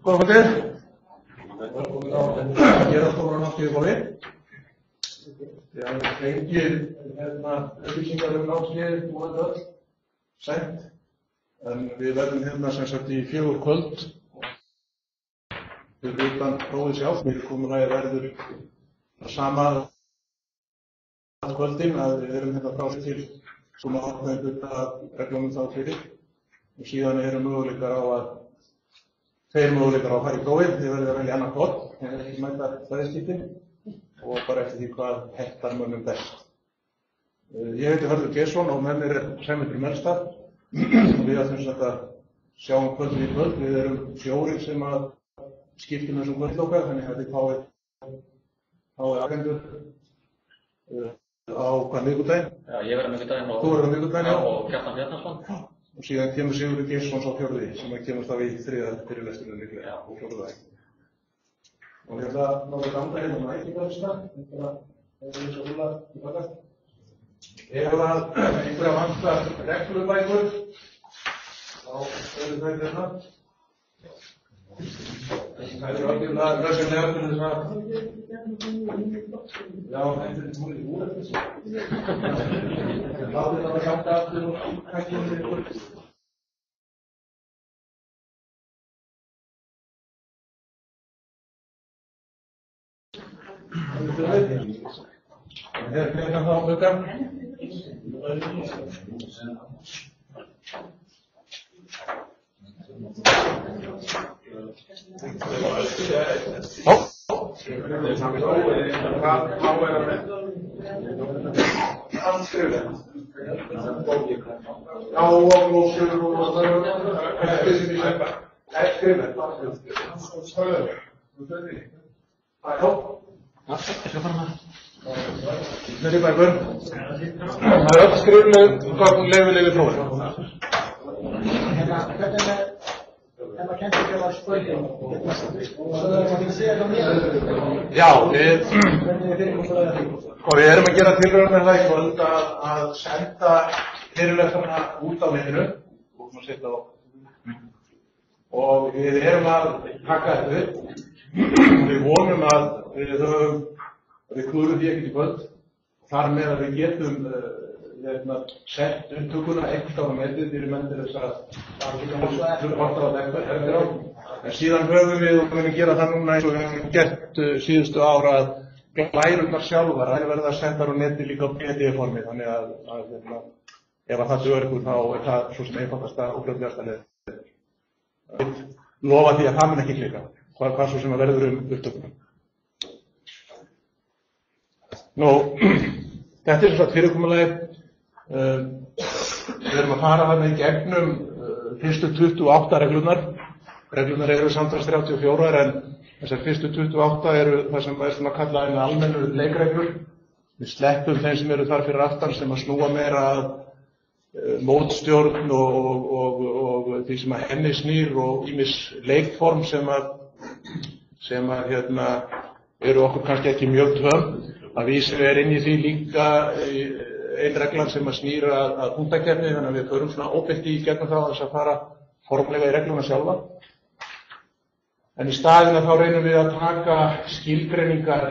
Góða kvöldið. Velkomin á héraðsdómara námskeið í Hvolfi. Þið hafið fengið upplýsingar námskeiðið vonandi öll sent. En við verðum sem sagt í 4 kvöld. Fyrir utan prófið sjálf. Fyrirkomulagið verður það sama kvöldin að við erum frá sér til svona ákveðin hluta reglunum þá fyrir. Og síðan eru möguleikar á að tveir möguleikar á að fara í prófið. Þið verður að velja annað hvort, ekki mæta stæðiskiptin og bara eftir því hvað hentar mönnum best. Ég heiti Hörður Geirsson og með mér er Sæmundur Melstad. Við ætlum að sjá kvöldið í kvöld. Við erum 4 sem að skiptum þessum kvöldloka, þannig að þið fáið agendur á hvað miðvikudaginn? Já, ég verður á miðvikudaginn og þú verður á miðvikudaginn, já. Og Kjartan Bjarnason. Og síðan kemur Sigurður Geirsson á 4. sem kemur þá í 3. fyrirlesturinn líklega á 4. daginn. Og ég ætla að náðu ganga ættingarlista, það er eins og rúla í baka. Ef að einhverja vantar reglubækur, þá eru þau hérna. Það eru algjörlega nauðsynlegar til þess að já, þetta er múlið úr eftir þessu. Látið það að ganga aftur og hættum við ykkur. Hér kann þá gluggan. Þessi bækur. Það öll skrifleg gögn leyfileg prófið. Já, við erum að gera tilraun með það í kvöld að senda fyrirlesturana út á netinu og við erum að taka þetta upp. Við vonum að við klúrum því ekkert í kvöld þar með að við getum sett upptökuna einhvers á netið fyrir menn til þess að varta á þetta. En síðan höfum við og munum gera það núna eins og við höfum gert síðustu ára að glærurnar sjálfar verða settar á netið líka á PDF-formi, þannig að ef það dugar ykkur þá er það svo sem einfaldasta og fljótlegasta leið. Ég lofa því að það mun ekki klika, hvað svo sem að verður upptökuna. Þetta er svona fyrirkomulagið. Við erum að fara þarna í gegnum fyrstu 28 reglurnar. Reglurnar eru samtals 34 en þessar fyrstu 28 eru það sem er svona kallað með almennu leikreglur. Við sleppum þeim sem eru þar fyrir aftan sem að snúa meira að mótstjórn og því sem að henni snýr og ýmis leikform sem eru okkur kannski ekki mjög töm. Að vísu er inn í því líka ein reglan sem að snýra að punktakefni, þannig að við förum svona óbeint í gegnum það þess að fara formlega í regluna sjálfa. En í staðina þá reynum við að taka skilgreiningar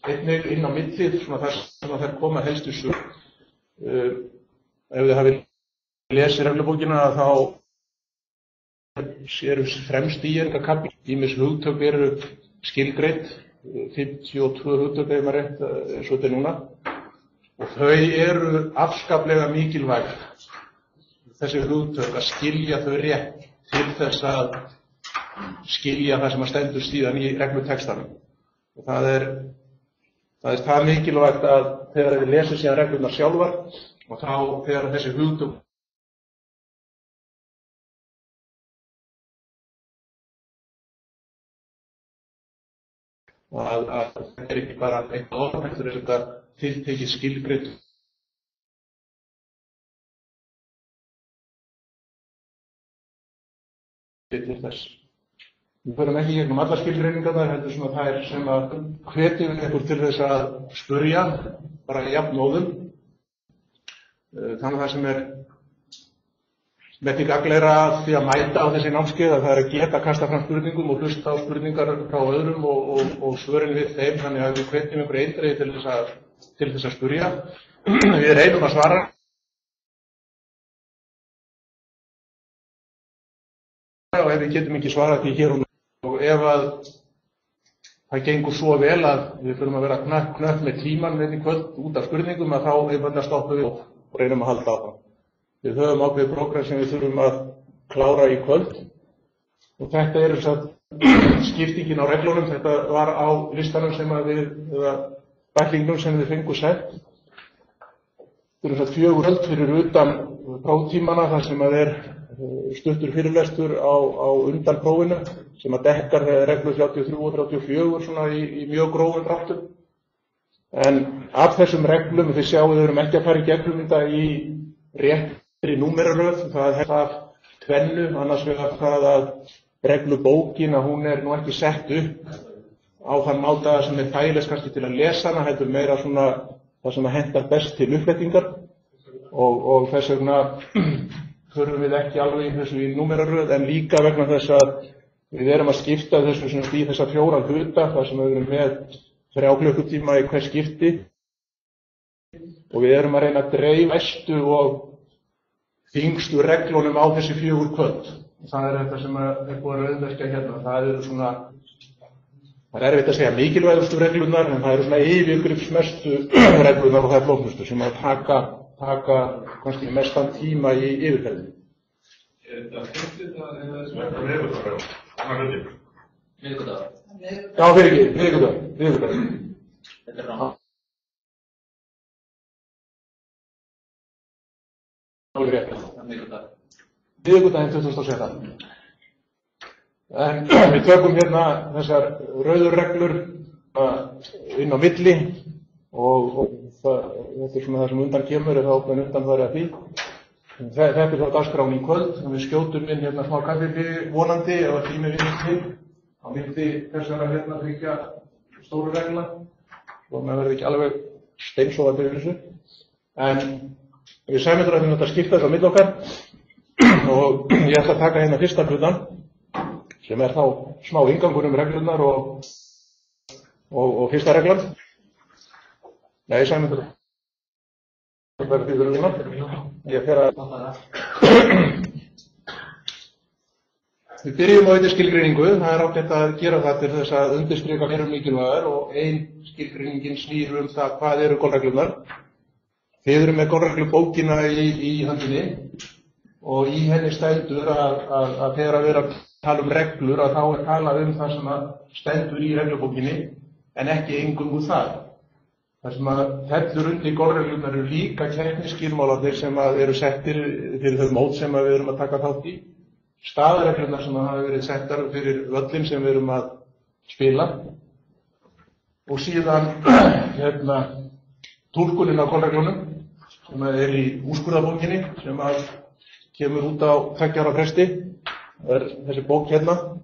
einnig inn á millið, svona þar sem að þær koma helst í sög. Ef þið hafið lesið reglubókina þá eru fremst í kapli. Ýmis hugtök eru skilgreind, 52 hugtök ef maður rétt eins og þetta er núna. Og þau eru afskaplega mikilvæg, þessi hugtök, að skilja þau rétt til þess að skilja það sem að stendur síðan í reglutextanum. Og það er það mikilvægt að þegar við lesum síðan reglurnar sjálfar og þá þegar þessi hugtök og að þetta er ekki bara eitt orð, þetta er þetta tiltekið skilgreind til þess. Við förum ekki gegnum allar skilgreiningarnar, heldur svona þær sem að hvetjum ykkur til þess að spurja, bara í jafnóðum. Þannig að það sem er með því gagnlegra því að mæta á þessi námskeið að það er að geta kasta fram spurningum og hlusta á spurningar frá öðrum og svörin við þeim, þannig að við hvetjum ykkur eindregið til þess að spyrja. Við reynum að svara. Og ef við getum ekki svarað því hér og ef að það gengur svo vel að við þurfum að vera knöpp með tíman með í kvöld út af spurningum að þá einfaldlega stoppum við og reynum að halda áfram. Við höfum ákveðið prógram sem við þurfum að klára í kvöld og þetta er skiptingin á reglunum. Þetta var á listanum sem eða bæklingnum sem við fengum sett. Þetta er 4 kvöld fyrir utan próftímana þar sem er stuttur fyrirlestur á undan prófinu sem dekkar reglur 33 og 34 svona í mjög grófum dráttum. En af þessum reglum, þið sjáum við erum ekki að fara í gegnum þetta í réttri númeraröð, það er af tvennu, annars vegar það að reglubókin að hún er nú ekki sett upp á þann máta sem er þægilegast kannski til að lesa hana, heldur meira svona það sem hentar best til uppflettingar og þess vegna þurfum við ekki alveg í þessu í númeraröð en líka vegna þess að við erum að skipta þessu í þessa 4 hluta þar sem við erum með 3 klukkutíma í hver skipti og við erum að reyna að dreifa mestu og þyngstu reglunum á þessi 4 kvöld. Það er þetta sem er búið að auðmerkja hérna. Það er erfitt að segja mikilvægustu reglunar en það eru svona yfirgripsmestu reglunar og það er flóknustu sem að taka kannski mestan tíma í yfirferðinni. Er þetta fyrstdag eða þessum eitthvað miðvikudagur? Annar hluti? Miðvikudagur. Já, fyrir ekki, miðvikudagur. Þetta er rangt. Alveg rétt. Miðvikudagur. Miðvikudaginn 2017. En við tökum hérna þessar rauðu reglur inn á milli og þetta er svona það sem undan kemur þá ákveðin undan það að því. Þetta er þá dagskráin í kvöld og við skjótum inn hérna smá kaffibili vonandi ef að tími vinnur til á milli þessara hérna þriggja stóru regla og maður verður ekki alveg steinsofandi yfir þessu. En við sæmyndur að þetta skipta þessu á milli okkar og ég ætla að taka hérna fyrsta hlutan sem er þá smá ingangur reglunar og fyrsta reglan. Nei, Sæmundur. Það er því fyrir líma. Ég fer að... Við byrjum á einni skilgreiningu. Það er ágætt að gera það til þess að undirstrika eru mikilvægar og ein skilgreiningin snýr það hvað eru golfreglunar. Þið eru með golfreglubókina í höndinni og í henni stendur að þegar að vera að tala reglur að þá er talað það sem að stendur í reglubókinni en ekki eingöngu það. Það sem að fellur undir golfreglunar eru líka keppnisskilmálarnir sem eru settir fyrir þau mót sem við erum að taka þátt í. Staðreglunar sem hafa verið settar fyrir völlin sem við erum að spila. Og síðan túlkunin á golfreglunum sem er í úrskurðarbókinni sem að kemur út á 2 ára fresti. Það er þessi bók hérna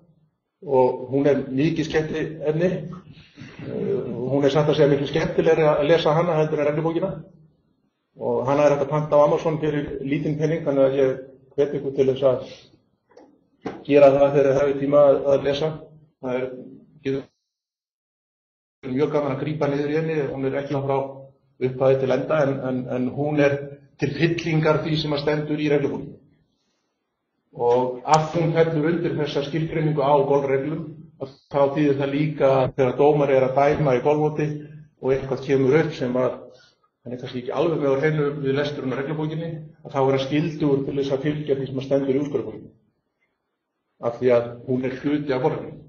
og hún er mikið skemmtiefni. Hún er satt að segja miklu skemmtilegri að lesa hana heldur en reglubókina og hana er hægt að panta á Amazon fyrir lítinn penning þannig að ég hvet ykkur til þess að gera það þegar þið hafið tíma að lesa. Það er mjög gaman að grípa niður í henni, hún er ekki frá upphæði til enda en hún er til fyllingar því sem að stendur í reglubókinni. Og að hún fellur undir þessa skilgreiningu á golfreglum þá þýðir það líka þegar dómari er að dæma í golfmóti og eitthvað kemur upp sem að hann er kannski ekki alveg með á hreinu við lesturinn á reglubókinni að þá er hann skyldugur til þess að fylgja því sem að stendur í úrskurðarbókinni af því að hún er hluti af golfreglunum.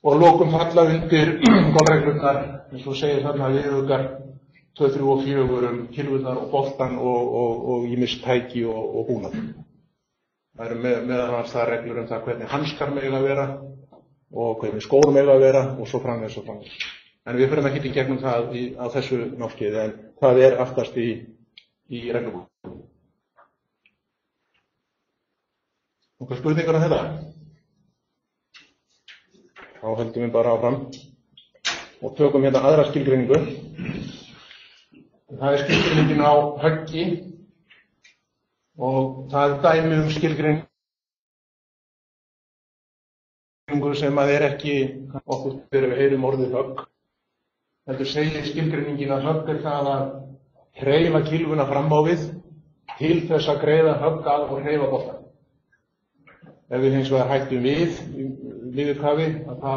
Og að lokum falla undir golfreglurnar eins og segir þarna viðaukar 2, 3 og 4 kilvurnar og boltan og ýmis tæki og búnað. Það eru meðal annars það reglur það hvernig hanskar mega að vera og hvernig skór mega að vera og svo framvegis og framvegis. En við förum ekki í gegnum það á þessu námskeiði en það er aftast í reglubókinni. Nokkrar spurningar á þetta? Þá höldum við bara áfram og tökum hérna aðra skilgreiningu. Það er skilgreiningin á höggi Og það er dæmi skilgreiningu sem að ekki okkur þegar við heyrum orðið högg. Heldur segir skilgreiningin að högg það að hreyfa kylfuna fram á við til þess að greiða högg að og hreyfa boltann. Ef við hins vegar hættum við niðurkafi, þá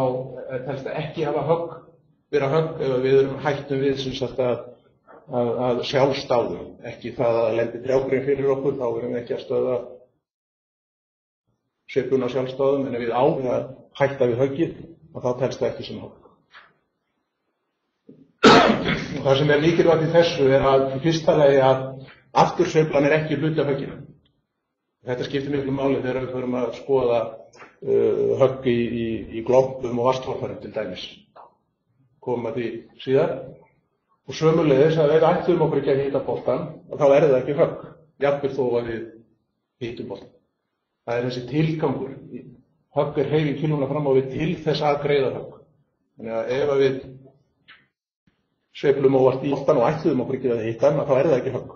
telst það ekki hafa högg, vera högg, ef við hættum við sem sagt að sjálfstáðum, ekki það að lendi trjágrein fyrir okkur, þá erum við ekki að stöða sveifluna á sjálfstáðum, en ef við ákveðum að hætta við höggið, þá telst það ekki sem högg. Og það sem er mikilvægt í þessu er að í fyrsta lagi að aftursveiflan er ekki hluti af högginu. Þetta skiptir miklu máli þegar við förum að skoða högg í glompum og vastforfærum til dæmis. Komum að því síðar. Og sömuleiðis að ef við ætlum okkur ekki að hita boltann, þá er það ekki högg, jafnvel þó að við hitum boltann. Það er þessi tilgangur. Högg er hreyfing kylfuna fram á við til þess að greiða högg. Þannig að ef við sveiflum óvart í boltann og ætlum okkur ekki að hita hann, þá er það ekki högg.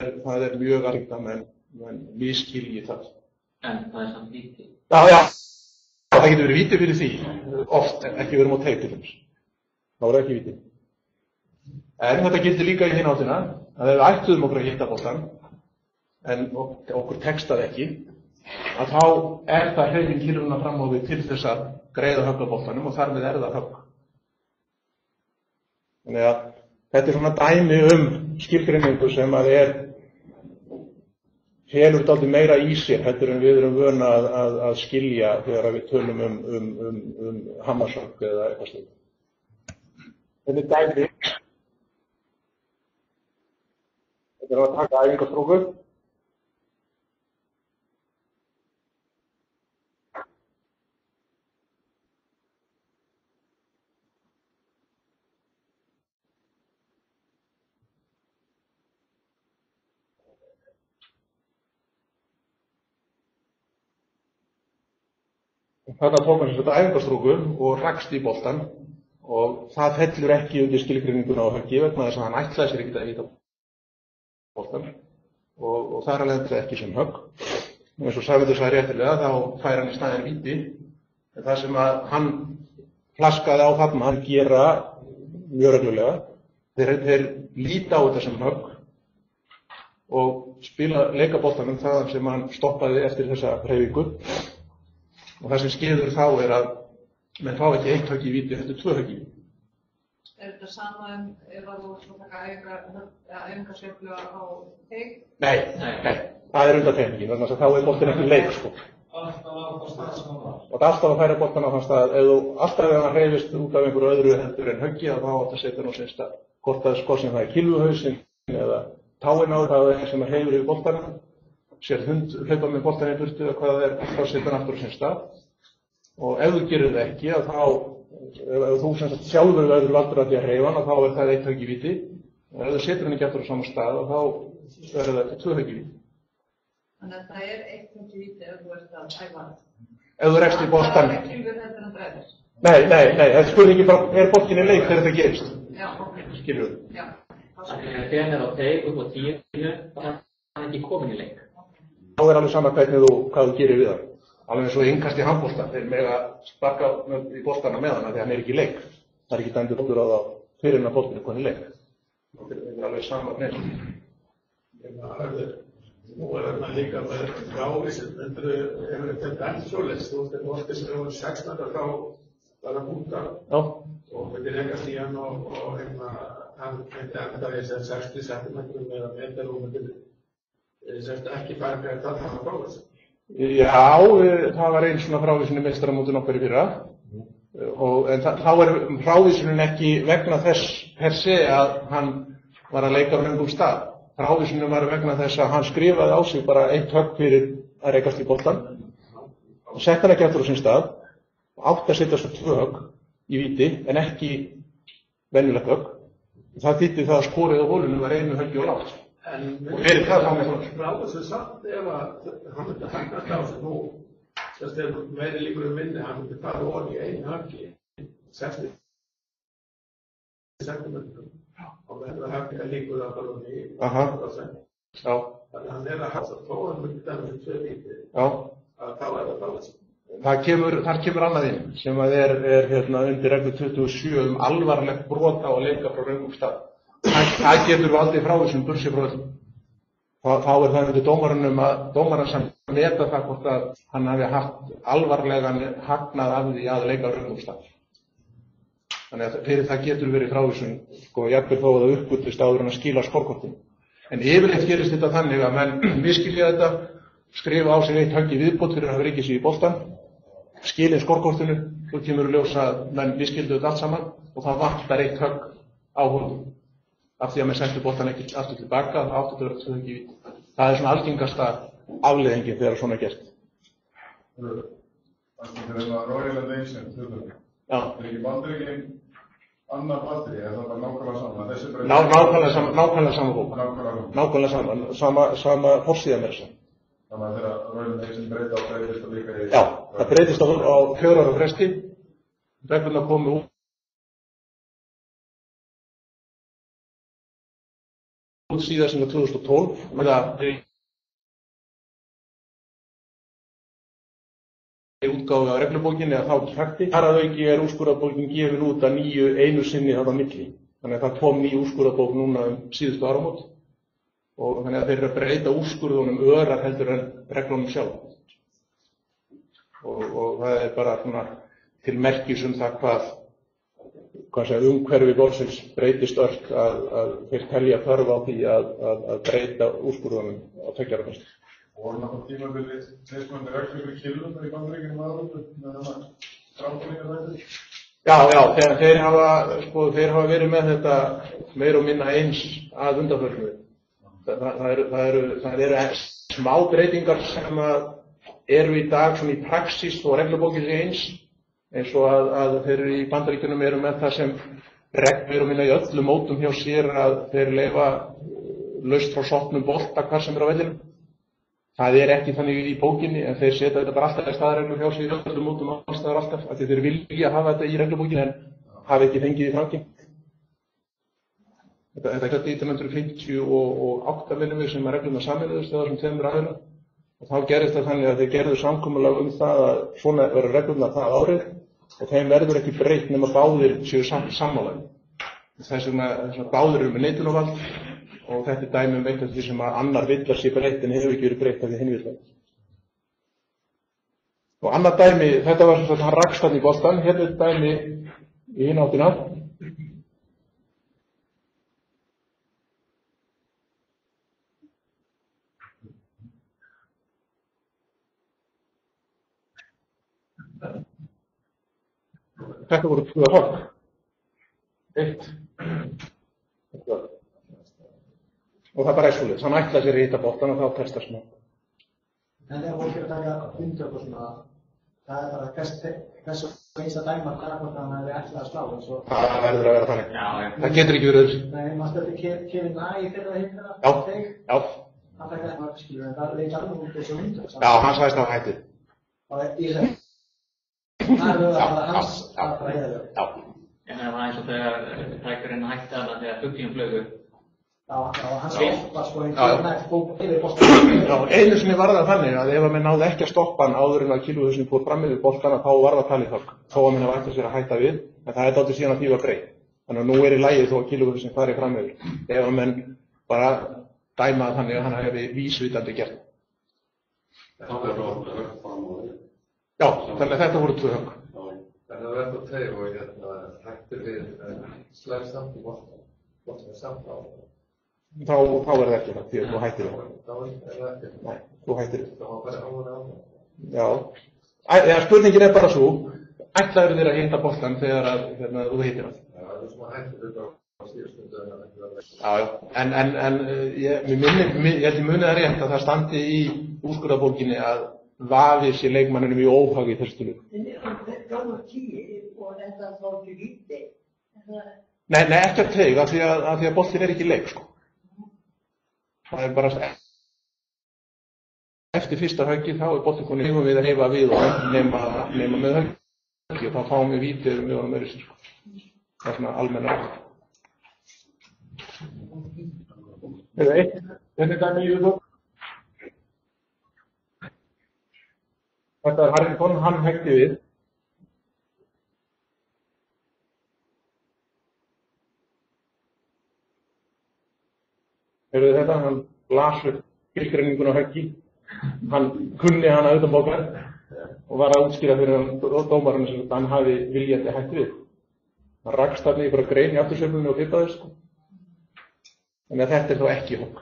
Það er mjög algengt að menn misskilji það. En það er samt víti. Já. Það getur verið víti fyrir því, oft ekki verið á teig til þess. Þá er það ekki víti. En þetta gildir líka í hina áttina, að ef við ætlum okkur að hita boltann, en okkur tekst það ekki, að þá er það hreyfing kylfuna fram á við til þess að greiða högg á boltanum og þar með er það högg. Þannig að þetta er svona dæmi skilgreiningu sem að felur dálítið meira í sér heldur en við erum vön að skilja þegar við tölum hamarshögg eða eitthvað slíkt. Þetta er dæmi. Þetta er að taka æfingarstróku. Þarna tók hann þetta æfingarstróku og rakst í boltann og það fellur ekki undir skilgreininguna á höggi vegna þess að hann ætlaði sér ekki að hita boltann og þar að leiðandi ekki sem högg. Eins og Sæmundur sagði réttilega þá fær hann í staðinn víti. En það sem að hann flaskaði á þarna hann gera mjög reglulega, þeir líta á þetta sem högg og leika boltanum þaðan sem hann stoppaði eftir þessa hreyfingu. Og það sem skeður þá er að menn fá ekki eitt högg í víti, heldur 2 högg í víti. Er þetta sama ef þú taka æfingarsveiflu á teig? Nei, það er undantekningin, þannig að þá er boltinn ekki leik, sko. Alltaf á það stað sem hann var. Og það er alltaf að færa boltann á þann stað, alltaf ef hann hreyfist út af einhverju öðru heldur en höggi, þá átt að setja hann á sinn stað. Hvort sem það er kylfuhausinn eða táin á það er sem hreyfir yfir boltanum. Sér hund hlaupa með boltann í burtu eða hvað það er, þá setja hann aftur á sinn stað. Og ef þú gerir það ekki, ef þú sjálfur verður valdur að því að hreyfa hann, þá er það 1 högg í víti. Og ef þú setur hann ekki aftur á sama stað, þá verður það 2 högg í víti. Þannig að það er 1 högg í víti ef þú ert að æfa það. Ef þú rekst í boltann. Það er ekki við þetta en bregðir. Nei, það spurningi bara, er boltinn í leik þegar þetta gerist? Já, ok. Skilur þú? Já. Þegar hann er á teig upp á 10, þá er hann ekki komin í leik. Þá er alveg sama hvað þú gerir við það. Alveg eins og innkast í handbolta, þeir mega sparka í boltana með hana þegar hann er ekki í leik. Það er ekki dæmdur boltur á það fyrir hann að boltinn er komin í leik. Það er alveg sama nefn. Nú er þarna líka með frávísin, hefur þetta enn svoleiðis, þú veist, þetta var þess að það var 16 frá þarna búta og myndi rekast í hann og hann myndi enda í 60 cm eða meter og myndi ekki fara með þetta að hafa frávísin. Já, það var einn svona frávísin í meistaramótinu okkar í fyrra, en þá er frávísinin ekki vegna þess per se að hann var að leika á röngum stað. Frávísinu var vegna þess að hann skrifaði á sig bara 1 högg fyrir að rekast í boltann og sett hann ekki aftur á sinn stað og átti að setja svo 2 högg í víti en ekki venjulegt högg. Það þýddi það að skorið á holunum var 1 höggi og lágt. Og fyrir það þá með svona. Frávísin samt ef að hann myndi hægnast á sig nú, þess að meiri líkur minni, hann myndi fara ofan í 1 höggi, 60 cm. Og þetta högg líkur að fara ofan í 1%. Já. Þannig að hann að hafða tóðan með dæmis 2 víti. Já. Að þá það fáið. Þar kemur annað inn sem er undir reglu 27 alvarlegt brot á að leika frá röngum stað. Það getur valdið frávísun burtséð frá öllum. Þá það undir dómarann sem meta það hvort að hann hafi haft alvarlegan hagnað af því að leika á röngum stað. Þannig að fyrir það getur verið frávísun, jafnvel þó að það uppgötvist áður en að skila skorkortinu. En yfirleitt gerist þetta þannig að menn misskilja þetta, skrifa á sig eitt högg í viðbót fyrir að hafa rekið sig í boltann, skilin skorkortinu, svo kemur í ljós að menn misskildu þetta allt saman og það vantar eitt högg á honum. Af því að menn sendu boltan ekki aftur tilbaka, það átti að vera 2 högg í víti. Það er svona algengasta afleiðingin þegar svona er gert. Það er Royal Nation 2000. Já. Það ekki Bandaríkin annar batterí, það bara nákvæmlega saman. Nákvæmlega sama bók. Nákvæmlega sama forsíða með þessu. Þannig að þegar Royal Nation breytist það líka í... Já, það breytist á 4 ára fresti. Reglurnar komu út síðast sem 2012. Útgáfi á reglubókinni að þá takti. Þar að auki úrskurðarbókin gefin út að nýju einu sinni þarna á milli. Þannig að það kom ný úrskurðarbók núna síðustu áramót. Og þannig að þeir eru að breyta úrskurðunum örar heldur en reglunum sjálf. Og það er bara svona til merkis það hvað umhverfi golfsins breytist ört að þeir telja þörf á því að breyta úrskurðunum á 2 ára fresti. Og náttúrulega tímabili mismunandi reglur fyrir kilometra í Bandaríkjunum aðalöndu með þennan framkvæmningarvæði? Já, þeir hafa verið með þetta meira og minna eins að undanförnu. Það eru smá breytingar sem eru í dag svona í praxís og reglubókin sé eins og að þeir í Bandaríkjunum eru með það sem reglur og minna í öllum mótum hjá sér að þeir leyfa laust frá sóknum bolta hvar sem er á vellinum. Það er ekki þannig í bókinni en þeir setja þetta bara alltaf í staðreglur hjá sér í öllum mótum og allstaðar alltaf af því þeir vilja hafa þetta í reglubókinni en hafa ekki fengið í framkvæmd. Þetta er 1958 minnum við sem að reglurnar sameinuðust eða þessum 2 aðilum og þá gerist það þannig að þeir gerðu samkomulag það að svona verður reglurnar það árið og þeim verður ekki breytt nema báðir séu sammála. Þess vegna báðir eru með neitunarvald og þetta er dæmi eitt af því sem að annar villar sé breytt en hefur ekki verið breytt af því hinn villar. Og annað dæmi, þetta var sem sagt hann rakst hann í boltan, hérna er dæmi í hinn áttina. Þetta voru 2 högg. 1. Og það bara er svolítið. Hann ætlaði sér að hitta boltan og þá telst það smá. En þegar fólk er að taka bindtök og svona, það er bara hversu eins að dæma hvort hann hefði ætlað að slá eins og... Það verður að vera þannig. Það getur ekki verið öðru. Nei, maður stöndi Kevin Nye fyrir að hitta það. Já. Hann fætti það, skilur, en það leit alveg út þessu bindtök. Já, hann sagðist á hættið. Það er hans að ræða þau. Já. En það var eins og þegar tækurinn hætti að það þegar fuglinn flögu. Já, hann stoppa sko einhvern veginn yfir boltan. Já, einu sinni var það þannig að ef að menn náði ekki að stoppa hann áður en að kílóhausin fór fram yfir boltana þá var það talið högg. Þó að menn hafa ætlað sér að hætta við, en það er dálítið síðan að því var breytt. Þannig að nú er í lagi þó að kílóhausin fari fram yfir. Ef að menn bara dæma þannig að hann hefði vísvitandi gert. Já, þannig að þetta voru 2 högg. En það verður að tegja og hættir við slæð samt í boltan samt á. Þá er það ekki það, því að þú hættir það. Þá er það ekki. Nei, þú hættir það. Þá var bara áður á það. Já. Spurningin er bara svo, ætlaður þér að hitta boltan þegar þú hittir það? Já, það er svona hættir þetta á síðustundu en það ekki verður ekki. Já, en ég held ég munið það rétt að það standi í úrskurðarbókinni að vafið sér leikmanninum í óhag í þessu tilviki. Nei, ekki að teig, af því að boltinn er ekki í leik, sko. Það er bara eftir fyrsta höggi þá er boltinn konið við að heifa við og nema með höggi og þá fáum við vítið með honum öðru sér, sko. Það er svona almenna. Hvernig dæmi í viðbót? Þetta Harrington, hann hætti við. Heyrðu þetta, hann las upp skilgreininguna á höggi. Hann kunni hana utanbókar og var að útskýra fyrir hann dómarinn sem hann hafi viljandi hætt við. Hann rakst þarna í einhverja grein í aftursveiflunni og fippaði sko. Þannig að þetta þá ekki högg.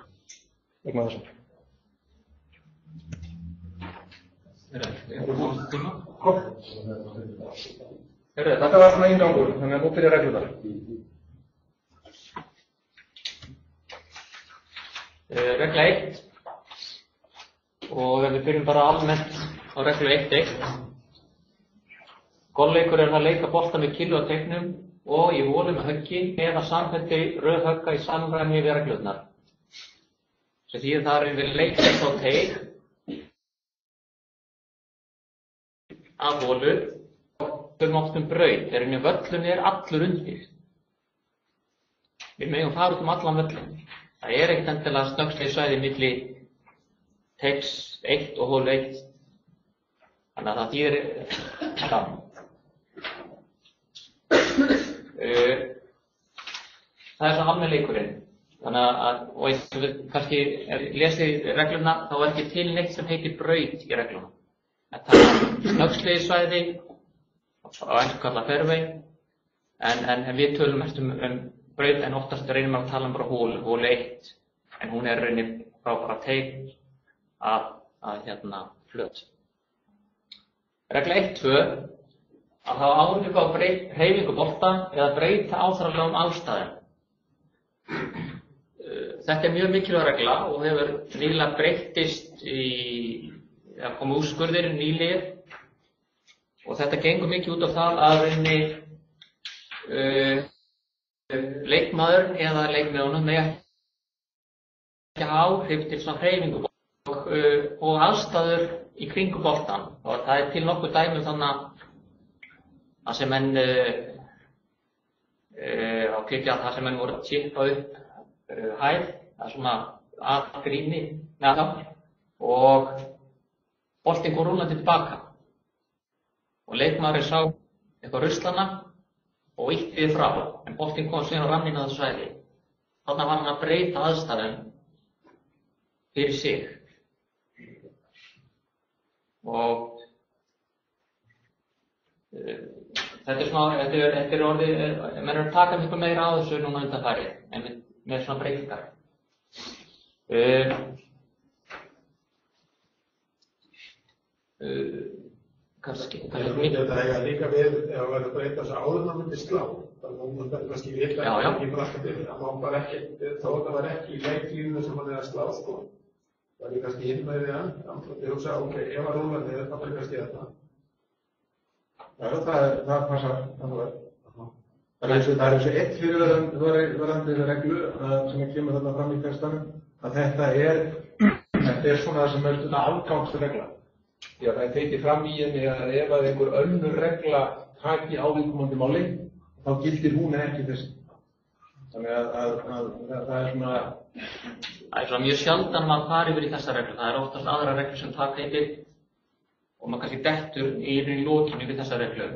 Vegna þessum. Þetta var svona inngangur, þannig að nú byrja reglurnar. Regla 1 og við byrjum bara almennt á reglu 1.1. Golfleikur að leika bolta með killu á teiknum og í holu með höggi eða samfelldri röð högga í samræmi við reglurnar. Sem þýðir það við leikast á teik af holu og þurfum oft braut, þegar völlunni allur undir. Við megum fara út allan völlun. Það ekkert endilega snöggslegi svæði milli teiks 1 og holu 1. Þannig að það þýðir það svo almenn leikurinn. Þannig að, og eins og við kannski lesið regluna, þá ekki til neitt sem heitir braut í regluna. Það snöggslegi svæði, á ensku kallað fairway, en við tölum eftir braut en oftast reynum við að tala bara holu 1, en hún raunin frá bara teik að flöt. Regla 1.2 að hafa áhrif á hreyfingu bolta eða breyta áþreifanlegum ástæðum. Þetta mjög mikilvæg regla og hefur nýlega breyttist að koma úrskurðir nýlegir og þetta gengur mikið út á það að rauninni leikmaður eða leikmennunum mega ekki áhrif til svona hreyfingu og aðstæður í kringum boltann. Og það til nokkuð dæmi þannig að sem menn á klikja að það sem menn voru að chippa upp hæð, það er svona að gríni með það og boltinn kom rúllandi tilbaka og leikmaðurinn sá eitthvað ruslana og ýtti því frá, en boltinn kom síðan á ramnina á þessu svæði. Þarna var hann að breyta aðstæðum fyrir sig. Og þetta orðið, menn eru að taka miklu meira á þessu núna undanfarið, en með svona breytingar. Þetta eiga líka við ef það verður breyta þess að áður en það myndi slá. Þannig að það kannski virka ekki brakka til. Það má bara ekki, þó það var ekki í leiklínu sem hann að slá sko. Það kannski hinn með því að ég hugsa, ok, ef að rúlandi þá er kannski þetta. Það passar alveg. Það er eins og eitt fyrirverandi reglu sem kemur þarna fram í textanum að þetta er svona sem stundum afgangsregla. Já, það tekið fram í henni að ef að einhver önnur regla taki á viðkomandi máli, þá gildir hún ekki þessi. Þannig að það er svona... Það er svona mjög sjaldan maður fari yfir í þessa reglu. Það er oftast aðra reglu sem taka yfir og maður kannski dettur í lokinu yfir þessa reglu.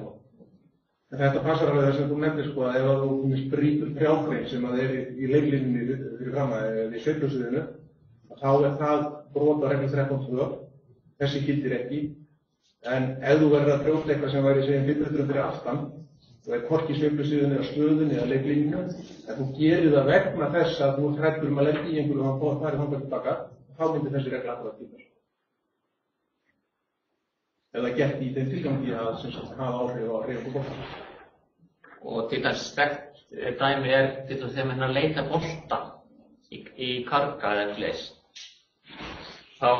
Þetta passar alveg það sem þú nefnir sko að ef að þú brýtur trjágrein sem að í leiklínunni fyrir fram eða í sveiflusviðinu, þá það brot á reglu 13.2. Þessi gildir ekki, en ef þú verður að brjóta eitthvað sem væri segjum 500 fyrir aftan og hvorki sveiflusviðinu eða stöðunni eða leiklínunni, en þú gerir það vegna þess að þú hræddur að lendi í einhverju og það farið þangað tilbaka, þá myndir þessi regla alltaf gilda. Eða gert í þeim tilgangi að hafa áhrif á hreyfingu bolta. Og til þess stekt dæmi til þess þegar maður leita bolta í karga eða fleis. Þá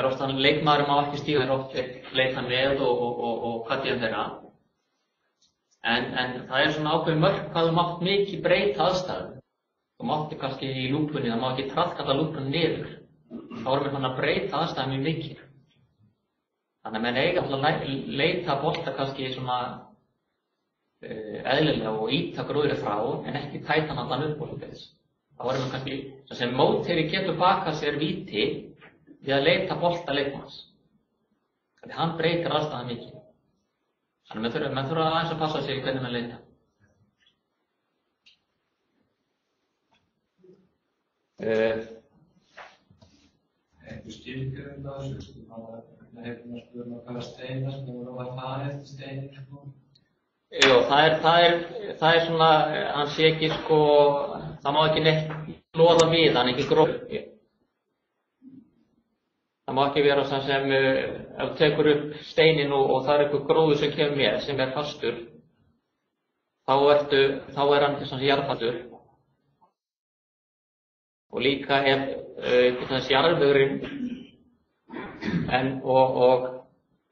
oft þannig leikmaður má ekki stíga oft leita með og hvað ég þeirra. En það svona ákveðin mörk hvað þú mátt mikið breyta aðstæðum. Þú mátti kannski í lúpunni, það má ekki traðkalla lúpunni niður. Þá erum við að breyta aðstæðum mjög mikið. Þannig að menn eiga að leita bolta kannski svona eðlilega og ýta gróðri frá en ekki tæta hann upp og svoleiðis. Þá erum við kannski, sem mótherji getur bakað sér víti við að leita bolta leikmanns. Þannig hann breytir aðstæðan mikið. Þannig menn þurfa aðeins að passa sig hvernig menn leita. Einhver skilgreining á þessu, það hefur maður spurt að kalla steinar, það voru að fara eftir steinir, sko. Jú, það er svona, hann sé ekki sko, það má ekki neitt loða við, hann ekki gróf. Það má ekki vera það sem, ef þú tekur upp steinin og það er eitthvað gróður sem kemur með, sem er fastur, þá er hann þessi jarðfastur. Og líka ef þessi jarðvegurinn, en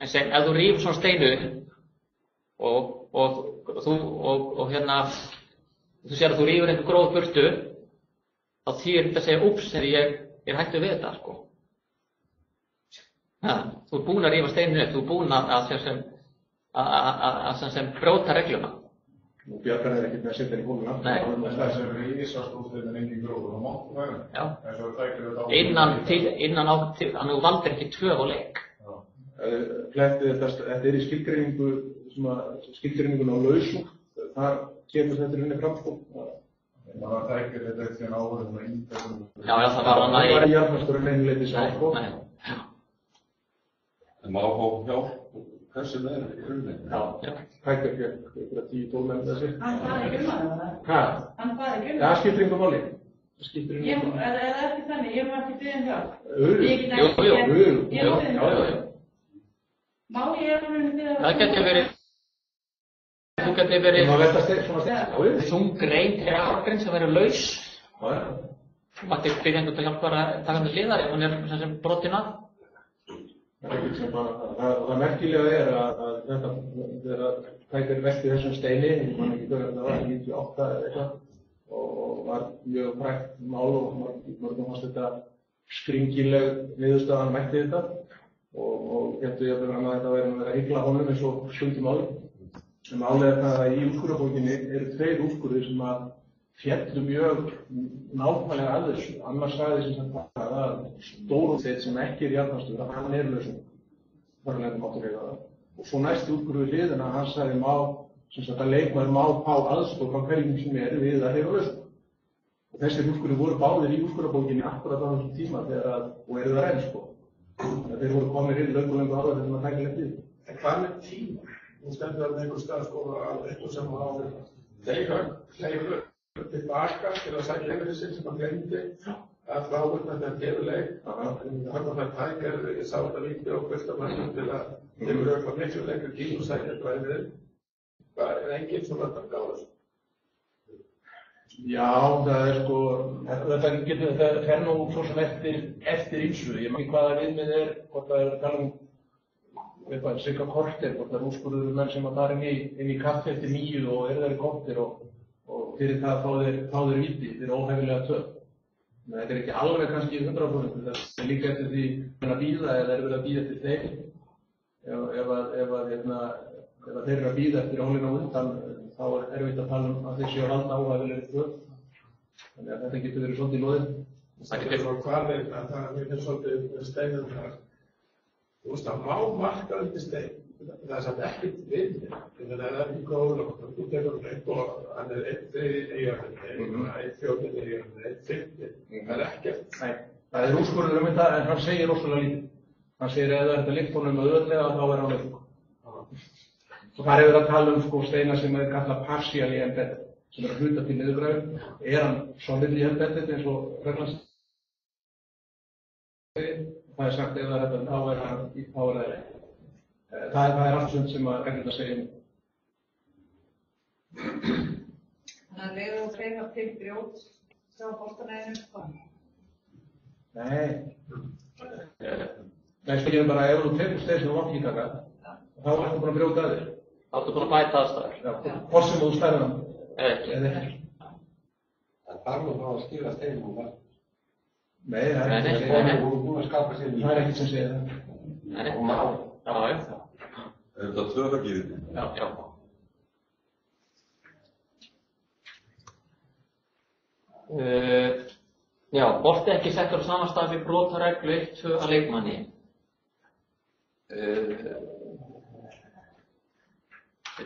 sem ef þú rífur svona steinu og hérna, þú sér að þú rífur einhver gróð burtu, þá þýðir þetta að segja, úps, ég er hættur við þetta, sko. Ja, þú ert búinn að rífa steinu upp, þú ert búinn að sem brjóta regluna. Nú bjargar þeir ekkert með að setja í hóluna. Nei. Þessi er rísastóðstöð en engin gróður, það máttu væri. Já. En svo tækir þetta á... Innan þannig að þú valdir ekki 2 á leik. Þetta er í skilgreiningun á lausung, þar kemur þetta inn í fram, sko. Það tækir þetta eitt síðan áður en það índæðum. Já, það var hann Það var í jarðfasturinn einleiti sá, sko. Nei. En má fá hjálp hversu meður í grunninn? Já. Hættir ekki, einhverja 10-12 menn þessi. Hann fari ekki það? Hvað? Hann fari ekki Það skiptir einhver máli. Það skiptir einhver máli. Er það ekki þannig? Ég má ekki beðin hjálp. Jú. Má ég Það getur verið, þú getur verið þungrein eða ágrein sem verður laus. Þú mætti byrja einhvern að hjálpa að taka með hliðar ef hún er sem brotin að. Það merkilega er að þetta, þegar tækir velti þessum steini, ég man ekki hvernig þetta var, 98 eða eitthvað, og var mjög frægt mál og mörgum fannst þetta skringileg niðurstaðan mætti þetta. Og hérna ég að þetta væri að vera hygla honum eins og stundum áður. En málið er það að í úrskurðarbókinni eru 2 úrskurðir sem að féllu mjög nákvæmlega að þessu. Annars sagði sem sagt að stórútþeit sem ekki er jarðfastur, að hann er lausung. Þarlega máttu reyða það. Og svo næsti úrskurður við hliðina, hann sagði sem sagt að leikmaður má fá aðstoð frá hverjum sem er við að heyra lausung. Og þessir úrskurðir voru báðir í úrskurðarbókinni akkurat á þessum tíma og eru það enn, sko. Þeir voru komið inn löngu áður þegar maður tækir eftir. En hvað með tíma? Nú stendur þarna einhver stað sko að eitthvað sem á hleyfur tilbaka til að sækja yfir sinn sem hann gleymdi að frábúrna þegar gefur leik. Þannig að það tækir, ég sá þetta vídeo og fullt af mannum til að þeir voru eitthvað miklu lengur tíma og sækja eitthvað yfir þeim. Það er enginn sem verður að gáða þessu. Já, það er sko, þetta fer nú svo sem eftir ýmsu. Ég man ekki hvaða viðmið er, hvort það er að tala cirka korter, hvort það er úrskurður menn sem að fara inn í kaffi eftir 9 og eru þær í korter og fyrir það fá þeir víti, þeir eru óhæfilega töf. Þetta er ekki alveg kannski 100%, það er líka eftir því að bíða eða þeir eru að bíða eftir þeim. Ef þeir eru að bíða eftir hólinn á undan, þá er erfitt að tala að þeir séu að halda óhæfilegri töf. Þannig að þetta getur verið svolítið loðið. Það getur verið hvarleik að það er svolítið steinum þar. Þú veist að má marka undir stein. Það er samt ekkert við. Það er ekki góður og þú tekur upp og hann er 1/3 í jörðinni, 1/4 í jörðinni, 1/5. Það er ekkert. Nei, það er úrskurður þetta en hann segir rosalega lítið. Hann segir ef það er þetta lykt honum auðvitað þá er hann lausung. Og þar hefur að tala sko steina sem er kallað partially embedded, sem er að hluta til niðurgræðum. Er hann solidly embedded eins og reglan segir? Það er sagt ef það er þetta, þá er það ekki. Það er allt sem að reglurnar segja. Þannig að leiðu og hreyfa til grjót, sjá boltanæðinu, hvað? Nei, sko ég er bara ef þú tekur stein sem þú mátt ekki taka, þá ertu búin að brjóta að þér. Þá ertu búin að bæta aðstæður. Já, hvort sem þú stærðir hann. Ekki. Það þarf nú þá að skila steinum og það. Nei, það er ekki sem segja það. Það er ekki sem segja það. Og má. Já. Er þetta tvöfagýrið? Já. Já, bolti ekki settur á sama stað við brot á reglu 1-2 að leikmanni.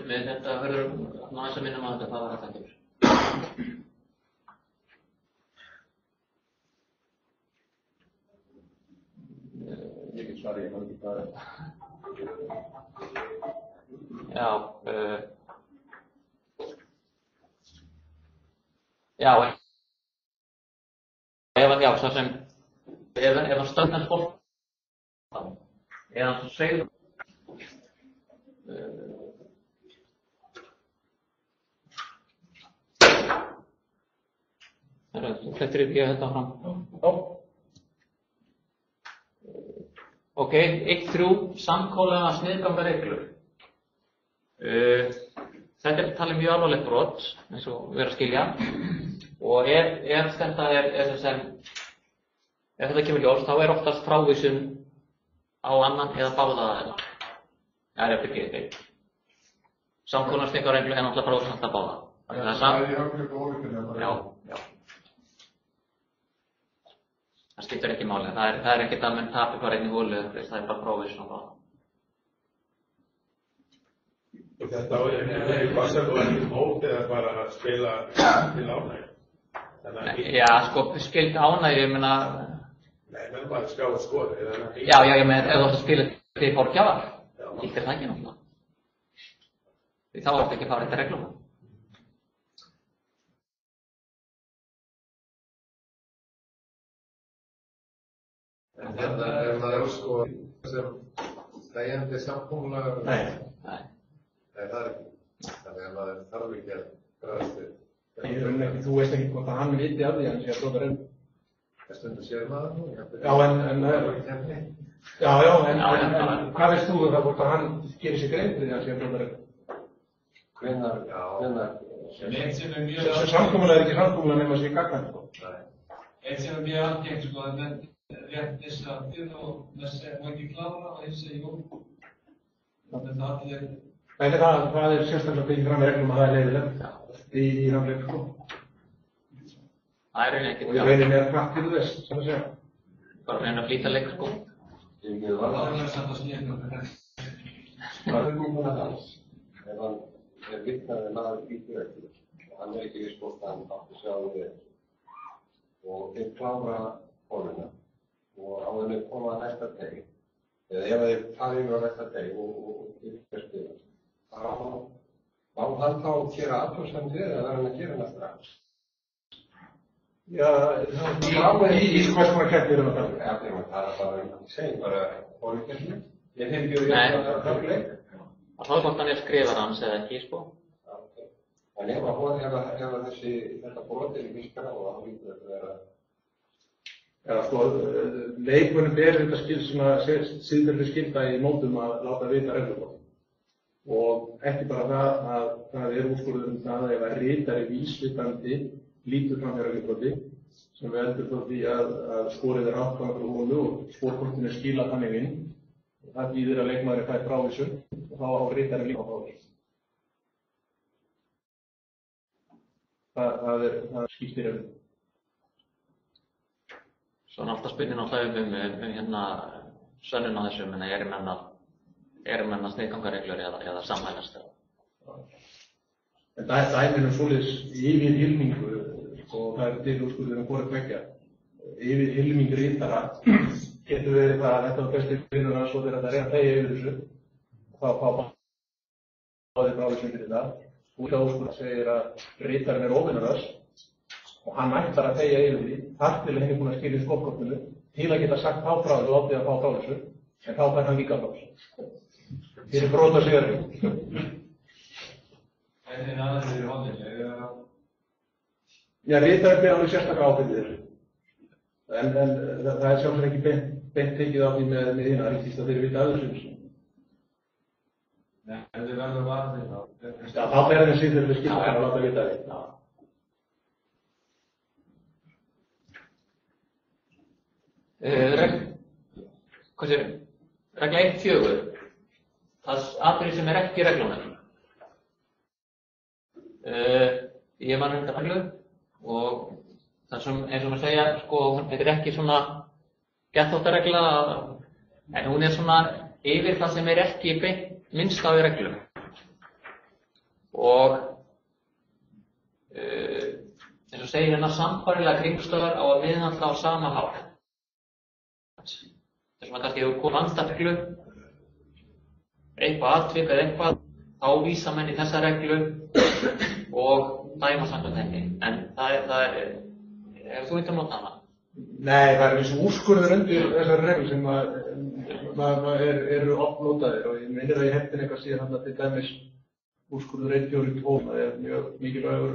Með þetta verður aðeins að minna maður þetta, það var þetta ekki. Ég get svarið, ég kann ekki hvað er. Ef hann stöndar boltann, eða hann segir þú flettir upp ég þetta fram. Ok, 1-3, samkólega sniðganga reglur. Þetta er talið mjög alvarlegt brot, eins og við erum að skilja. Og ef þetta kemur ljós, þá er oftast frávísun á annan eða báða aðeina. Það er eftir ekki. Samkólega sniðganga reglur er náttúrulega frávísun alltaf báða. Það er í hafnir og ólíkjörnum. Já. Það skiptir ekki máli. Það er ekkert að menn tapi bara einn í hólu, það er bara frávísun á báða. Og þetta er ekki hvað sem þú ekki mót eða bara að spila til ánægju. Já, sko, skildi ánægju, ég meina... Nei, menn bara ská að skora. Já, ég meina, ef þú ætti að spila til fórgjafar, gildir það ekki náttúrulega. Því þá ertu ekki að fara eftir reglum. En hérna það sko sem þegjandi samkomulag. Nei. Nei, það ekki. Þannig að maður þarf ekki að græðast við. Þú veist ekki hvort að hann viti af því að hann sé að brota reglu. Það stundur sér maður nú. Já, en hvað veist þú það hvort að hann gerir sér grein fyrir því að hann sé að brota reglu? Hvenær? Samkomulag er ekki samkomulag nema sér gagnar, sko. Eitt sem er mjög algengt, sko, að menn rétt þess aftur og með segja má ekki klára og eins segja jú. Þannig að Það er sérstaklega tekið fram í reglum að það er leiðilegt í námleik, sko. Það er raunin ekkert. Og í rauninni er hratt til þess, sem að segja. Bara reyna að flýta leik, sko. það er samt að snýja. Það er núna alls. Ef hann er vitnaði maður í reglur og hann er ekki viss hvort hann átti að sjá við og þeir klára hóluna og áðurinn koma að næsta degi eða ef þeir fara yfir á næsta degi og fyrir spila þá má hann þá gera athugasemdir eða verður hann að gera það strax? Já, í hvers konar keppni erum við að tala? Já, þegar maður tala bara segjum bara hólukefni. Ég þeir ekki að leik. Það er hvort hann er skrifar hans eða ekki, sko. En ef þetta brot er í vískara og hann lítur þetta vera... Já, sko, leikmönnum ber þetta síðverðið skylda í mótum að láta vita reglubrot. Og ekki bara það að það er úrskurður það að ef að ritari vísvitandi lítur fram hjá reglubroti sem veldur þá því að skorið er átt frá hólu og skorkortinu er skilað þannig inn. Það þýðir að leikmaðurinn fær frávísun og þá á ritari líka frávísun. Það skiptir eftir. Svo er alltaf spurning náttúrulega hérna sönnun á þessu, menn eru menn að sniðganga reglur eða samhælast eða. En dæmin svoleiðis yfir hilmingu, og það er til úrskurður hvort tveggja, yfir hilming ritara getur verið það að þetta var besti vinnur hans og þegar þetta reyna þegja yfir þessu og þá fá báðir frávísun fyrir það. Úrskurður segir að ritarinn er óvinur þess og hann ætlar að þegja yfir því þar til henni búin að skilja skopkortinu til að geta sagt þá frá þessu og látið að fá frávísun en þá fær hann líka frávísun. Fyrir brot á sigurinn. En aðeins fyrir hóðinni, Já, ritarinn ber alveg sérstaklega ábyrgð þessu. En það er sjálfsög ekki beint tekið á því með hina ríkist að þeir vita af þessu. Nei, en þið verður varðið þá. Já, þá ber þeim síðan skylda að láta vita því. Regla 1.4. Það atriði sem er ekki í reglunum. Ég man þetta reglu og það sem, eins og maður segja, sko, þetta ekki svona geðþóttaregla, en hún svona yfir það sem ekki minnst á í reglum. Og eins og segir hérna sambærilega kringumstæður á að viðhandla á sama hátt. Þess að kannski hefur komið vandareglu, eitthvað atvik eða eitthvað, þá vísa menn í þessa reglu og dæma samkvæmt henni. En hefur þú eitthvað notað hana? Nei, það eins og úrskurður undir þessari reglu sem eru oft notaðir og ég minnir að ég hefði eitthvað síðan þarna til dæmis úrskurður 142, það mjög mikilvægur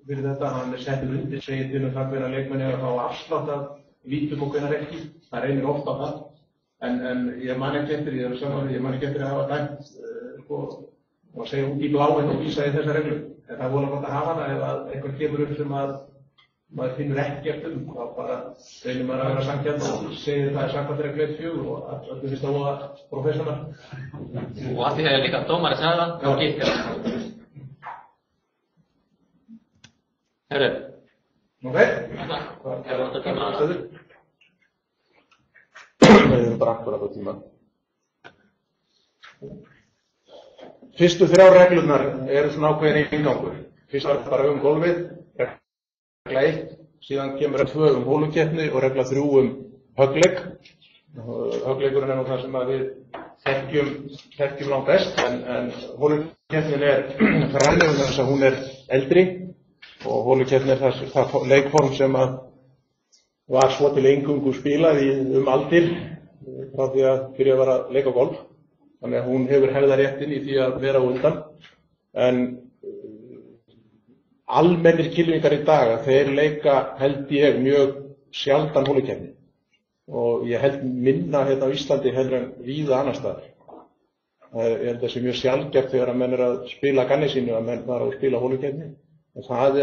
fyrir þetta, hann settur undir, segir til það hvenær leikmenn að fá afslátt af vítum og hvenær ekki, það reynir oft á það, en ég man ekki eftir, ég man ekki eftir að hafa dæmt og segja út í bláinn og vísa í þessa reglu, en það voru gott að hafa hana ef eitthvað kemur upp sem að maður finnur ekkert þá bara reynir maður að vera sanngjarn og segir það samkvæmt reglu 1.4 og allir finnst það voða professional. Og að því þegar líka dómari sagði það, þá gilti það. Herru. Ok. Hvað er þetta tíma að það? Við erum bara akkurat á tíma. Fyrstu 3 reglurnar eru svona ákveðin inngangur. Fyrst var bara golfið, regla 1, síðan kemur 2 hólukeppni og regla 3 höggleik. Höggleikurinn nú það sem að við þekkjum langt best, en hólukeppnin fræðileg þess að hún eldri og hólukeppnin það leikform sem að var svo til eingöngu spilað aldir frá því að byrja að vera að leika golf. Þannig að hún hefur hefðaréttinn í því að vera undan, en almennir kylfingar í dag, þeir leika held ég mjög sjaldan hólukeppni og ég held minna hérna á Íslandi heldur en víða annar staðar. Ég held að það sé mjög sjaldgæft þegar að menn að spila að gamni sínu að menn fara að spila hólukeppni, en það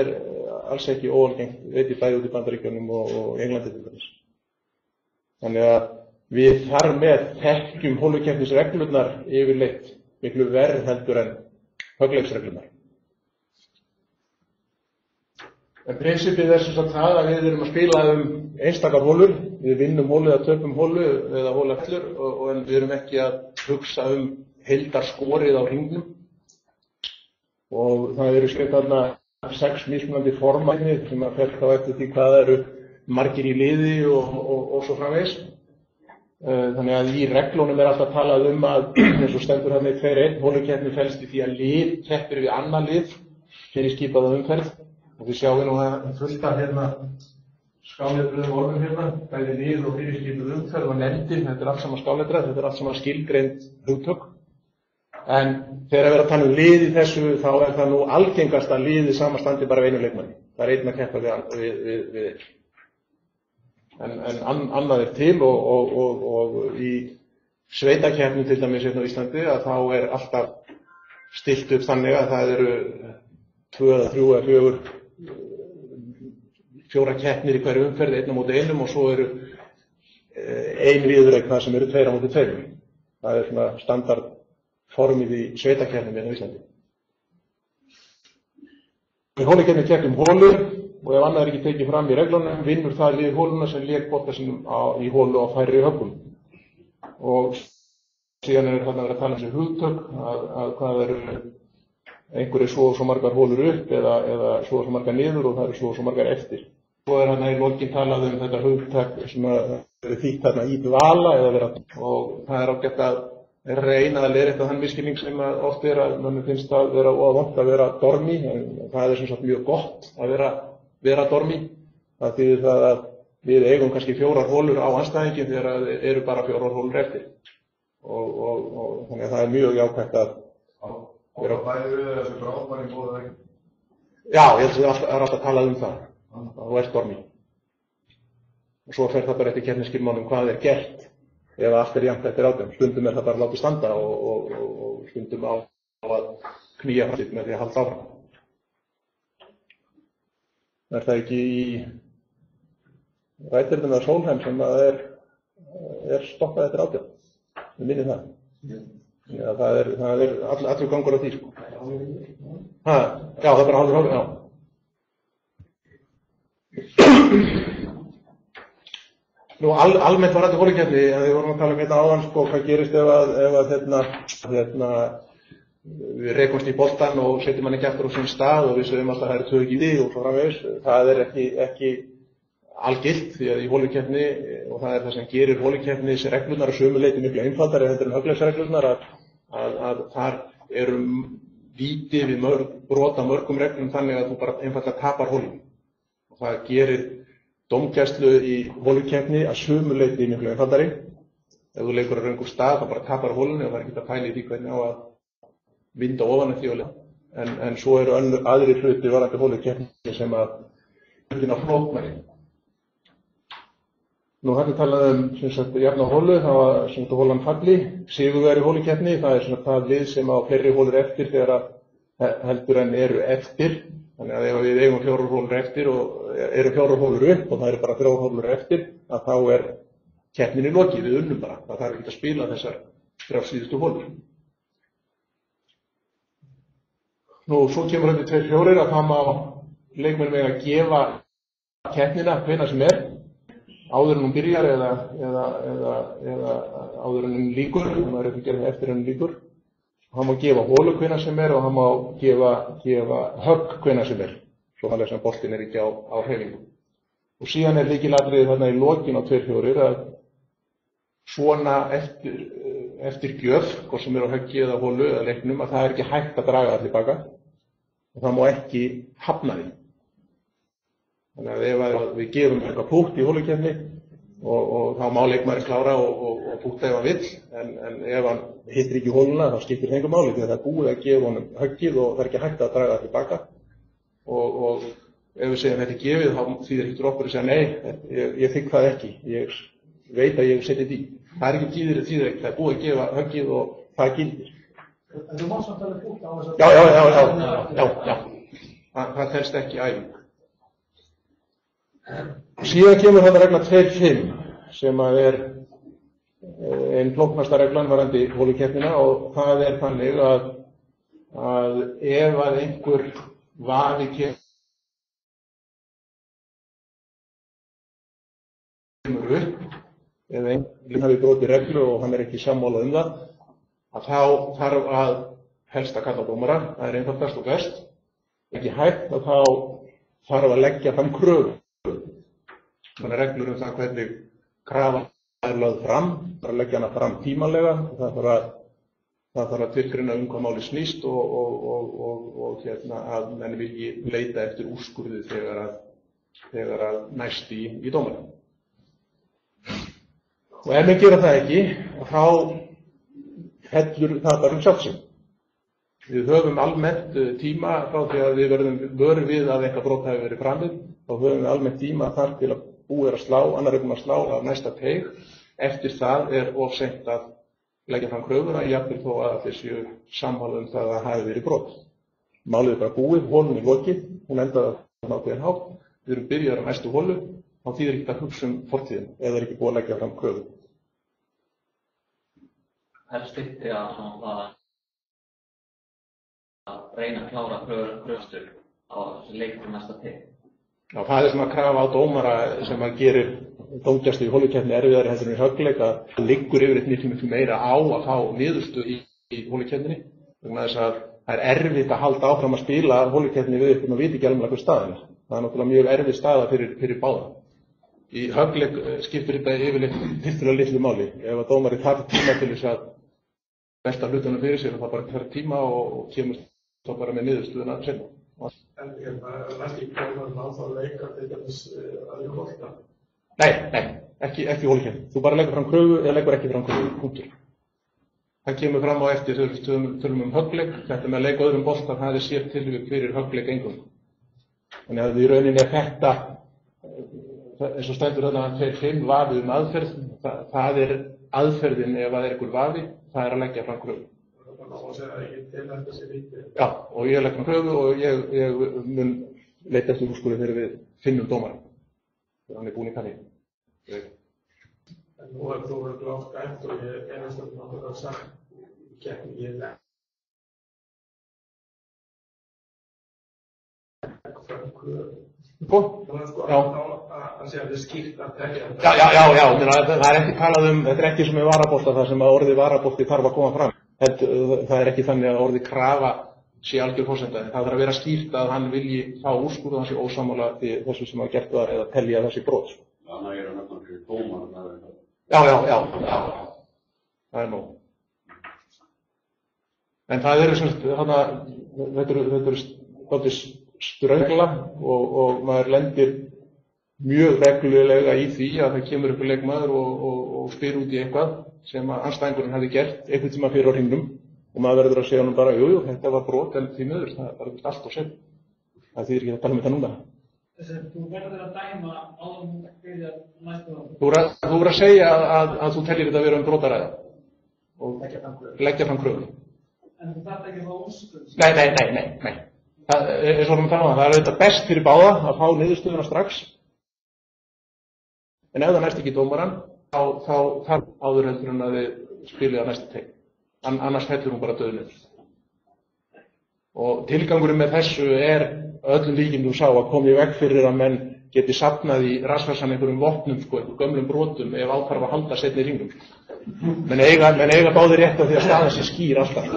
alls ekki óalgengt, veit ég bæði út í Bandaríkjunum og Englandi til dæmis. Þannig að við þar með þekkjum hólukeppnisreglurnar yfirleitt miklu verð heldur en höggleiksreglurnar. En prinsipið sem sagt það að við erum að spila einstakar hólur, við vinnum hólu eða töpum hólu eða hólafellur en við erum ekki að hugsa heildarskorið á hringnum. Og það eru skemmt þarna 6 mismunandi formarnir sem að fer þá eftir því hvað eru margir í liði og svo framvegis. Þannig að í reglunum alltaf talað að eins og stendur þarna í 2.1 hólukeppni felst í því að lið keppir við annað lið fyrir skipaða umferð og við sjáum nú að fullt af skáletröðum orðum bæði lið og fyrir skipuð umferð og nefndir, þetta allt saman skáletrað, þetta allt saman skilgreind hugtök. En þegar að vera að tala lið í þessu þá það nú algengast að liðið samanstandi bara einu leikmanni. Það einn að keppa við einn. En annað til og í sveitakeppni til dæmis hérna á Íslandi að þá alltaf stillt upp þannig að það eru 2 eða 3 eða 4 keppnir í hverju umferð, 1 á móti 1 og svo eru 1 viðureign þar sem eru 2 á móti 2. Það svona standardformið í sveitakeppni hérna á Íslandi. Í hólukeppni keppum hólur og ef annað ekki tekið fram í reglunum, vinnur það lið hóluna sem lék bolta sínum í hólu á færri höggum. Og síðan þarna verið að tala þessi hugtök, að hvað eru einhverju svo og svo margar hólur upp eða svo og svo margar niður og það eru svo og svo margar eftir. Svo þarna í lokin talað þetta hugtök sem verið þýtt þarna í dvala eða vera, og það ágætt að reyna að leiðrétta þann misskilning sem oft að mönnum finnst að vera vont að vera dormi, en það sem sagt mjög gott að vera dormi. Það þýðir það að við eigum kannski 4 hólur á andstæðinginn þegar það eru bara 4 hólur eftir. Og þannig að það mjög jákvætt að vera. Og bæði við þessu frábæri góða veginn? Já, ég held að það alltaf talað það. Þú ert dormi. Og svo fer það bara eftir keppnisskilmálum hvað gert ef allt jafnt eftir átján. Stundum það bara látið standa og stundum á að knýja fram með því að halda áfram. Er það ekki í rættirðum eða Sólheim sem er stoppað eftir átján? Við minnum það. Já, það er allur gangur á því. Já, það er bara hálfur hálfur, já. Nú, almennt varðandi holukeppni, við vorum að tala hérna áðan, sko, hvað gerist ef við rekumst í boltann og setjum hann ekki aftur á sinn stað og við sögum alltaf að það eru 2 gíti og svo framvegis. Það er ekki algilt því að í holukeppni, og það er það sem gerir holukeppnisreglurnar að sömu leyti miklu einfaldari heldur en högglegsreglurnar, að þar eru víti við brot á mörgum reglum þannig að þú bara einfaldlega tapar holunum. Og það gerir dómgæslu í holukeppni að sömu leyti miklu einfaldari. Ef þú leikur á röngum stað þá bara tapar holunni og það er ekki að pæla í því hvernig á að vinda ofan eftir því en svo eru aðrir hlutir varðandi holukeppni sem að hlutina flóknari. Nú þarna talaði sem sagt jafna holu, það var sem sagt holan falli, sigurvegari holukeppni, það er svona það lið sem á fleiri holur eftir þegar heldur en eru eftir. Þannig að ef við eigum 4 holur eftir og eru 4 holur upp og það eru bara 3 holur eftir, að þá er keppninni lokið, við unnum bara. Það þarf ekki að spila þessar 3 síðustu holur. Nú, svo kemur þetta 2-4 að það má leikmenn með að gefa keppnina hvenær sem áður en hún byrjar eða áður en hún lýkur, það er ekki að gera eftir en hún lýkur. Hann má gefa holu hvenær sem og hann má gefa högg hvenær sem svo þannig sem boltinn ekki á hreyfingu. Og síðan lykilatriði þarna í lokin á 2-4 að svona eftir gjöf, hvort sem á höggi eða holu eða leiknum, að það er ekki hægt að draga það tilbaka og það má ekki hafna því. Þannig að ef við gefum eitthvað púkt í holukeppni og þá má leikmaðurinn klára og púkta ef hann vill, en ef hann hittir ekki holuna þá skiptir það engu máli því að það er búið að gefa honum höggið og það er ekki hægt að draga það tilbaka. Og ef við segjum þetta er gefið þá þýðir ekki okkur að segja nei, ég þigg það ekki, ég veit að ég seti því. Það er ekki þýðir ekki, það er búið að gefa höggið og það gildir. En þú mátt samt alveg púkta á þess að... Já. Það telst ekki æfing. Síðan kemur þetta regla 2.5 sem er einn flóknasta reglan varðandi holukeppnina og það er þannig að ef að einhver vafi kemur upp eða einhvern hafi brotið reglu og hann er ekki sammála það, að þá þarf að helst að kalla dómara, það er einfaldast og best. Ekki hægt að þá þarf að leggja fram kröfu. Þannig reglur það hvernig krafa er lögð fram, það að leggja hana fram tímanlega, það þarf að tilgreina hvað máli snýst og að menn vilji leita eftir úrskurði þegar að næst í dómara. Og ef við gera það ekki, þá fellur það bara sjálfsögn. Við höfum almennt tíma frá því að við verðum vör við að eitthvað brot hafi verið framið, þá höfum við almennt tíma þar til að búið að slá, annar búinn að slá af næsta teig. Eftir það er of seint að leggja fram kröfuna, jafnvel þó að þeir séu sammála það að það hafi verið brot. Málið er bara búið, holun er lokið, hún endaði á nákvæðan hátt, við erum byrjaðar á næstu holu, þá þýðir ekki að hugsa tíðin, eða er ekki búið að leggja fram kröfu. Það er styttri að reyna að klára kröfstur á leikur næsta teig. Já, það er svona krafa á dómara sem að gerir dómgæslu í holukeppni erfiðari heldur en í höggleik, að það liggur yfirleitt miklu meira á að fá niðurstöðu í holukeppninni. Vegna þess að það er erfitt að halda áfram að spila holukeppni við ykkur og viti ekki alveg hvernig staðan er. Það er náttúrulega mjög erfið staða fyrir báða. Í höggleik skiptir þetta yfirleitt tiltölulega litlu máli. Ef að dómari þarf tíma til þess að velta hlutunum fyrir sér og það bara þarf tíma og kemur þá bara með niðurstöðuna seinna. En næstu komum á þá leika til dæmis að við bolta? Nei, ekki holukeppni. Þú bara leggur fram kröfu eða leggur ekki fram kröfu, punktur. Það kemur fram á eftir þegar við tölum höggleik, þetta með að leika öðrum bolta, það er sér tilvík fyrir höggleik eingöngu. Þannig að í rauninni er þetta, eins og stendur þarna 2.5 vafi aðferð, það er aðferðin ef það er einhver vafi, það er að leggja fram kröfu. Það má segja að ég til þetta sé lítið. Já, og ég legg fram kröfu og ég mun leita eftir úrskurði þegar við finnum dómara. Hann er búinn í kanni. En nú hefur þú verið oft gætt og ég einastöndum náttúrulega sagt í keppni ég fram kröfu. Sko? Það var sko Já. að segja að það er skýrt að telja. Já, það er ekki talað þetta er ekki sem í varabolta það sem að orðið varabolti þarf að koma fram. Það er ekki þannig að orðið krafa sé algjör forsenda. Það þarf að vera skýrt að hann vilji fá úrskurð og hann sé ósammála þessu sem að gert var eða telja þessi brot. Þannig að það fyrir dómar. Já. Það er nóg. En það eru þetta eru svolítið ströngla og maður lendir mjög reglulega í því að það kemur upp leikmaður og spyr út í eitthvað sem að andstæðingurinn hefði gert einhvern tíma fyrir á hringnum og maður verður að segja honum bara, jú, þetta var brot en því miður, það er allt og sett. Það þýðir ekki að tala um þetta núna. Þess að þú verður að dæma áður fyrir næstu ári. Þú verður að segja að þú tellir þetta að vera brotaræða og leggja fram kröfu. En þú þarft ekki að fá úrskurð. Nei. Það er svona að tala um það. Það er auðvitað best fyrir báða að fá niðurstöðuna strax. En ef það næst ekki dómarann, þá þarf áður heldur en að þið spilið að næsta teik. Annars fellur hún bara döðnum. Og tilgangurinn með þessu er öllum líkindum sá að koma í veg fyrir að menn geti safnað í rassvarsan einhverjum vopnum, einhverjum gömlum brotum ef áþarf að halda seinni í hringnum. Menn eiga báðir rétt af því að staðan sé skýr alltaf.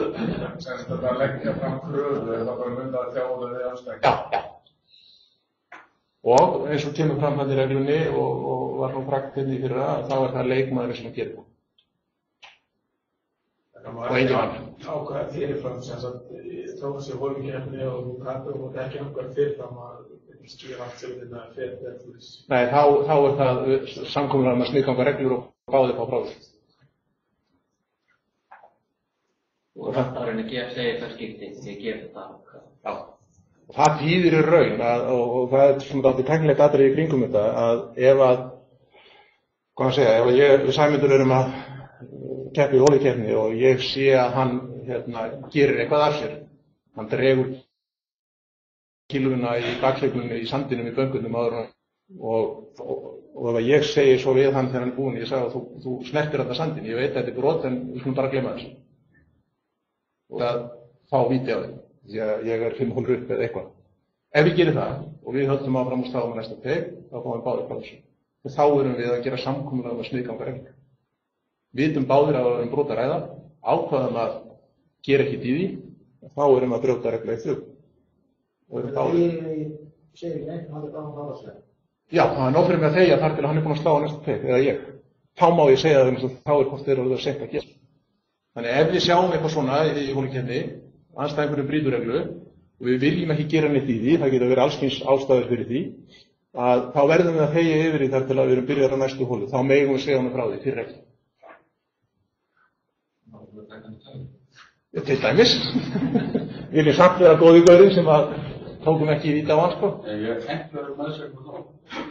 Sem þetta leggja fram kröfu er það bara mynda að þjáðu við afstækja. Já. Og eins og kemur fram hann í reglunni og var nú fragt hérna í fyrra, þá er það leikmaðurinn sem að gera það. Og enginn annar. Ákvæða fyrirfram sem sagt, tók sér volumkeppni og þú kapur og það ekki ákvæða fyrirfram að skýra allt sem þetta fyrir þetta. Nei, þá er það samkomulag með sniðganga reglur og báðir fá frá því. Og rattarinn að segja hvað skipti, ég ger þetta. Já. Það þýðir í raun og það er svona dálítið tæknilegt atriði í kringum þetta að ef við Sæmundur erum að keppa í holukeppni og ég sé að hann gerir eitthvað af sér. Hann dregur kíluna í bakleiknum í sandinum í böngundum áður og ef ég segi svo við hann þegar hann er búinn, ég sagði að þú snertir þetta sandin, ég veit að þetta er brot en við skulum bara gleyma þessu. Og það fá víti á því, því að ég er 5 hólur upp eða eitthvað. Ef ég gerir það og við höldum áfram og stáðum að næsta teik, þá fáum við báðir frá þessu. Og þá erum við að gera samkomulag með sniðganga reglur. Við vitum báðir að það er brot að ræða, ákvaðum að gera ekkert í því, og þá erum við að brjóta regla í þrjú. Og erum báðir. Segir ekki neitt, hann er bara að fara á sig. Já, það er nóg fyrir mig að þegja þar til að hann er búinn að slá á næsta teik, eða ég. Þá má ég segja þeim að þá er hvort þeir eru að seint að gera. Þannig ef við sjáum eitthvað svona í holukeppni, andstæðingurinn brýtur reglu, og við viljum ekki gera neitt í því, það getur verið alls kyns ástæður fyrir því, að þá verðum við að þegja yfir í þar til að við erum byrjar á næstu holu. Þá megum við segja honum frá því fyrir reglu. Til dæmis. Við viljum samt vera góði gaurinn sem að tókum ekki í víta á hann, sko. Ég er ekki verið meðsögn þá.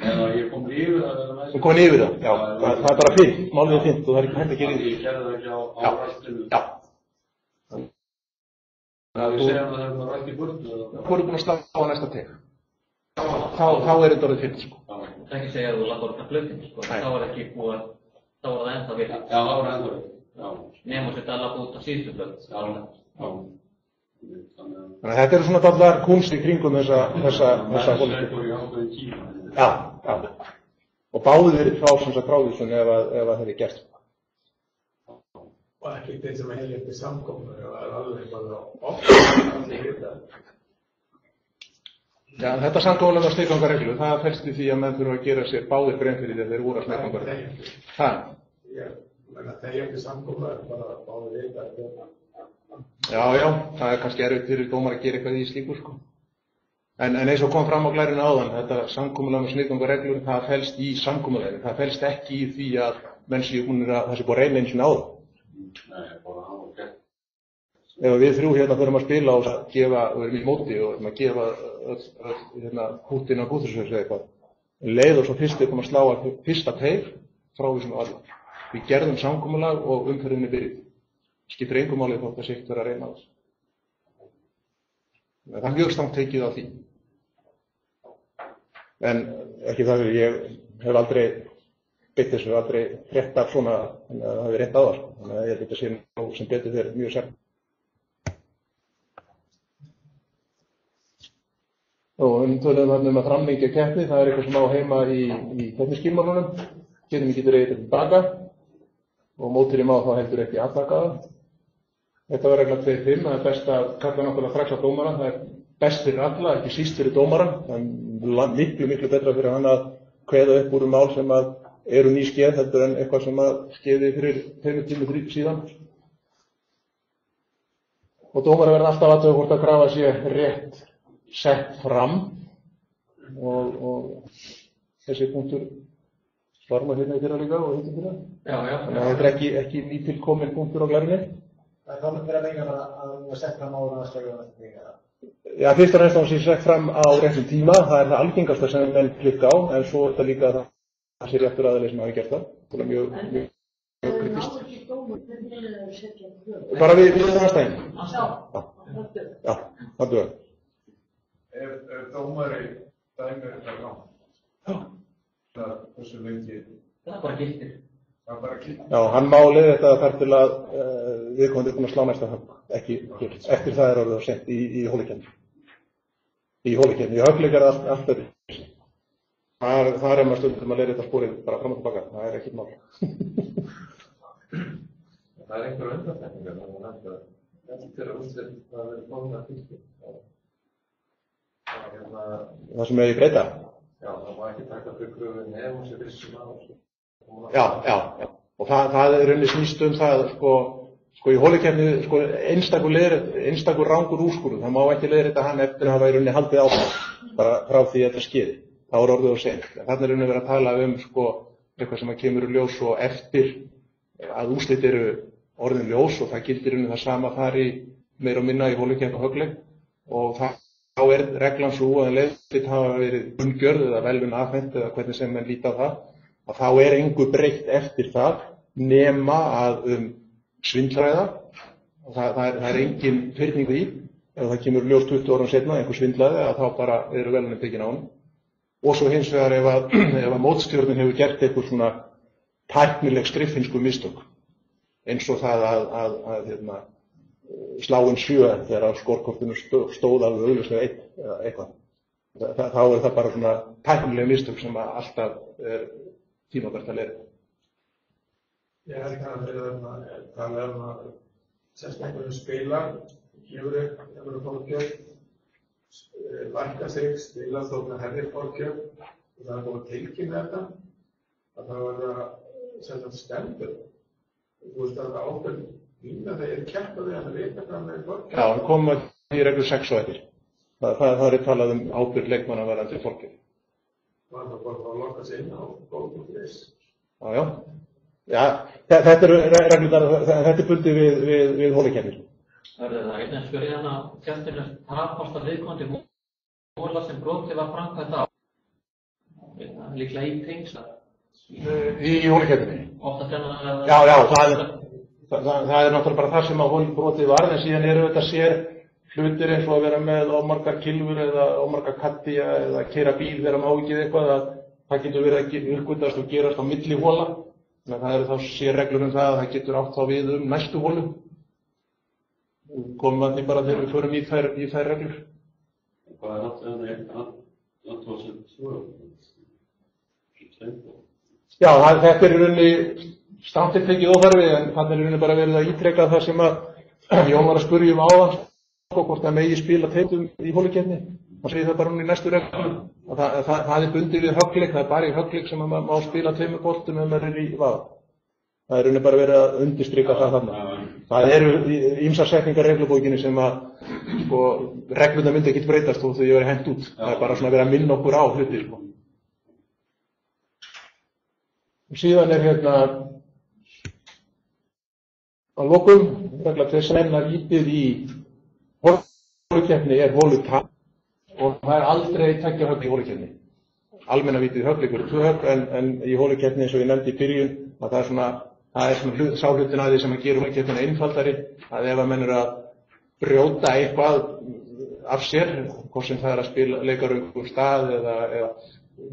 Eða ég kom yfir það að vera meðsögn. Þú komin yfir það, já. Það er bara fyrr. Málið er fyrnt og það er ekki hægt að gera í því. Ég gerði það ekki á rastinu. Já. Það við segjum að það er bara rætt í burtu. Þú eru búin að slá á næsta teik. Þá er þetta orðið fyrnt, sko. Það er ekki að segja að þú lappar út af flötinn, sko. Þá er ekki búið, þá er það ennþá virkt. Já, það var ennþá virkt. Nefnum að þetta lappa út á síðustu flöt. Þannig að þetta eru svona allar kunst í kringum þessa holukeppni. Já. Og báðir fá sem sagt ráðvísun ef það hefði gert. Og ekki þeir sem hefði eftir samkomur, það er alveg bara ofta. Já, þetta samkomulag með sniðganga reglu, það felst í því að menn þurfa að gera sér báðir grein fyrir þegar þeir voru að sniðganga reglu. Þeir eftir samkomur er bara báðir vita að þetta. Já, það er kannski erfitt fyrir dómar að gera eitthvað í slíku, sko. En eins og kom fram á glærinu áðan, þetta samkomulag með sniðganga reglur, það felst í samkomulaginu, það felst ekki í því að menn séu búnir að það sé búið að reyna einu sinni á það. Nei, bara hann og gert. Ef við þrjú hérna þurfum að spila og gefa, og erum í móti og erum að gefa húttinn á Gúþursfjörðs eða eitthvað, leið og svo fyrst við komum að slá að fyrsta teik frávísun á alla. Við gerðum samkomulag og umferðinni byrjuð. Skiptir engu máli þótt að sitt vera að reyna á þessu. Það er mjög strangt tekið á því. En ekki það fyrir, ég hef aldrei beitt þessu, aldrei rétt af svona, þannig að það hefur rétt á það, sko. Þannig að ég þetta sé nú sem betur þeir mjög sérn. Og töluðum þarna að framlengja keppni, það eitthvað sem á heima í keppnisskilmálunum, getum ekki dregið þetta tilbaka og móturinn má þá heldur ekki aftaka það. Þetta var regla 2.5, það best að kalla náttúrulega strax á dómarann, það best fyrir alla, ekki síst fyrir dómarann, það miklu betra fyrir hann að kveða upp úr mál sem að eru ný skeið heldur en eitthvað sem að skeiði fyrir 2 tímum síðan. Og dómarar verða alltaf aðtöku hvort að krafa sé rétt sett fram og þessi punktur svarma hérna í fyrra líka og hittum fyrra. Þannig að þetta er ekki nýtilkominn punktur á glærunni. Það er verið að menga að það var sett fram áður að stöðu að þetta menga það. Já, fyrst og næst á sé sett fram á réttum tíma, það er það algengasta sem menn klikka á, en svo er þetta líka að það sé réttur aðeins sem hafi gert það. Það er mjög kritist. Bara við það aðstæðin? Já, það duður. Ef dómari dæmir þetta rangt, hversu lengi? Það bara giltir. Já, hann má leiða þetta þar til að viðkomandi búinn að slá næsta högg, ekki gilt. Eftir það er orðið of seint í hóleikefni. Í höggleik er allt öðru. Það er maður stundum að leiða þetta sporið bara fram og tilbaka, það er ekkert mál. Það er einhver undantekningar, þannig að eftir að úrslit það verður komið að fylgja. Það sem ég breyta? Já, það má ekki taka fyrir kröfu nefn og sér vissum á. Já, og það er rauninni snýst það, sko í hóleikefni, einstakur rangur úrskurður, það má ekki leiðrétta hann eftir að hafa í rauninni haldið áfram, bara frá því þetta skeiði. Það var orðið of seint. Þarna er rauninni verið að tala eitthvað sem kemur úr ljós og eftir að úrslit eru orðin ljós og það gildir rauninni það sama þar í meira og minna í hóleikefni og höggleik og þá er reglan svo að leiðrétt hafa verið umgjörð eða velun afhent eða hvernig sem menn líta á það. Og þá er engu breytt eftir það nema að svindlaræða. Það er engin fyrning því. Ef það kemur ljós 20 árum setna, einhver svindlaði, að þá bara eru velunin tekin á hann. Og svo hins vegar ef að mótstjórnin hefur gert eitthvað svona tæknileg skriffinsku mistök. Eins og það að slá inn 7 þegar á skorkortinu stóð alveg augljóslega 1 eða eitthvað. Þá er það bara svona tæknileg mistök sem alltaf er tímabært að leiða. Ég held að það er að sérstaklega spila, gefur fórgjöf, lækka sig, spila þó með herri fórgjöf og það er búin að tilkynna þetta að það var að stendur. Þú veist að það ábyrgð mína þegar ég keppa við að reyna fram með fórgjöf. Já, hann kom í reglu 6 og eftir. Það er talað ábyrgð leikmanna varðandi fórgjöf. Var það bara að lokka sig inn á góð.is. Já, þetta er reglurnar, þetta er bundið við hóleikefnir. Það er einnig að spyrja hérna keppnir tapast að viðkomandi hóla sem brotið var framkvæmt á. Líklega í tengsla. Í hóleikefninni? Oftast að... Já, það er náttúrulega bara það sem að brotið var, en síðan eru þetta sér hlutir eins og að vera með ómargar kilfur eða ómargar kattía eða keyra bíl þegar maður á ekki eitthvað að það getur verið að uppgötvast og gerast á milli hóla. Þannig að það eru þá sér reglur það að það getur átt þá við næstu hólu. Komum við bara þegar við förum í þær reglur. Hvað er náttúrulega Já, þetta er í rauninni státtir tekið óþarfi en þannig er í rauninni bara verið að ítreka það sem að Jón var að spyrja áðan. Hvort það megi spila teitum í hóleikefni. Það segir það bara í næstu reglum. Það er bundið við höggleik, það er bara í höggleik sem maður má spila tveimur boltum ef maður er í vaða. Það er bara verið að undirstrika það þarna. Það eru ýmsar setningar reglubókinni sem að reglurnar myndi ekki breytast þó þau verið hent út. Það er bara svona verið að minna okkur á hluti. Síðan er að lokum regla 2 sem lítið í hóleikefni er hólutap og það er aldrei 2 högg í hóleikefni. Almenna vítið í höggleikur 2 högg en í hóleikefni eins og ég nefndi í byrjun að það er svona sá hlutin að því sem að gera hóleikefnina einfaldari að ef að menn eru að brjóta eitthvað af sér, hvort sem það er að spila leikaröngur stað eða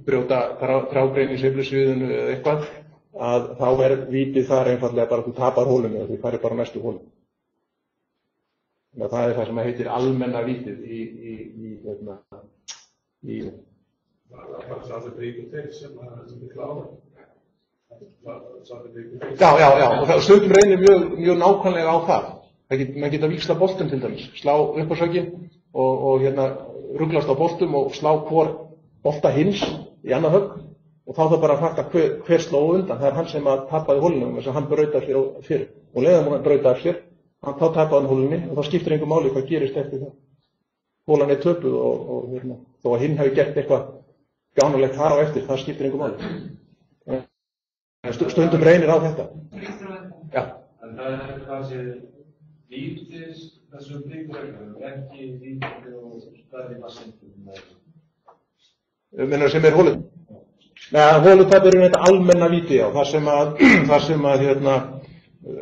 brjóta trjágrein í sveiflusviðinu eða eitthvað, að þá er vítið þar einfaldlega bara að þú tapar hólunni og þú færir bara næstu hólunni. Það er það sem heitir almenna vítið í Það er bara sá sem brýtur til sem klára. Já, og stundum reynir mjög nákvæmlega á það. Menn geta víxla boltum til dæmis, slá upp á sökin og ruglast á boltum og slá hvor bolta hins í annað högg og þá þarf bara að fatta hver sló undan. Það er hann sem að tapaði hólunum þess að hann brautar sér fyrir og leiðan hann brautar sér, þá tapaði hann hólunni og þá skiptir engu máli hvað gerist eftir það. Hólan er töpuð og þó að hinn hefur gert eitthvað gjánulegt þar á eftir, það skiptir engu máli. Stundum reynir á þetta. Já. En það er kannski vítis þessum byggreglum, ekki vítis og stærri massindum. Mennar sem er hólutap? Nei, hólutap eru þetta almenna víti, já. Það sem að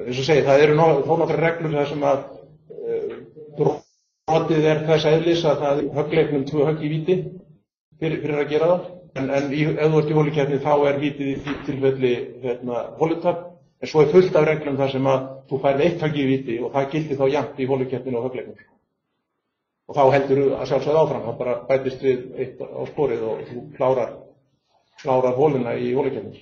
eins og segi, það eru þó nokkrar reglur þar sem að brotið er þess eðlis að það er höggleiknum 2 högg í víti fyrir að gera það. En ef þú ert í hólukeppni þá er vítið í því tilfelli hólutap, en svo er fullt af reglum þar sem að þú færð 1 högg í víti og það gildir þá jafnt í hólukeppninu og höggleiknum. Og þá heldur þú að sjálfsögðu áfram, það bara bætist við 1 á sporið og þú klárar hóluna í hólukeppninu.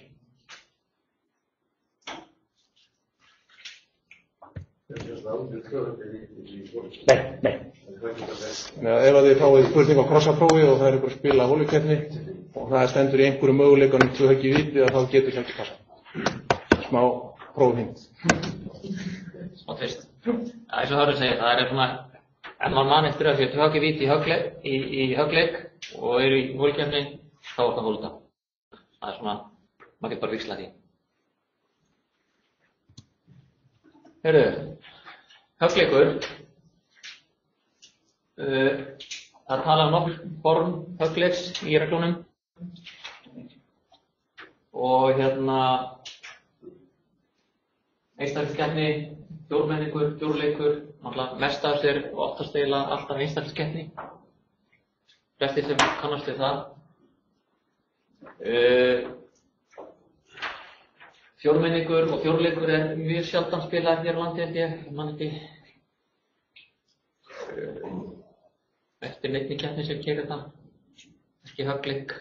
Nei. Ef að þið fáið spurning á krossaprófi og það er bara að spila hólukeppni og það stendur í einhverju möguleikunum 2 högg í víti að þá getur ekki passa. Smá prófhinn. Smá tvist. Eins og Hörður segir, það er svona, ef maður man eftir að því að 2 högg í víti í höggleik og eru í hólukeppni, þá er það hólutap. Það er svona, maður getur bara víxlað því. Heyrðu, höggleikur. Það tala nokkur form höggleiks í reglunum og einstaklingskeppni, fjórmenningur, fjórleikur, náttúrulega mest af sér og oftast eiginlega alltaf einstaklingskeppni. Flestir sem kannast við það. Fjórmenningur og fjórleikur er mjög sjaldan spilaðir hér á landi held ég, man ekki eftir neinni keppni sem gerir það, ekki höggleik.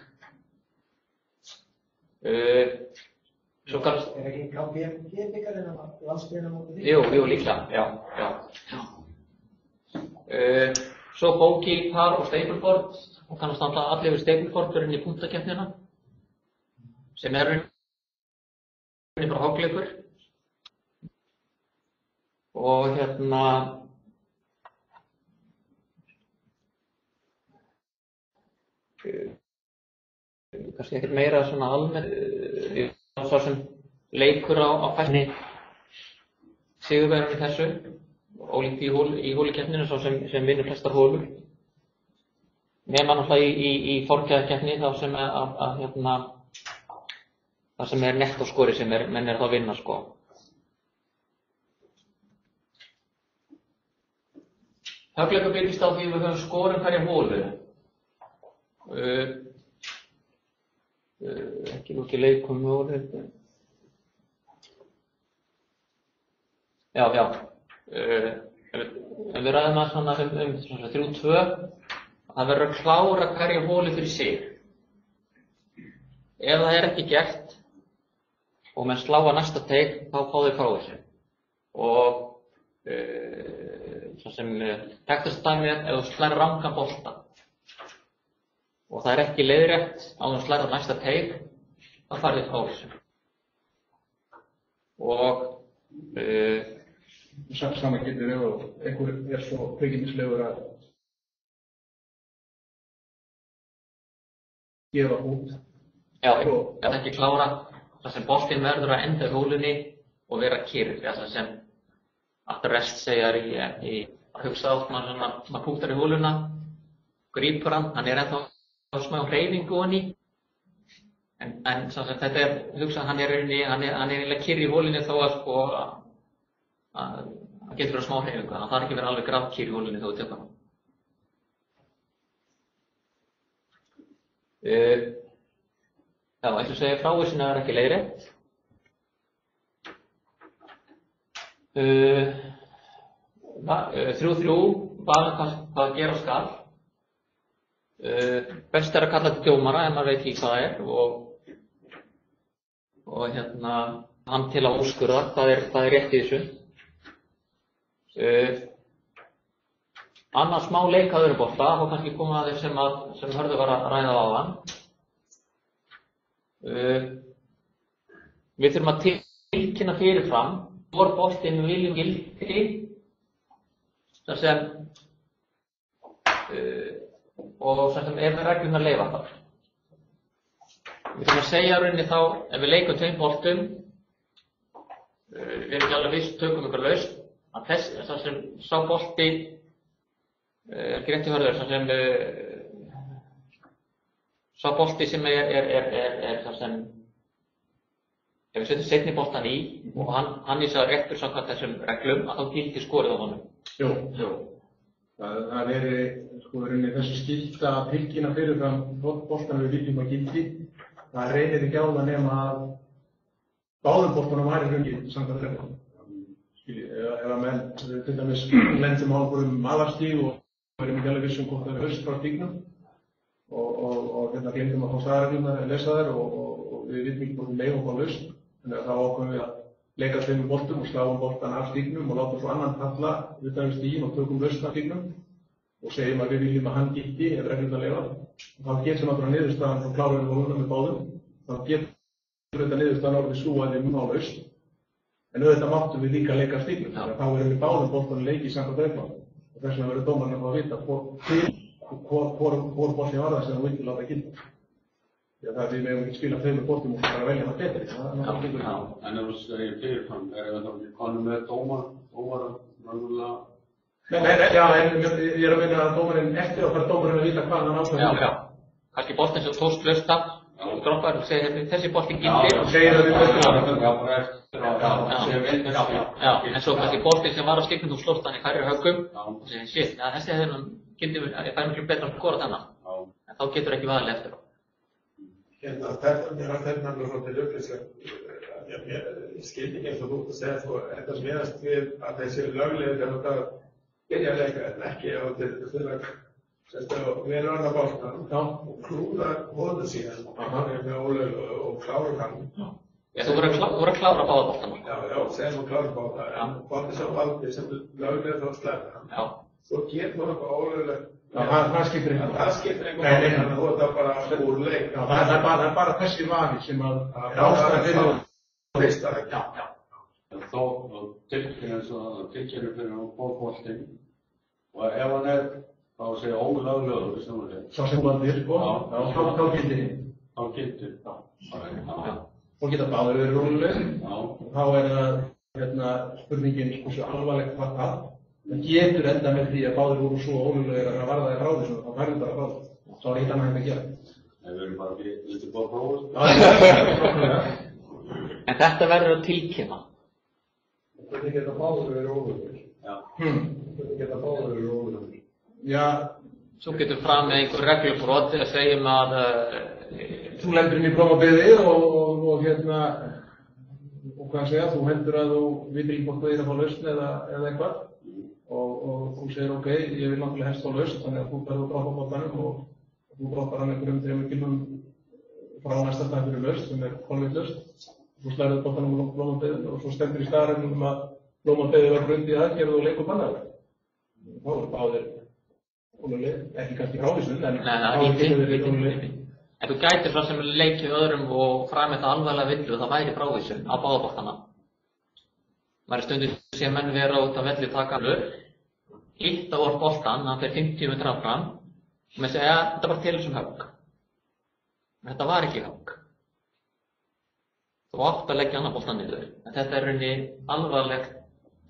Svo kannast... Er ekki KPMG-byggarinn á landsbyggðina móti því? Jú, líklega, já. Svo bóki, par og stapleboard, og kannast náttúrulega allir við stapleboard fyrir inn í punktakeppnina, sem er bara höggleikur. Og kannski ekkert meira svona almennt, svo sem leikur á fæsni sigurvegarinn í þessu, ólíkt í hólukeppninu, svo sem vinnur flestar hólur. Nema náttúrulega í forkeppni þá sem það sem er nettóskori sem menn er þá að vinna sko. Höggleikur byggist á því við höfum skorin hverja hólu. Ekki lúkið leikum með hólu. Já. Ef við ræðum að svona 3-2, það verður að klára hverja hólu fyrir sig. Ef það er ekki gert og menn slá að næsta teik, þá fá þeir frá þessu. Og svo sem þekktasta dæmi er ef þú slær rangan bolta og það er ekki leiðrétt á þú slær á næsta teik, þá færðu frá þessu. Og sama getur ef einhver er svo kveikindislegur að gefa út. Já, ef ekki klára það sem boltinn verður að enda í hólunni og vera kyrr, það sem aftur rest segjar í að hugsa átt maður púktar í hóluna, grípur hann er ennþá smá hreyfingu honni, en þetta er hugsað hann er eiginlega kyrr í hólunni þó að sko að getur verið smá hreyfingu, þannig að það þarf ekki að vera alveg grafkyrr í hólunni þó að tökka hann. Já, eins og segja frávísin er ekki leiðrétt. 3-3, hvað gera skal. Best að kalla til dómara ef maður veit ekki hvað það og hann til að úrskurða hvað er rétt í þessu. Annars smá leik að öðrum bolta, þá kannski koma að þeir sem Hörður var að ræða áðan. Við þurfum að tilkynna fyrirfram hvor boltinn við viljum gildi þar sem ef reglurnar leyfa það. Við þurfum að segja rauninni þá, ef við leikum tveim boltum, við erum ekki alveg viss, tökum ykkur laust, að þar sem sá bolti, ekki rétt í Hörður, sá bolti sem er þar sem, ef við setjum seinni boltan í og hann í það réttur samkvæmt þessum reglum, að þá gildi skorið á honum. Jú. Það er rauninni þessi skylda að tilkynna fyrirfram boltan við viljum að gildi. Það reynir ekki á það nema að báðum boltanum væri rauninni samkvæmt reglum. Ef að menn til dæmis lendum á einhverjum malarstíg og verðum ekki alveg vissum hvort það er haust frá stígnum og glemdum að fá staðarreglurnar að lesa þær og við vitum ekki hvort við megum á laust. Þannig að þá ákveðum við að leika tveimur boltum og sláum boltan af stígnum og látum svo annan falla utan við stíginn og tökum laust af stígnum og segjum að við viljum að hann gildi ef reglurnar leyfa. Þá getur náttúrulega niðurstaðan þá klárum við voluna með báðum. Þá getur þetta niðurstaðan orðið sú að við munum á laust. En auðvitað máttum við líka leika af stígnum. Þannig að þá erum við báðum boltanum leikið samkvæmt reglunum. Og þess vegna verður dómarinn að fá að vita hvor bolti var það sem þú vildi láta gilda. Já, það er við megum ekki spila tveimur boltum og bara velja það betri. En ef þú segir fyrirfram, við þá ekki konum með dómara, náttúrulega? Já, en ég er að minna að dómarinn, eftir að fara dómarinn að vita hvað hann ákveður. Já. Kannski boltinn sem tókst laust af og droppar og segir þessi bolti gildir. Já, segir að við bestum Já, en svo kannski boltinn sem var á stígnum þú slóst hann í færri höggum og segir, shit, þessi hefði gildir, ég fær miklu betra að skora þennan. En þá getur ekki vaðilega eftir á. Þetta er náttúrulega svolítið upplýslegt. Ég skil ekki eins og þú ert að segja, þetta smiðast við að þessi löglegir þegar þetta byrja að leika en ekki ef þetta fyrir að vera annað báltan og klúða hóðu síðan og hann með ólöglu og klára hann. Já, þú voru að klára báða báltana. Já, segjum að klára báða, en bálti sem valdi sem löglegir þá slæði hann. Já. Svo getur maður eitthvað ólöglega. Það skiptir einhvern veginn. Það skiptir einhvern veginn, þannig að þú ert bara úr leik. Það er bara þessi vafi sem að ástæðan fyrir það fyrsta ekki. Já. Þá tilkynir fyrir hann bólboltinn og ef hann þá segja ólöglegur sem hann Sá sem valdir, þá gildir þið. Þá gildir. Og geta báðir verið rólulegir. Þá er það spurningin hversu alvarlegt var það. Það getur enda með því að báðir voru svo ólöglegir að það varða þér frá þessu og þá færðu bara frá þessu. Þá er eitt annað hægt að gera. Við erum bara lítið bóð prófið. En þetta verður að tilkynna. Hvernig geta báðir verið ólöglegir? Hvernig geta báðir verið ólöglegir? Já. Svo getur fram með einhver reglubrot þegar segjum að þú lendur inn í prófabiði og hvað segja, þú heldur að þú vitir ekki hvort þú er að fá lausn eða eitthvað. Og þú segir ok, ég vil náttúrulega helst fá lausn, þannig að þú berður að droppa boltanum og þú droppar hann einhverjum 3 kílum frá næsta dag fyrir lausn sem er kolvitlaust. Þú slærður boltanum á blómabeðinu og svo stendur í staðarreglum að blómabeðið var grundið aðgerð og leikur bannaður. Þá eru báðir ólöglegir, ekki kannski frávísun, en báðir getur verið ólöglegir. En þú gætir það sem leikið öðrum og framið það alvarlega villu og það væri frávísun á báða boltana. Maður stundum sé að menn vera út af velli taka lög, hitta orð boltan, hann fer 50 metra fram og með segja, þetta var til þessum högg. Þetta var ekki högg. Þú átt að leggja annan boltan niður, en þetta er rauninni alvarlegt,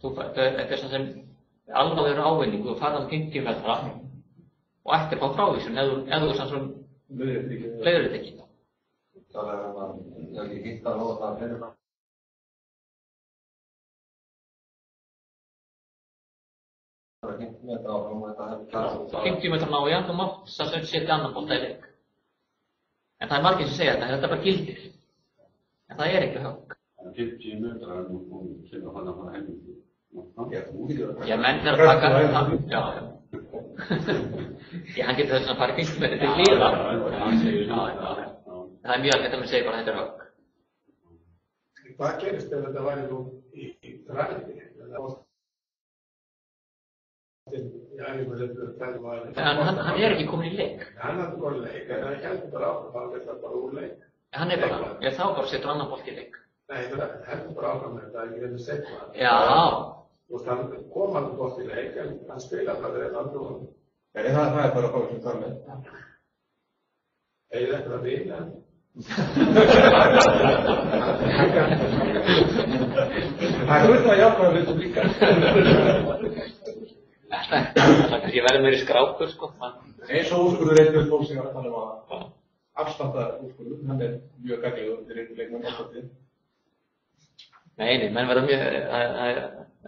þetta er sem alvarlegur ávinning, þú færðan 50 metra og eftir fá frávísun, ef þú er svona leiðrið ekki. Það er ekki hitta á það fyrir það. 50 metra ná, já, þú mátt setja annan bolta í leik. En það er margir sem segja þetta bara gildir. En það er ekki högg. 50 metrar sem að fara helmingi. Já, menn er að taka, já. Já, hann getur þess að fara í kringum með þetta til hlýða. Það er mjög alveg að maður segir bara þetta högg. Hvað gerist ef þetta væri nú í ræði? Hann er ekki komin í leik. Hann er ekki komin í leik, en hann heldur bara áfram, hann vil það bara úr leik. Hann er bara, ég þá bara setur annan bolt í leik. Nei, það heldur bara áfram með þetta, ekki verið setna. Já. Þú veist, hann kom hann bolt í leik, en hann spilaði það við hann og... Það er bara hvað sem þar með. Egið þetta að vinna? Það er það að jákvæða við þú líka. Ég verði meiri skrákur, sko. Eins og úrskurður eitthvað fólk sem var að tala að afstanda úrskurður, hann er mjög gagnlegur til leikmann afstandið. Nei, menn verða mjög að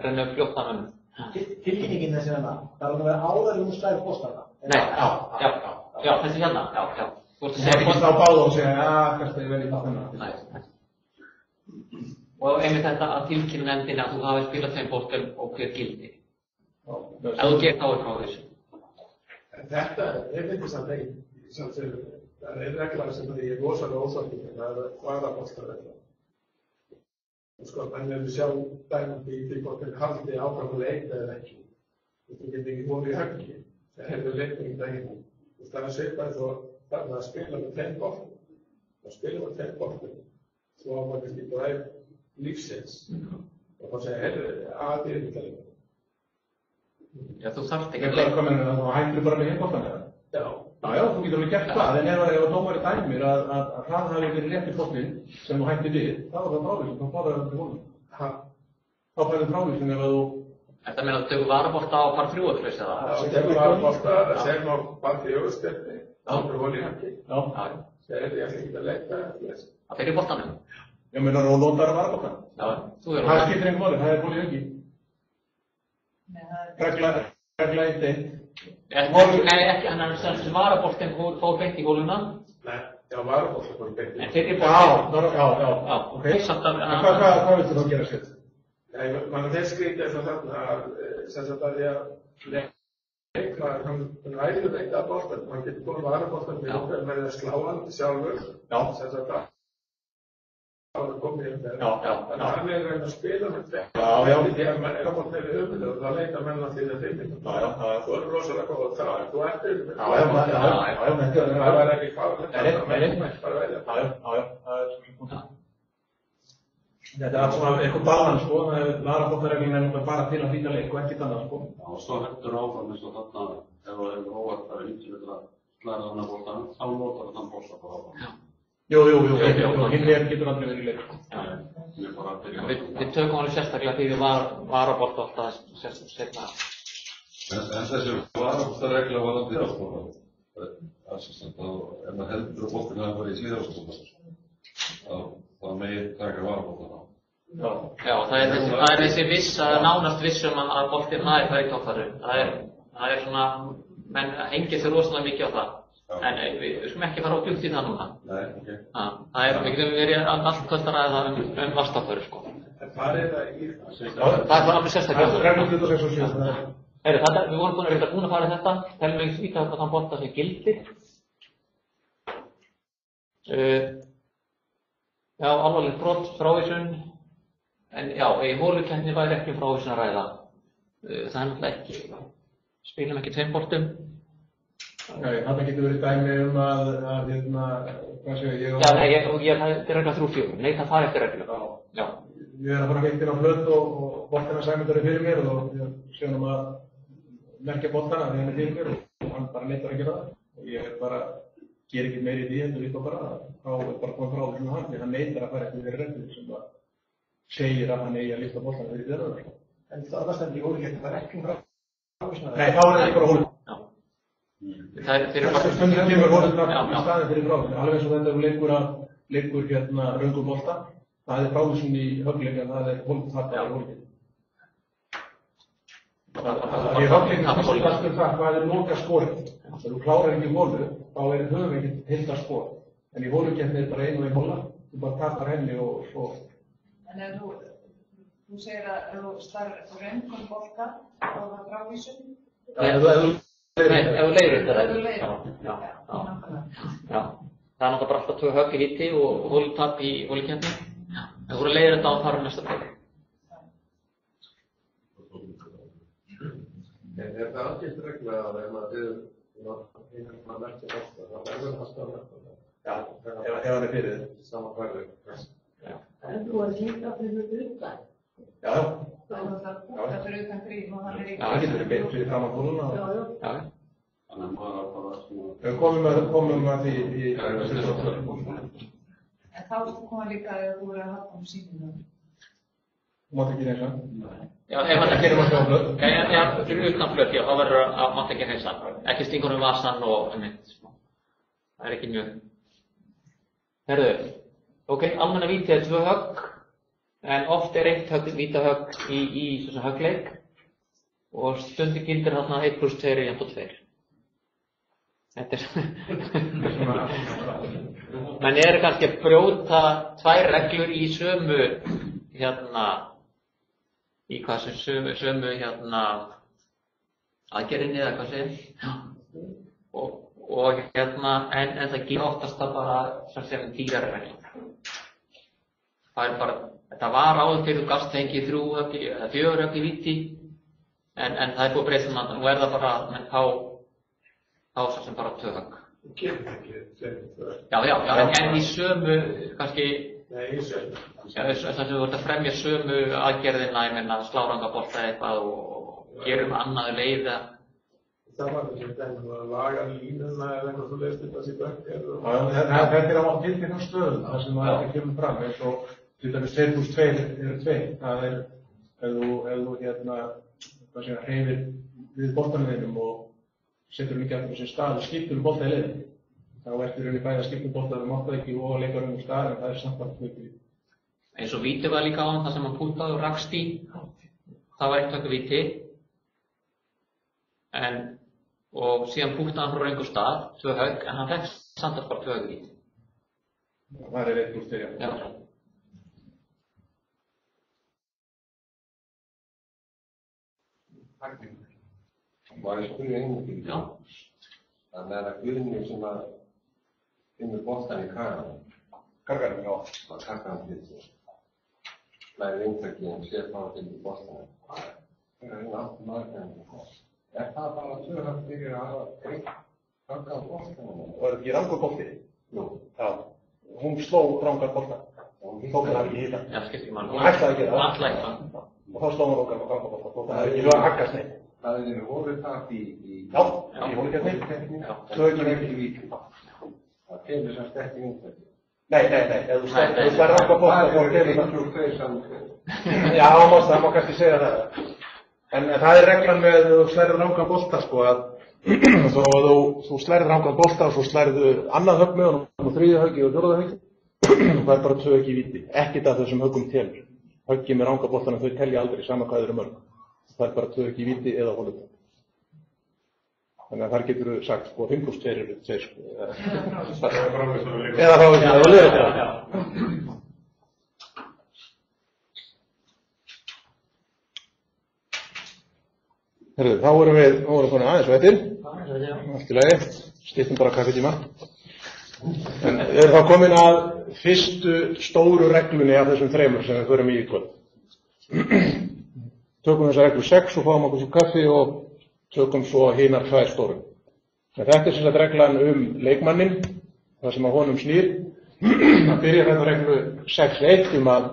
renna upp fljótt að hann. Tilkynningin þessi hérna, það er að vera áður hún slæði bóstana. Nei, já, þessi hérna, já. Þú ert ekki á báða og segja, kannski ég verði í þarna. Nei. Og einmitt þetta að tilkynna nefndinni að þú hafi spilað þeim boltum og hver gildi. Ef þú gerir þá frá þessu. Þetta er samt ekki, það er regla sem ég er rosalega ósakinn, það er varaboltaregla. Sko, menn ef við sjáum dæmandi í því hvort þeir haldi áfram að leita eða ekki. Þú getur ekki fór í höggi, það hefur leikur í daginn. Það er svipað svo þarna að spila með 5 boltum. Það spila með 5 boltum, svo á maður kannski bara lífsins. Og þá segja, að þið ekki leikur. Já, þú þarft ekki að leika. Þú hættir bara með hinboltan eða? Já, þú getur alveg gert það, en ef dómari dæmir að það hafi verið rétti boltinn sem þú hættir við, þá er það frávísun, þá fara það til honum. Þá færðu frávísun ef að þú... Þetta meina að þú tegur varabolta á par 3 eða? Já, þú tegur varabolta, sem á par 4 stefni, áfram holi hætti. Já. Það er ég ekki að leika. Það fyrir boltanum? Já, meina þú notar varaboltan. Já, þú er... Það skiptir einhver máli, það er holi höggi. Regla 1. Nei, ekki, hann er sem varaboltinn fór beint í hóluna. Nei, já, varaboltinn fór beint í hóluna. En fyrir boltinn... Já, ok. Hvað viltu þá gera sér? Nei, mann þeir skrítið þess að þarna að því að leikmaður, hann ræður eitt af boltan, hann getur búin varaboltan með okkur með að slá hann sjálfur. Já. Þess að það var komið um þeirra. Þannig að hann er að spila með þetta. Já. Því að mann er að bótt meðið höfðu og það leita menn að því það þeiminn. Já. Þú er rosalega góð að það, þú ert yfir. Já. Það var ekki fárlega. Það er bara velja. Já. Þetta er svona eitthvað balans, sko, það er varaboltareglun er bara til að hlýta leik og ekkert annað, sko. Já, og svo heldur áfram eins og þarna, ef það er óvart að índividulega slæra þarna boltanum, þá notar það þann bolta bara áfram. Jú, hinn getur aldrei verið í leik. Við tökum alveg sérstaklega því við varabolta alltaf setna. En þessi varaboltaregla var alltaf hlýðarskóla. Ef maður heldur að boltin hafi farið í hlýðarskóla, þá megið taka varaboltan á. Já, það er þessi nánast viss að boltinn hafi farið í tókfaru. Það er svona, menn hengið sér rosalega mikið á það. En við skulum ekki fara á djúpt í það núna. Nei, ok. Við getum verið allt kvöld að ræða vaxtaföru, sko. En hvað er það í það? Það er alveg sérstaklega. Reglum 26. Við vorum búin að fara í þetta, telum við svíta þann bolta sem gildir. Já, alvarlegt brot, frávísun. En já, í holukeppni væri ekki frávísun að ræða. Það er náttúrulega ekki. Spilum ekki 2 boltum. Nei, þetta getur verið dæmi að hvað segja ég á... Já, nei, þetta er regla 3-4. Nei, það fari eftir reglu. Já. Ég er að fara veiktinn á flöt og boltana Sæmundur er fyrir mér og ég sé hann að merkja boltana þegar hann er fyrir mér og hann bara neitar að gera það. Og ég bara ger ekki meiri í því heldur líka bara þá er bara komið frá þessum hann því hann neitar að fara eftir þeirri reglu sem það segir að hann eigi að lyfta boltana fyrir þeirra. En það stendur í hólikeppni, það er ekki frá Nei, þá er þetta ekki bara hólikeppni. Stundum kemur hólikeppni í staðinn fyrir frávísun, alveg eins og þetta leikur röngum bolta. Það er frávísun í höggleik en það er hólikeppni. Í höggleik fyrst um það hvað er loka skorið. Þegar þú klárar ekki hólu, þá höfum ekki heildarskor. En í hólikeppni er bara einu og einn hóla, þú bara tapar henni og svo... En ef þú þú segir að ef þú starf röngum bolta, þá er það frávísun. Ef þú leiðréttir það. Já. Það er náttúrulega bara alltaf 2 högg í víti og hólutap í hólikeppni. Ef þú voru að leiðrétta þá þarf næsta tveir. Er það algjört regla að ef maður merkir bolta, þá verður það alltaf merkta? Já, ef hann fyrir þið. Saman hverju. En þú er líka fyrir utan. Já. Það fyrir utan grín og hann í... Já, það getur verið beint fyrir fram á kóluna. Já. Þannig að maður bara svona... Við komum að því í... En þá koma líka að þú verður að hafa sínum. Þú mátt ekki reynsa. Já, ef hann ekki fyrir utan flöt, já, þá verður að mátt ekki reynsa. Ekki stingur vasann og einmitt. Það er ekki mjög. Herðu, ok, almenna víti er 2 högg, en oft er 1 vítahögg í svona höggleik og stundum gildir þarna 1 + 2 er jafnt og 2. Þetta er menn eru kannski að brjóta 2 reglur í sömu í hvað sem sömu aðgerðinni eða hvað segir og en það gera oftast það bara sem dýrari reglur. Það er bara, þetta var áður fyrir þú gafst fengið 3 högg eða 4 högg í víti en það er búið breytt um að nú er það bara menn þá svo sem bara 2 högg. Þú getur ekki 2. Já, en í sömu kannski Nei, í sömu. þess að þú ert að fremja sömu aðgerðina, ég meina sláranga bolta eitthvað og gerum annað leiða. Það var þessi dæmi að laga línuna eða eitthvað svo leiðist þetta sér bökkir. Þetta er á gildi hjá stöðum, það sem það ekki kemur fram, eins og til dæmis 2 + 2 eru 2. Það er, ef þú hreyfir við boltanum þínum og setur hann ekki aftur á sér stað og skiptur bolta í leiðinni. Þá ertu í rauninni bæði að skipta bolta þegar mátt það ekki og leikar um stað, en það er samt bara tvöku víti. Eins og víti var líka á hann, það sem hann pútaði og rakst í, það var 1 högg víti. Og síðan pútaði hann frá röngu stað, 2 högg, en hann fekk samt að bara 2 högg víti. Það er 1 + 2, já. Má ég spyrja einu fyrir? Já. Þannig að Guðni sem að finnur boltan í karganum. Karganum, já. Karganum til þess. Læri inntökinn, sér þá til boltanum. Það er einu aftur margæðin. Er það bara 2 högg fyrir að hafa 1 högg á boltanum? Og er þetta ekki rangur bolti? Jú. Já. Hún sló rangar bolta. Tók hann ekki hýta. Já, skipt ekki máli. Hún ætlaði að gera það. Ætlaði ekki það. Og þá sló hann rangar bolta. Það er ekki að haggast neitt. Það er hólutap í hólikeppni. 2 högg í víti. Það kemur semst ekki inntökinn. Nei, ef þú slær rangar bolta þá kemur það. Já, það má kannski segja það. En það er reglan með að þú slærið rangan bolta, sko, að þó að þú slærið rangan bolta og svo slærið annað högg með honum og 3. höggi og 4. höggi, það er bara 2 högg í víti. Ekkert af þessum höggum telur. Höggi með rangan boltana þau telja aldrei sama hvað eru mörg. Það er bara 2 högg í víti eða hólutap. Þannig að þar getur þú sagt, sko, 5 + 2 eru 2, sko. Eða frávísun eða leiðrétta. Herðu, þá vorum við komin aðeins og eftir. Allt í lagi, styttum bara kaffitíma. En við erum þá komin að fyrstu stóru reglunni af þessum 3 sem við förum í kvöld. Tökum þessa reglu 6 og fáum okkur svo kaffi og tökum svo hinar 2 stóru. En þetta er sem sagt reglan leikmannin, það sem að honum snýr. Það byrjar þetta reglu 6.1 að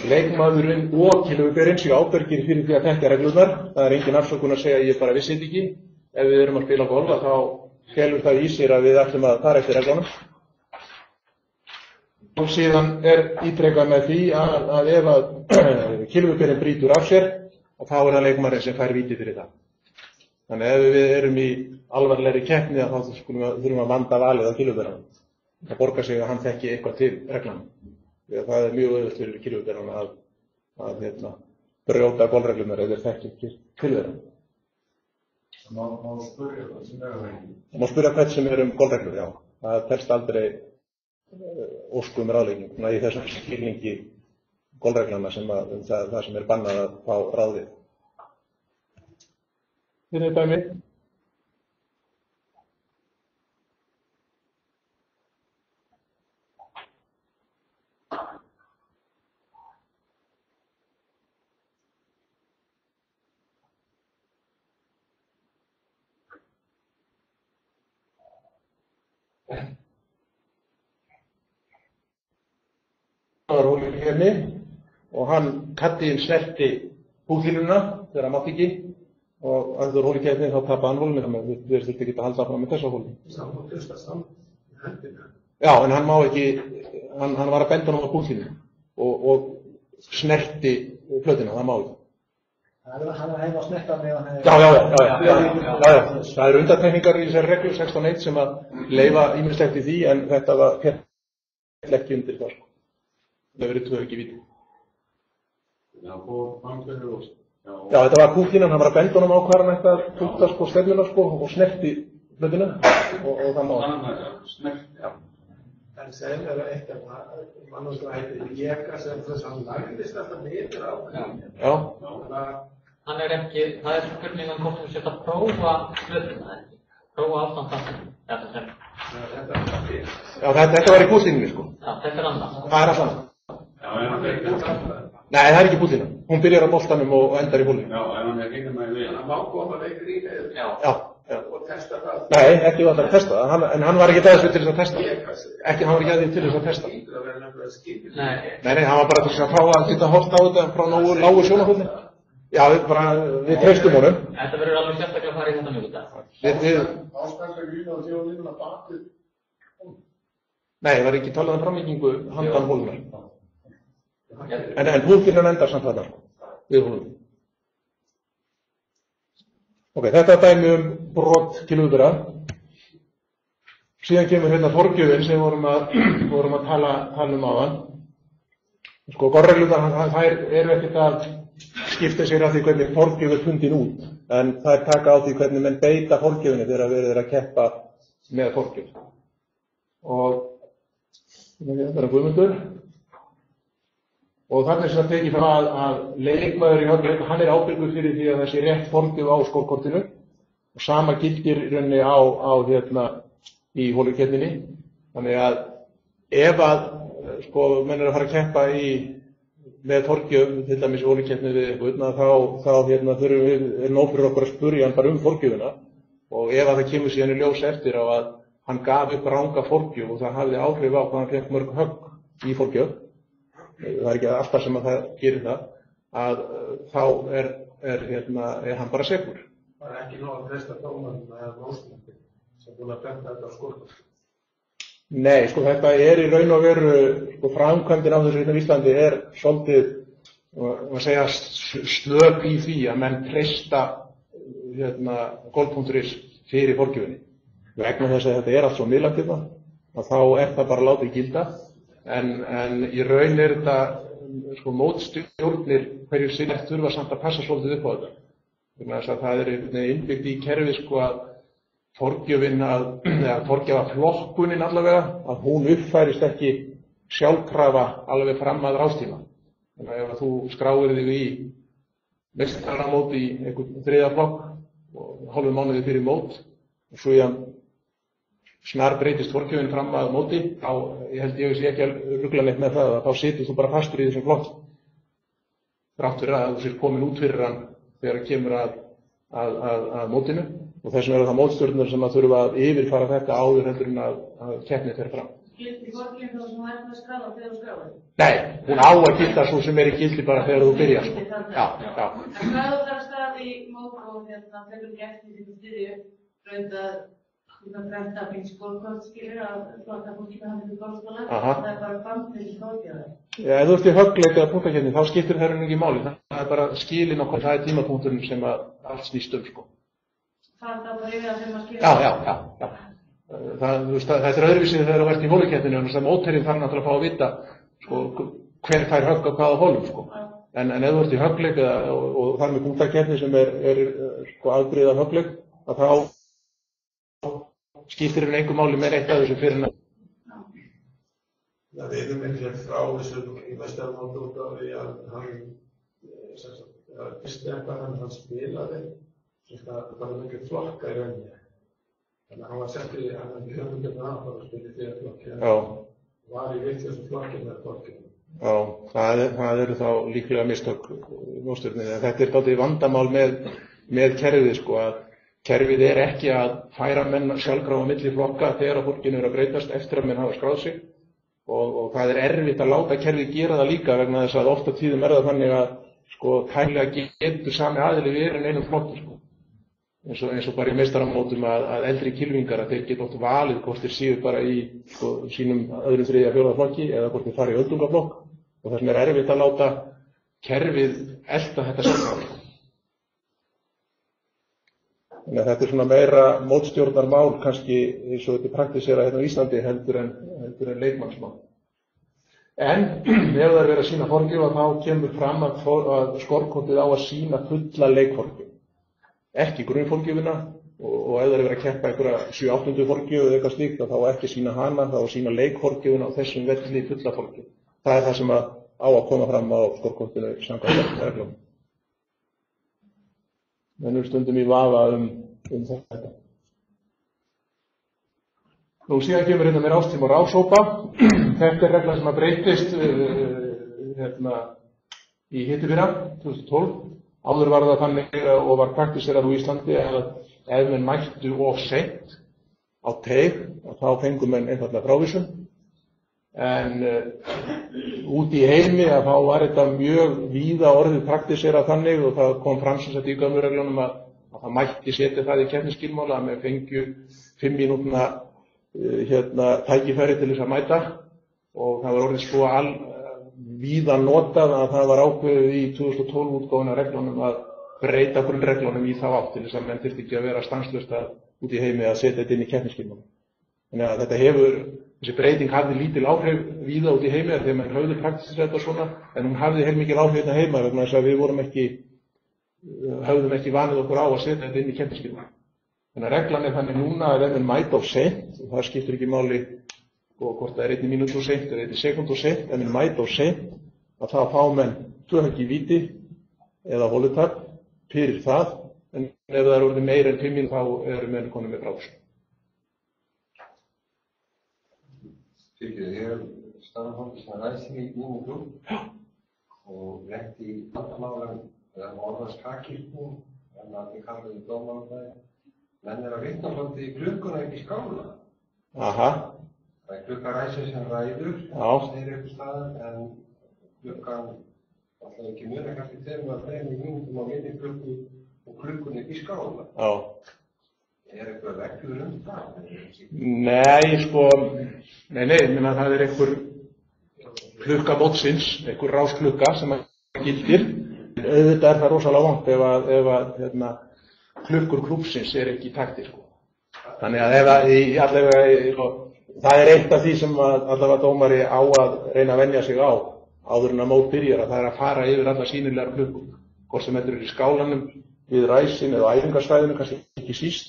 leikmaðurinn og kilfuberinn séu ábyrgir fyrir því að þekkja reglurnar. Það er engin afsökun að segja að ég bara vissi þetta ekki. Ef við erum að spila golf þá felur það í sér að við ætlum að fara eftir reglunum. Og síðan er ítrekað með því að ef að kilfuberinn brýtur af sér, þá er það leikmaðurinn sem fær víti fyrir það. Þannig ef við erum í alvarlegri keppni þá þurfum að vanda valið á kilfuberanum. Það borgar sig að hann þekki eitthvað til reglunum. Það er mjög auðvitað fyrir kilfuberana að brjóta golfreglunar ef þeir þekki ekki til þeirra. Má spyrja hvað sem er það? Má spyrja hvert sem er golfreglur, já. Það telst aldrei óskum ráðlegging, í þessum skilningi golfreglana sem það sem bannað að fá ráð við. Fyrir dæmi. Það var hólkeppni og hann Kattín snerti húðlínuna þegar hann mátti ekki og að þetta var hólkeppni þá tapaði hann hólunni þannig að við þurftum ekki að halda áfram með þessa hólun. Já, en hann má ekki, hann var að benda honum á húðlínuna og snerti plötuna, það má ekki. Hann var heima að snerta með hann. Já. Það eru undantekningar í þessari reglu 16.1 sem að leyfa ýmislegt í því en þetta var féll ekki undir það sko. Það verið tvö ekki víti. Já, fór framfyrir og... Já, þetta var kúkínan, hann var að benda honum á hvað hann ætti að túlta sko stefnuna sko og snerti plötuna og það má. Snerti, já. En sem eitthvað mann sem heitir Jeka sem þess að hann lagðist alltaf niður á hann. Já. Hann ekki, það spurningan hvort þú setja að prófa plötuna ekki. Prófa ástandafnum. Já, þetta var í kúkínunni sko. Já, þetta annað. Það alltaf annað. Já, en hann ekki búlina. Nei, það ekki búlina. Hún byrjar á boltanum og endar í búlinu. Já, en hann ekki með við. Hann má koma leikur í neður. Já. Og testa það. Nei, ekki alltaf að testa það, en hann var ekki aðeins til þess að testa. Hann var ekki aðeins til þess að testa. Nei, hann var bara til þess að fá að geta horft á þetta frá lágu sjónarhóðni. Já, við treystum honum. Þetta verður alveg sérstaklega að fara í þetta mjög út. Ástæðslega grína og þjóða línuna bakið. Nei, það var ekki talað um framlengingu handan hólunnar. En húðlínan endar samt þarna, við hólunum. Ok, þetta er dæmi brot kilúðbera. Síðan kemur hérna forgjöfin sem vorum að tala um áðan. Sko, gorreglunar, þær eru ekkert að skipta sér af því hvernig forgjöf er fundin út, en þær taka á því hvernig menn beita forgjöfinni þegar verið að keppa með forgjöf. Og þetta er Guðmundur. Og þarna er þess að tekið fram að leikmaður í höfnleik, hann er ábyrgur fyrir því að það sé rétt forgjöf á skórkortinu og sama gildir í rauninni í holukeppninni. Þannig að ef að menn er að fara að keppa með forgjöf, til dæmis í holukeppni við eitthvað, þá þurfum við nóg fyrir okkur að spurja hann bara forgjöfina og ef að það kemur síðan í ljós eftir á að hann gaf upp ranga forgjöf og það hafði áhrif á hvað hann fékk mörg högg í forgjöf, það er ekki alltaf sem að það gerir það, að þá er hann bara sekur. Það er ekki nóg að treysta dómaranum eða ljósmyndin sem búin að benda þetta á skórkort. Nei, þetta er í raun og veru, framkvæmdin á þessu hérna í Íslandi er svolítið, slök í því að menn treysta golf.is fyrir forgjöfinni. Vegna þess að þetta er allt svo miðlægt hérna, að þá er það bara látið gilda. En í raun er þetta mótstjórnir hverju sinni þurfa samt að passa svolítið upp á þetta. Þannig að það er innbyggt í kerfi að forgjafaflokkunin allavega, að hún uppfærist ekki sjálfkrafa alveg fram að ráðstíma. Þannig að ef þú skráir þig í meistaramót í einhvern þriðja flokk og hálfum mánuði fyrir mót og svo snar breytist forgjöfin fram að móti, þá ég sé ekki að rugla neitt með það, að þá situr þú bara fastur í þessum flokki. Þrátt fyrir að þú sér komin út fyrir hann þegar kemur að mótinu og þess vegna eru það mótstjórnir sem að þurfa að yfirfara þetta áður heldur en að keppni fer fram. Gildi forgjöfin þá sem hægt að skráða þegar þú skráðir? Nei, hún á að gilda svo sem er í gildi bara þegar þú byrjar. Já. En hvað þú þarf stað í mót og þegar þú geftir því þú styrir raund að brenda fyrir skólkort skilur að flokka fólki með hann fyrir golfskóla, það er bara bandið í skólkjöðu. Já, ef þú ert í höggleik eða punktakeppni, þá skiptir það ekki máli. Það er bara skilin okkur, það er tímapunkturinn sem allt snýst sko. Það er bara yfir að þeim að skilja? Já. Þetta er öðruvísið þegar þú ert í holukeppninu, en þess að mótherinn þarf náttúrulega að fá að vita hver fær högg á hvaða holum. En ef þú ert í höggleik og þar með punktakeppni sem er afbrigða höggleik, að þá skiptir engu máli með eitt af þessu fyrir Vinur minn fékk frá þessu í meistarmóti út af því að hann fyrst eitthvað hann spilaði bara mikið flokka í rauninni. Þannig að hann var sett í höfundum að hann spila í því flokki. Var í vitlausum flokki með flokkinu. Já, það eru þá líklega mistök Móstjörnunni. Þetta er dálítið vandamál með kerfið sko, að kerfið er ekki að færa menn sjálfkrafa milli flokka þegar fólkinu er að breytast eftir að menn hafa skráð sig og það er erfitt að láta kerfið gera það líka vegna þess að oft á tíðum er það þannig að sko tæknilega getur sami aðili verið einum flokki sko. Eins og bara í meistaramótum að eldri kylfingar að þeir geta oft valið hvort þeir séu bara í sko, sínum öðrum, þriðja, fjórða flokki eða hvort þeir fara í öldungaflokk og þess vegna er erfitt að láta kerfið elta þetta saman. Þannig að þetta er svona meira mótstjórnarmál kannski eins og þetta praktísera hérna á Íslandi heldur en leikmannsmál. En ef það er verið að sýna forgjöf þá kemur fram að skorkóttið á að sýna fulla leikforgjöf. Ekki grunnforgjöfina og ef það er verið að keppa einhverja 7-8. forgjöf eða eitthvað slíkt þá ekki sýna hana, þá að sýna leikforgjöfina á þessum velli fulla forgjöf. Það er það sem á að koma fram á skorkóttinu samkvæmt reglum. Menn eru stundum í vafa þetta. Nú síðan kemur hérna með rástíma og rásópa. Þetta er regla sem að breytist í hittifyrra 2012. Áður var það þannig og var praktíserað á Íslandi að ef menn mættu of seint á teig þá fengu menn einfaldlega frávísun. En út í heimi að þá var þetta mjög víða orðið praktíserað þannig og það kom fram sem sagt í gömlu reglunum að það mætti setja það í keppnisskilmála að menn fengju 5 mínútna tækifæri til þess að mæta og það var orðið svo víða notað að það var ákveðið í 2012 útgáfuna reglunum að breyta grunnreglunum í þá átt til þess að menn þyrfti ekki að vera stanslaust út í heimi að setja þetta inn í keppnisskilmála. Þannig að þessi breyting hafði lítil áhrif víða út í heimi þegar menn höfðu praktísert þetta svona en hún hafði heilmikil áhrif hérna heima vegna þess að við höfðum ekki vanið okkur á að setja þetta inn í keppnisskilmála. Þannig að reglan er þannig núna að ef menn mæta of seint, og það skiptir ekki máli hvort það er 1 mínútu of seint eða 1 sekúndu of seint, ef menn mæta of seint, að þá fá menn 2 högg í víti eða holutak fyrir það, en ef það er orðið meira en 5 mínútur þá eru menn konum með frávísun. Ég hef starfandi sem ræsing í mínum klúbb og lent í vandamálum eða orðaskakirknum, en að þið kallar þið dómarafræði. Menn er að vitna svolítið í klukkuna upp í skála. Aha. Það er klukkaræsir sem ræður, segir eitthvað staðar, en klukkan, alltaf ekki mjög kannski 2-3 mínútum á milli klukku og klukkunni upp í skála. Já. Er eitthvað reglur það? Nei, ég meina það er einhver klukka mótsins, einhver rásklukka sem að gildir. Auðvitað er það rosalega vont ef að klukkur klúbbsins er ekki í takti sko. Þannig að það er eitt af því sem allavega dómari á að reyna að venja sig á áður en að mót byrjar að það er að fara yfir alla sýnilegar klukkur. Hvort sem þetta er í skálanum, við ræsin eða á æfingarsvæðinu, kannski ekki síst,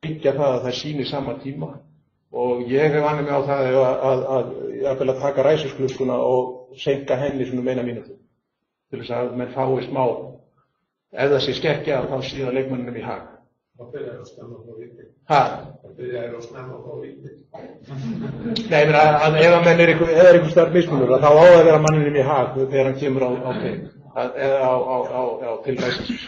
byggja það að það sýni sama tíma. Og ég hef vanið mig á það að taka ræsisklukkuna og seinka henni svona 1 mínútu. Til þess að menn fái smá. Ef það sé skekkja þá síða leikmannunum í hag. Það byrjar að snemma á víti. Það byrjar að snemma á víti. Nei, ég meina að ef að menn er einhver starf mismunur þá á að vera manninum í hag þegar hann kemur á teig. Eða til ræsins.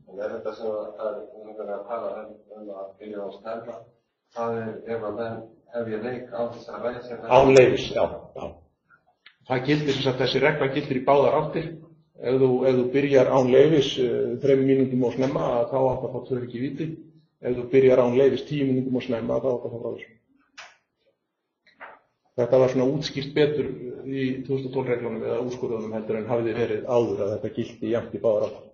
En þetta sem við verðum að tala að byrja á snemma, það er ef að menn hefja leik á þess að ræsa. Án leyfis, já. Það gildir sem sagt þessi regla gildir í báðar áttir. Ef þú byrjar án leyfis 3 mínútum og snemma þá átt að fá 2 högg í víti. Ef þú byrjar án leyfis 10 mínútum og snemma þá átt að fá frávísun. Þetta var svona útskýrt betur í 2012 reglunum eða úrskurðunum heldur en hafði verið áður að þetta gilti jafnt í báðar áttir.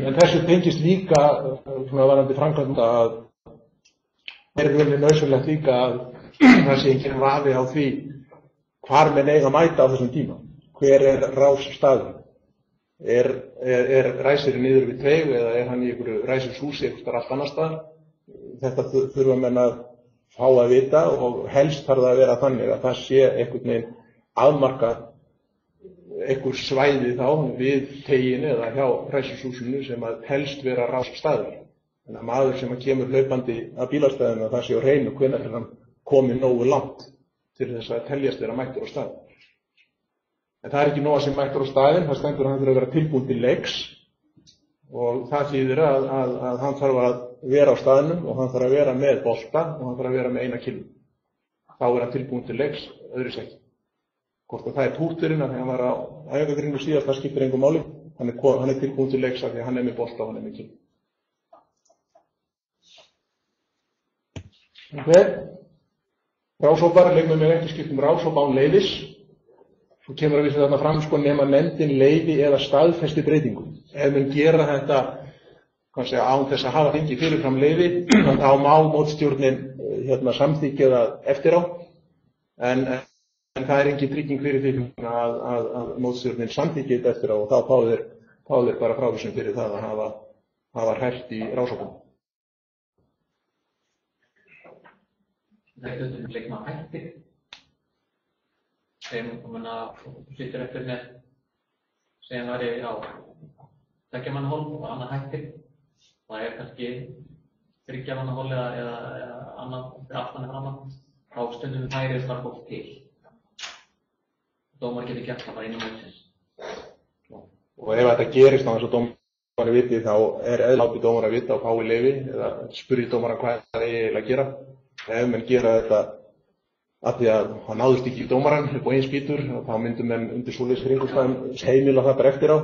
En þessu tengist líka svona varðandi framkvæmd að er verið nauðsynlegt líka að það sé enginn vafi á því hvar menn eiga að mæta á þessum tíma. Hver er rásstaðurinn? Er ræsirinn niður við teig eða er hann í einhverju ræsishúsi einhvers staðar allt annar staðar? Þetta þurfa menn að fá að vita og helst þarf það að vera þannig að það sé einhvern veginn afmarkað einhver svæði þá við teginu eða hjá hræsishúsinu sem að helst vera ráðstaður. Þannig að maður sem að kemur hlaupandi að bílastæðinu að það sé á hreinu hvenær hann komið nógu langt til þess að teljast vera mættur á stað. En það er ekki nóg að sem mættur á staðinn, það stendur að hann þurfa að vera tilbúinn til leiks og það þýðir að hann þarf að vera á staðnum og hann þarf að vera með bolta og hann þarf að vera með 1 kiló. Þá er hann tilbúinn til leiks, öðru ekki. Hvort að það er túrturinn að hann var á æfingagrindinni síðast, það skiptir engu máli. Hann er tilbúinn til leiks af því að hann er með bolta og hann er með kiló. Rásópar, leikmenn með ekki skipt rásóp án leyfis. Svo kemur að við þarna fram nema nefndin leyfi eða staðfesti breytingu. Ef menn gera þetta án þess að hafa fengið fyrirfram leyfi, þá má mótstjórnin samþykkja það eftir á. En það er engin trygging fyrir því að mótstjórnin samþykkja þetta eftir á og þá fá þeir bara frávísun fyrir það að hafa hrært í rásópum. Það er auðvitað leikmann hættir. Þeim flyttur eftir með sem væri á 2 manna hól og annar hættir. Það er kannski 3 manna hól eða annað aftan eða annað. Á stundum færið þar fólk til. Dómar getur gert það bara innan mótsins. Og ef þetta gerist á þess að dómar viti þá er eðlátt dómar að vita og fái leyfi eða spurði dómar hvað það er eiginlega að gera. Ef menn gera þetta af því að hann náðist ekki í dómarann upp á einn spýtur þá myndu menn undir svoleiðis kringumstæðum heimila það bara eftir á.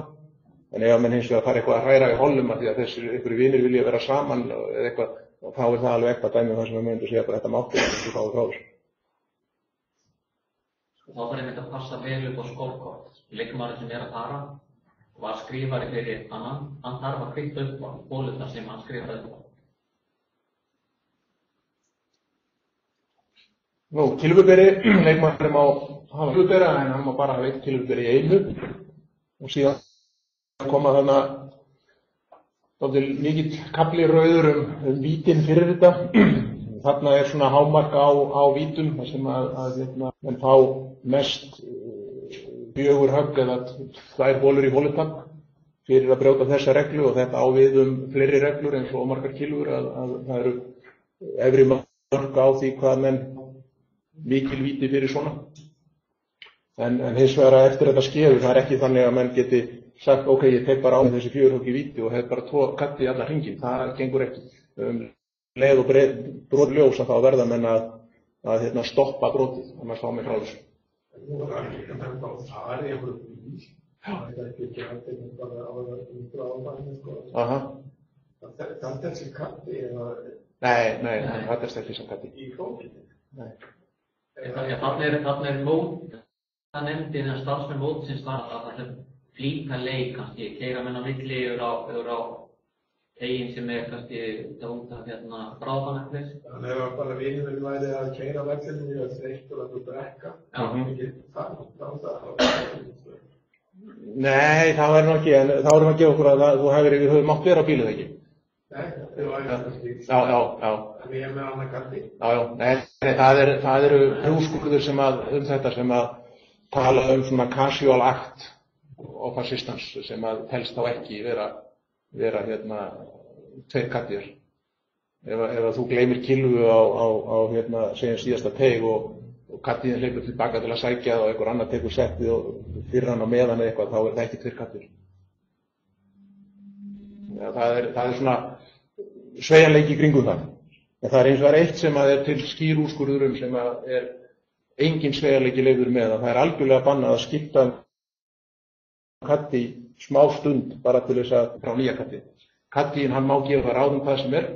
En ef menn hins vegar fara eitthvað að hræra í hollum af því að þessir einhverju vinir vilja vera saman eða eitthvað, þá er það alveg eitthvað dæmi þar sem við myndum segja bara þetta mátti og þetta fáið frá þessu. Þá þarf einmitt að passa vel upp á skólkort. Leikmaður sem að fara var skrifari fyrir annan, hann þarf að kvitta upp á bólurnar sem hann skrifaði upp á. Kilfuberi, leikmaður má hafa kilfubera en hann má bara hafa 1 kilfuberi í einu og síðan koma þarna dálítið mikill kafli rauður vítin fyrir þetta. Þarna er svona hámark á vítum þar sem að menn fá mest 4 högg eða 2 bólur í holutak fyrir að brjóta þessa reglu og þetta á við fleiri reglur eins og margar kilfur að það eru efri mörk á því hvað menn mikil víti fyrir svona. En hins vegar að eftir þetta skeður, það er ekki þannig að menn geti sagt ok, ég tek bara á þessi 4 högg í víti og hef bara 2 katti í alla hringinn. Það gengur ekki. Leið og brot ljós að þá verða menn að stoppa brotið og maður fá mig frá þessu. Nú er það ekki að það fari í einhverju bíl. Það er ekki að það bara á það Aha. Það er þessi katti eða... Nei, það er þessi sem katti. Í klókinu? Nei. Þarna er mót, það nefndi þegar starfsmenn mótsins var að það flýta leik kannski, keyra menn á milli yfir á teginn sem er kannski út af bráðbanakleis. Þannig að ef bara vinurinn væri að keyra vellinu í að þreytt og að þú brekka, ekki það. Nei, það væri nú ekki, en þá erum við að gefa okkur að þú hefur mátt vera á bílið ekki. Nei, það væri það slíkt. Já. En ég er með annar katti. Já, nei, það eru úrskurður þetta sem að tala svona casual act of assistance sem að telst þá ekki vera 2 kattir. Ef þú gleymir kilvu á segjum síðasta teig og kattiðin hleypur tilbaka til að sækja það og einhver annar tekur settið og fyrir hann á meðan eða eitthvað, þá er það ekki 2 kattir. Ja, það er svona sveigjanleiki í kringum það. En það er eins og eitt sem að er til skýr úrskurður sem að er engin sveigjanleiki leyfður með að það er algjörlega bannað að skipta katti smá stund bara til þess að frá nýja katti. Kattíinn hann má gefa ráðum hvað sem er,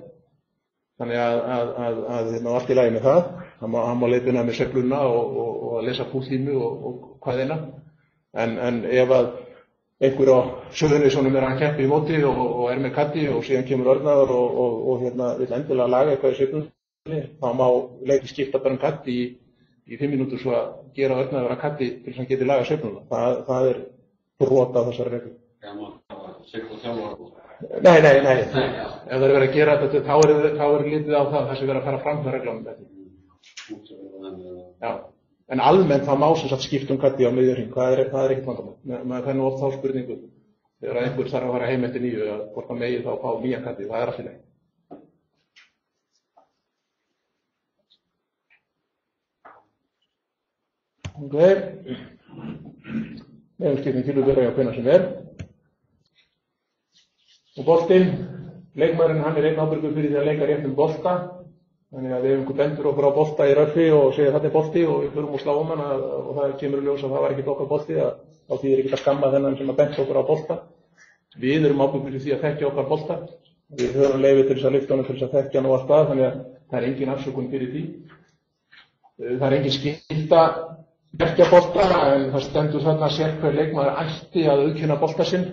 þannig að allt í lagi með það. Hann má leiðbina með sveifluna og að lesa púltínu og hvað eina. En ef að einhver á Suðurnesjunum er að keppa í móti og er með katti og síðan kemur örnaður og vill endilega laga eitthvað í sveiflunni, þá má leikinn skipta bara katti í 5 mínútur svo að gera örnaður að katti til þess að hann geti lagað sveifluna. Það er brot á þessari reglu. Já, maður sveifla þjálfara. Nei. Ef það er verið að gera þetta, þá er litið á það sem verið að fara fram með reglunum. Já, en almennt það má sem sagt skipta kaddi á miðjurhring, það er ekkert vandamál. Maður fær nú oft þá spurningu þegar einhver þarf að fara heim eftir nýju að hvort það megi þá fá nýja kaddi, það er allt í lagi. Ok, meðalskipting kylfuberja á hvenær sem er. Og boltinn, leikmaðurinn hann er einn ábyrgur fyrir því að leika rétt bolta. Þannig að ef einhver bendur okkur á bolta í röffi og segir þetta er bolti og við förum og sláum hann og það kemur í ljós að það var ekkert okkar bolti, þá þýðir ekki að skamma þennan sem að benda okkur á bolta. Við erum ábyrgur fyrir því að þekkja okkar bolta. Við höfum leyfi til þess að lyfta honum til þess að þekkja hann og allt það, þannig að það er engin afsökun fyrir því. Það er engin skylda merkja bolta, en það stendur þarna að sérhver leikmaður ætti að auðkenna bolta sinn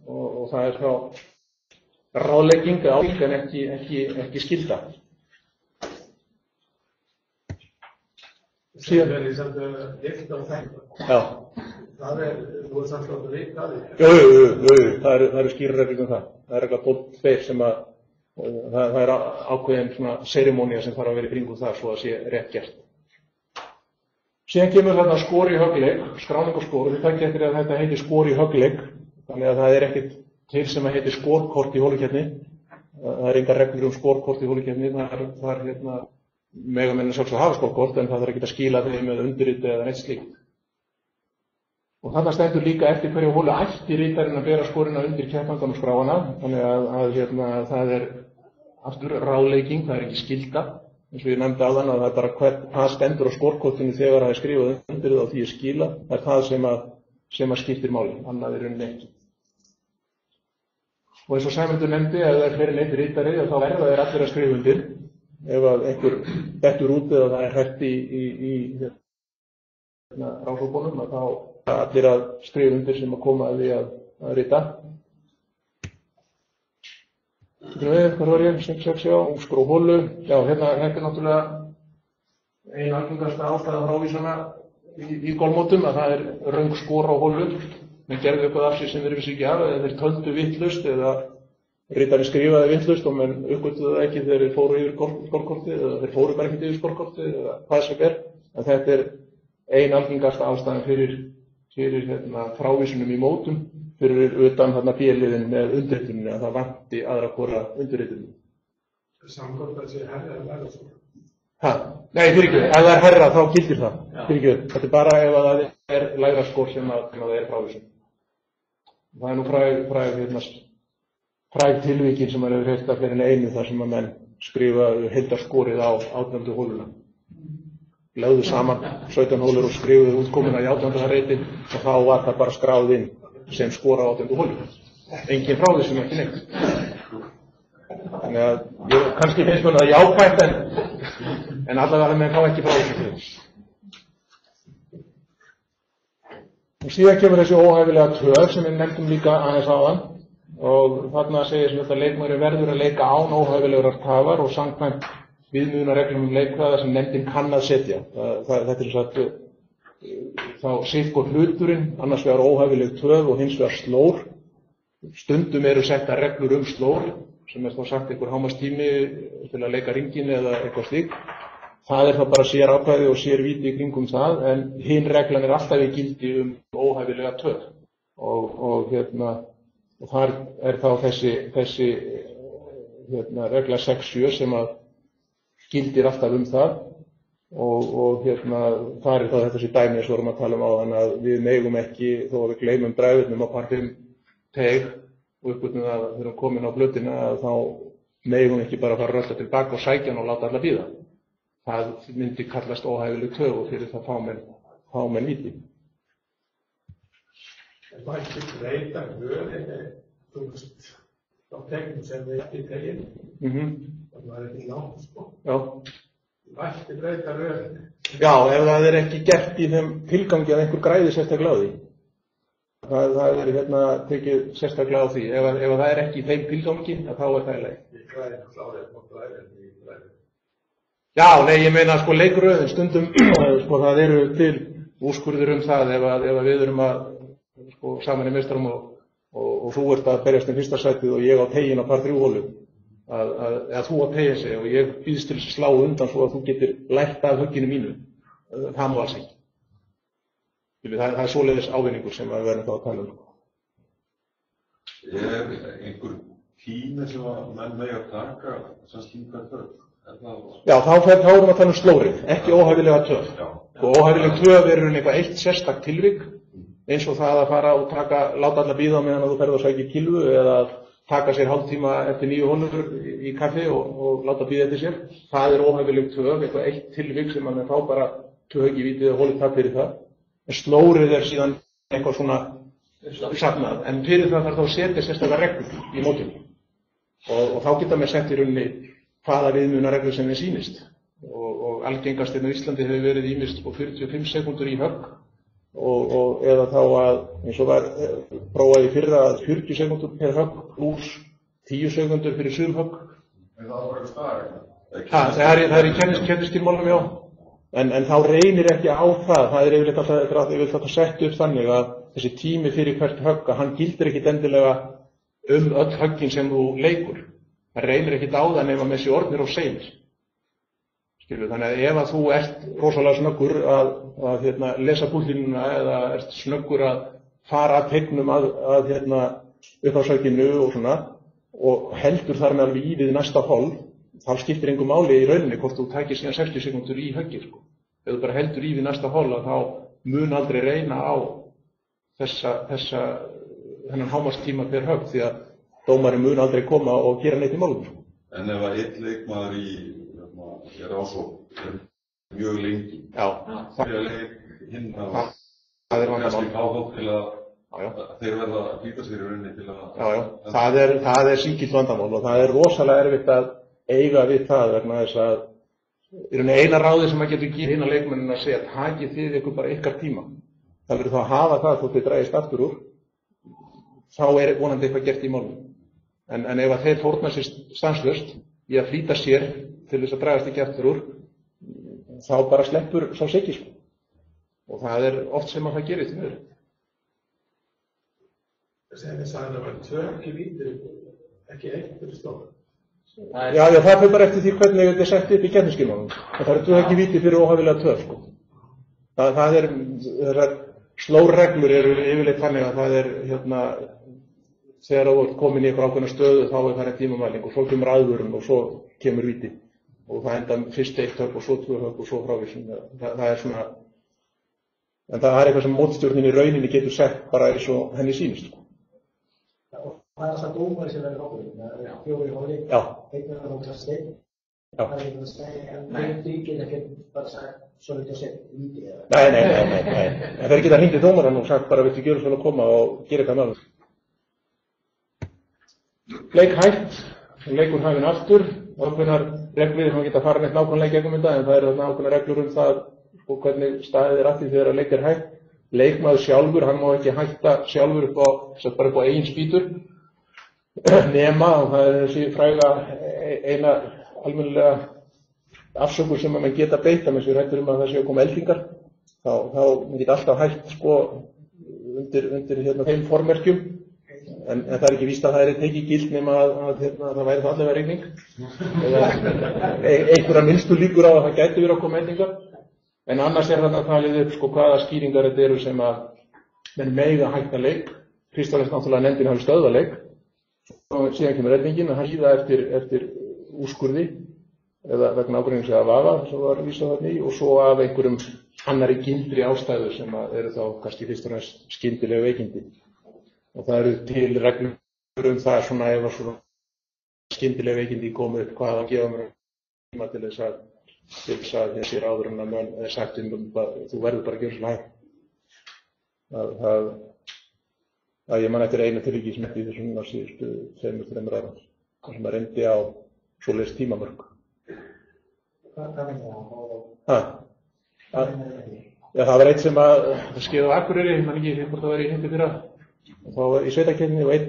og það er þá ráðlegging en ekki skylda. Síðan er því samt að lyfta og þekka. Já. Það er, þú er samt að vita að því. Jú, það eru skýrar reglur það. Það er eitthvað bótt tveir sem að, það er ákveðin svona serimónía sem þarf að vera í kringum það svo að sé rétt gert. Síðan kemur þarna skor í höggleik, skráning og skor, og þið takkið eftir að þetta heitir skor í höggleik, þannig að það er ekkert til sem að heitir skorkort í holukeppni. Það er engar reglur skorkort í holukeppni, það er mega menn sjálfsög hafa skorkort, en það þarf ekki að skila þeim með undirriti eða neitt slíkt. Og þarna stendur líka eftir hverju holu ætti ritarinn að bera skorina undir keppandan og skráana, þannig að það er aftur ráðlegging, það er ekki skylda. Eins og ég nefndi áðan að það er bara hvað stendur á skorkortinu þegar það er skrifað undir það og því er skila, það er það sem að skiptir máli, annað er rauninni ekki. Og eins og Sæmundur nefndi, ef það er fleiri en einn ritari, þá verða þeir allir að skrifa undir. Ef að einhver dettur út eða það er hægt í rannsóknum, þá er allir að skrifa undir sem að koma að því að rita. Hvað var ég? 6, já, skró holu. Já, hérna er náttúrulega einu algengasta ástæða frávísana í golfmótum að það er röng skor á holu. Menn gerðu eitthvað af sér sem þeir vissu ekki af, eða þeir töldu vitlaust eða ritarinn skrifaði vitlaust og menn uppgöttuðu það ekki þegar þeir fóru yfir skorkortið eða þeir fóru bara ekkert yfir skorkortið eða hvað sem er. En þetta er ein algengasta ástæðan fyrir frávísunum í mótum fyrir utan þarna B-liðin með undirrituninni að það vanti aðra hvora undirrituninni. Samkvæmt að sé herra eða læra svo? Nei, fyrirgefðu, ef það er herra þá gildir það. Fyrirgefðu, þetta er bara ef það er lægra skor sem það er frávísun. Það er nú fræg tilvíkin sem maður hefur heyrt af fleiri en einu þar sem að menn skrifa heildarskorið á 18. hóluna. Lögðu saman 17 hólur og skrifuðu útkomuna í 18. reitin og þá var það bara skráð inn sem skora á 18. hólu. Engin frávísun ekki neitt. Þannig að kannski finnst mér það jákvætt en allavega menn fá ekki frávísun fyrir þess. Og síðan kemur þessi óhæfilega töf sem við nefndum líka aðeins áðan. Og þarna segir sem þetta leikmaður verður að leika án óhæfilegrar tafar og samkvæmt viðmiðunarreglum leikræða sem nefndin kann að setja. Þetta er sagt þá sitthvor hluturinn, annars vegar óhæfileg töf og hins vegar slór. Stundum eru setta reglur slór sem er þá sagt einhver hámarkstími til að leika ringin eða eitthvað slíkt. Það er þá bara sér ákvæði og sér víti í kringum það, en hin reglan er alltaf í gildi óhæfilega töf. Og þar er þá þessi regla 6.7 sem að gildir alltaf það og þar er þá þetta sem dæmi eins og vorum að tala um áðan að við megum ekki, þó að við gleymum dræfurnum á par 5 teg og uppgötnum að þegar við komin á blötina að þá megum ekki bara fara að rölda tilbaka og sækja hann og láta alla bíða. Það myndi kallast óhæfileg töf og fyrir það fá menn víti. En maður ekki breyta röðinni, þú veist, á tegnum sem við ekki tegin. Það var ekki nátt, sko. Já. Maður ekki breyta röðinni. Já, ef það er ekki gert í þeim tilgangi að einhver græði sérstaklega á því. Það er tekið sérstaklega á því. Ef það er ekki í þeim tilgangi, þá er það í leið. Ég græði klárið, og græði en ég græði. Já, nei, ég meina sko leikröðin stundum, sko það eru til úrskurðir það ef við erum að saman í meistarum og þú ert að berjast fyrsta sætið og ég á tegin á par 3 hólu eða þú að tegja sig og ég býðst til að slá undan svo að þú getur lært af högginu mínu. Það má alls ekki. Það er svoleiðis ávinningur sem við verðum þá að tala um. Einhver tími sem að menn megi að taka sem slíkar töf? Já, þá erum við að tala um slórið, ekki óhæfilega töf. Og óhæfileg töf er eitthvað eitt sérstakt tilvik, eins og það að fara og láta alla bíða meðan þú ferð og sækir kilvu eða taka sér hálftíma eftir 9 holur í kaffi og láta bíða eftir sér. Það er óhæfileg töf, eitthvað eitt tilvik sem mann fá bara tög í vítið og holið tap fyrir það. En slórið er síðan eitthvað svona safnað, en fyrir það þarf þá að setja sérstaklega reglur í mótinu. Og þá geta mér sett í rauninni hvaða viðmiðunarreglur sem þeim sýnist. Og algengast á Íslandi hefur verið ýmist 45 sekúndur í högg eða þá að, eins og var prófað í fyrra, að 40 sekúndur per högg pluss 10 sekúndur fyrir sum högg. En það var eitthvað staðar? Það er í kenniskilmálum, já. En þá reynir ekki á það. Það er yfirleitt alltaf sett upp þannig að þessi tími fyrir hvert högg, að hann gildir ekkit endilega öll höggin sem þú leikur. Það reynir ekkit á það nema með þessi orðnir og seilir. Þannig að ef að þú ert rosalega snöggur að lesa búllínuna eða ert snöggur að fara að teiknum upp á sökinu og svona og heldur þar með alveg í við næsta hol, þá skiptir engu máli í rauninni hvort þú takir síðan 60 sekúndur í höggið. Ef þú bara heldur í við næsta hol, þá mun aldrei reyna á þennan hámarkstíma per högg því að dómarinn mun aldrei koma og gera neitt í málum. En ef að einn leikmaður í rásókn er mjög lengi, fyrir að leik hinn að kannski fá þá til að þeir verða að flýta sér í rauninni til að... Það er síkilt vandamál og það er rosalega erfitt að eiga við það vegna þess að í rauninni eina ráði sem maður getur gefið hinn að leikmennina að segja takið þið ykkur bara ykkar tíma. Það verður þá að hafa það þótt þið dragist aftur úr, þá er vonandi eitthvað gert í málum. En ef að þeir fórna sér stanslaust í að flýta sér til þess að dragast ekki aftur úr, þá bara sleppur sá seki. Og það er oft sem að það gerist í miður. Þið sagði að það var 2 ekki víti, ekki 1 fyrir stofu. Já, það fyrir bara eftir því hvernig þetta er sett upp í keppnisskilmálum. Það eru 2 ekki víti fyrir óhæfilega 2. Þessar slórreglur eru yfirleitt þannig að það er þegar þú ert komin í eitthvað ákveðna stöðu þá er það tímamæling og svo kemur aðvörun og svo kemur víti og það enda fyrst 1 högg og svo 2 högg og svo frávísun. Það er svona, en það er eitthvað sem mótstjórnin í rauninni getur sett bara eins og henni sýnist. Og það er alltaf dómari sem verður hópurinn, það er 4 hóli, einn er það hópur að stein. Það er eitthvað að segja, en þeir geta ekki bara sagt svo litið að setja víti eða... Nei, en þeir geta hringt í dómarann og sagt bara viltu gjöra svona að koma og gera eitthvað með. Leik hægt, leikur hafinn aftur, ákveðnar reglur sem geta fara neitt nákvæmlega gegnum þetta, en það eru ákveðnar reglur það hvernig staðið er að því þegar að leik er hægt. Leikmaður sjálfur, hann má ekki hætta sjálfur bara upp á eigin spýtur, nema, og það er þessi fræga eina almennilega afsökun sem að mann geta beitt, að við rættum að það séu að koma eldingar, þá geta alltaf hægt undir þeim formerkjum. En það er ekki víst að það er tekið gilt nema að það væri það allavega rigning. Einhverja minnstu líkur á að það gæti verið að koma eldingar. En annars er þarna talið upp hvaða skýringar þetta eru sem að menn mega hætta leik. Kristjáns náttúrulega nefndin hafi stöðvað leik. Og síðan kemur eldingin að hlýða eftir úrskurði eða vegna ágreinings eða vafa sem var vísað þarna í og svo af einhverjum annarri gildri ástæðu sem eru þá kannski fyrst og næst skyndileg veikindi. Og það eru til reglur það svona ef að svona skyndileg veikindi komu upp hvað að gefa mér tíma til þess að þessi ráðurinn að menn er sagt þú verður bara að gera svona hægt. Ég man eftir einu tilviki sem eftir þessum síðustu 2-3 árum sem að reyndi á svoleiðis tímamörk. Hvað er það? Það var eitt sem að skeið á Akureyri, ég man ekki hvort það var í hindi fyrra. Þá var í sveitakeppninni og einn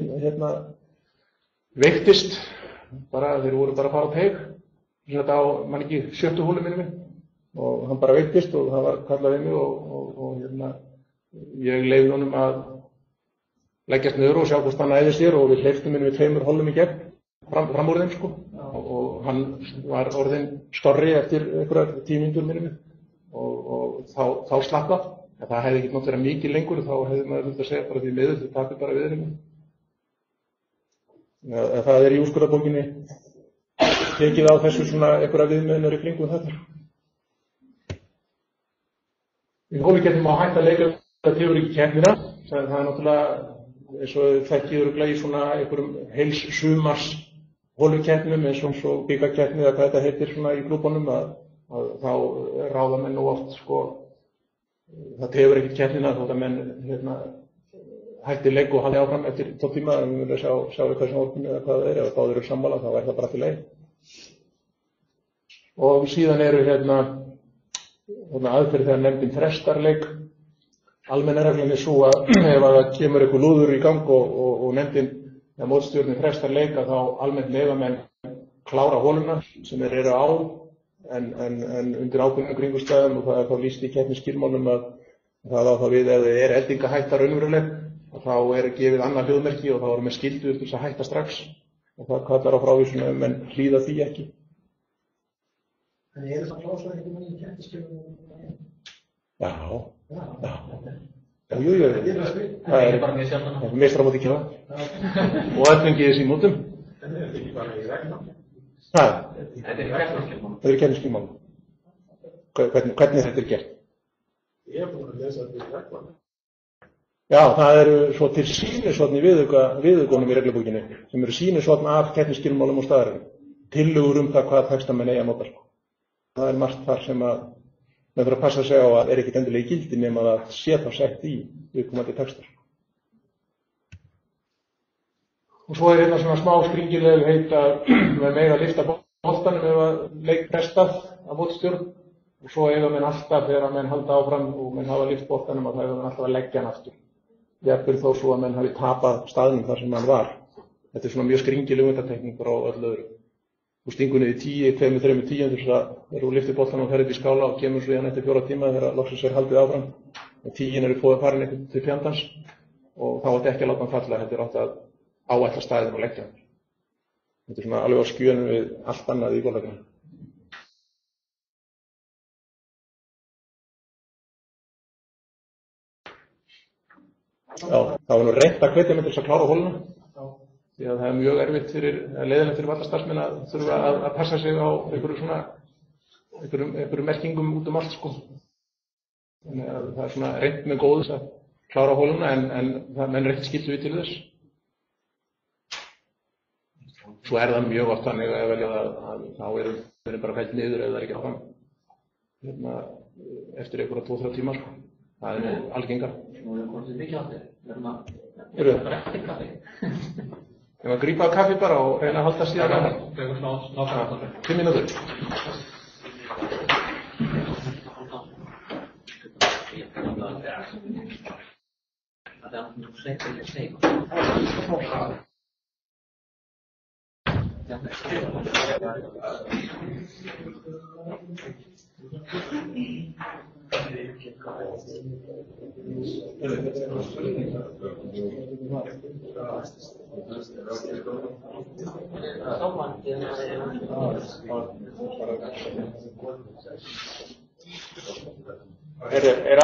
veiktist, þeir voru bara að fara á teig, á man ekki 7. hólu minni og hann bara veiktist og það var kallað við mig og ég leyfði honum að leggjast niður og sjá hvort hann æði sér og við hleyptum inn við 2 hólum í gegn. fram úr þeim sko og hann var orðinn skárri eftir einhverjar 10 mínútur minnum og þá slapp það. En það hefði ekki nátt verið mikið lengur og þá hefði maður þurft að segja bara því miður þau tapir bara viðurinn. Það í úrskurðarbókinni tekið á þessu svona einhverja viðmiðunar í kringum þetta. Í holukeppni má hægt að leika þetta tefur ekki keppnina. Það náttúrulega eins og þekkið örugglega í svona einhverjum heils sumars holukeppnum eins og bikarkeppni eða hvað þetta heitir svona í klúbunum að þá ráða menn nú oft sko það tefur ekkert keppnina þótt að menn hætti leik og haldi áfram eftir 12 tíma en við viljum sjá hvað sem orðum eða hvað það ef báðir eru sammála þá það bara til leið. Og síðan eru aðferð þegar nefndin frestar leik. Almenna reglan svo að ef það kemur eitthvað lúður í gang og nefndin eða mótstjórnin frestar leik að þá almennt leyfa menn klára holuna sem eru á en undir ákveðnum kringumstæðum og það þá lýst í keppnisskilmálum að það á það við ef það eldingahætta raunveruleg og þá gefið annað hljóðmerki og þá með skyldu til þess að hætta strax og það kallar á frávísun ef menn hlýða því ekki. En það klásur ekki með í keppnisskilmálum? Já. Jú. Það bara mjög sjálfan. Meistar á móti kynna. Og öllum í mótum. En þetta ekki bara í reglum? Þetta í keppnisskilmálum. Hvernig þetta gert? Ég búinn að lesa þetta í reglum. Já, það eru svo til sýnisvotn í viðaukunum í reglubókinni sem eru sýnisvotn af keppnisskilmálum og staðarinn. Tillögur það hvað textamenn eigi að nota. Það margt þar sem að menn þurfa að passa sig á að ekkert endilega í gildi nema að það sé þá sett í viðkomandi textar. Og svo svona smá skringileg heit að menn eiga að lyfta boltanum ef að leik frestað af mótstjórn og svo eiga menn alltaf þegar menn halda áfram og menn hafa lyft boltanum að það eiga menn alltaf að leggja hann aftur. Jafnvel þó svo að menn hafi tapað staðnum þar sem hann var. Þetta svona mjög skringileg undantekning frá öllu öðru. Þú stingur niður 10, 2-3 tíundur þess að þegar þú lyftir boltanum og ferð upp í skála og kemur svo í hann eftir 4 tíma þegar loksins haldið áfram og 10 eru farin eitthvað til fjandans og þá átti ekki að láta hann falla, þetta átti að áætla staðinn og leggja hann. Þetta svona alveg á skjönum við allt annað í golfleiknum. Já, það var nú reynt að hvetja mig til þess að klára holuna. Því að það mjög erfitt leiðilegt fyrir vallarstarfsmenn að þurfa að passa sig á einhverjum merkingum út allt sko. Þannig að það svona reynt með góðs að klára holuna en menn er ekkert skyldu við til þess. Svo það mjög oft þannig að velja að þá eru bara fellt niður ef það ekki áfram. Eftir einhverja 2-3 tíma sko. Það nú algengar. Nú komum við mikið á þetta. Við erum bara eftir kaffi. Við erum að grípa kaffi bara og reyna að halda síðan á. Tökum smá. 5 mínútur.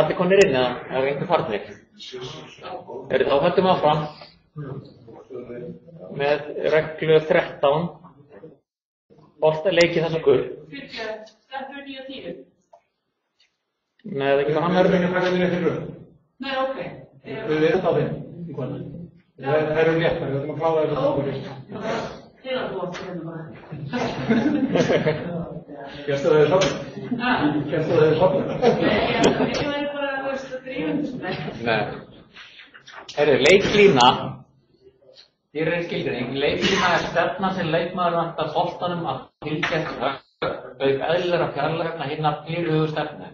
Allir komnir inn eða einhver farnir? Þá höldum við áfram með reglu 13 boltaleiki þess að gull. Stelpur 9 og 10? Nei, það ekki hvað hann er fyrir. Nei, ok. Við erum á þeim í kvöldin. Það eru léttar, við ætlum að klára þetta okkur fyrst. Til að þú átti hérna bara. Gæstu það sopna? Gæstu það sopna? Ég væri bara að drífa. Nei. Leiklína. Hér er skilgreining. Leiklína er stefna sem leikmaður vantar boltanum að fylgjast auk eðlilegra fjarlægna hinna fyrirhuguðu stefnu.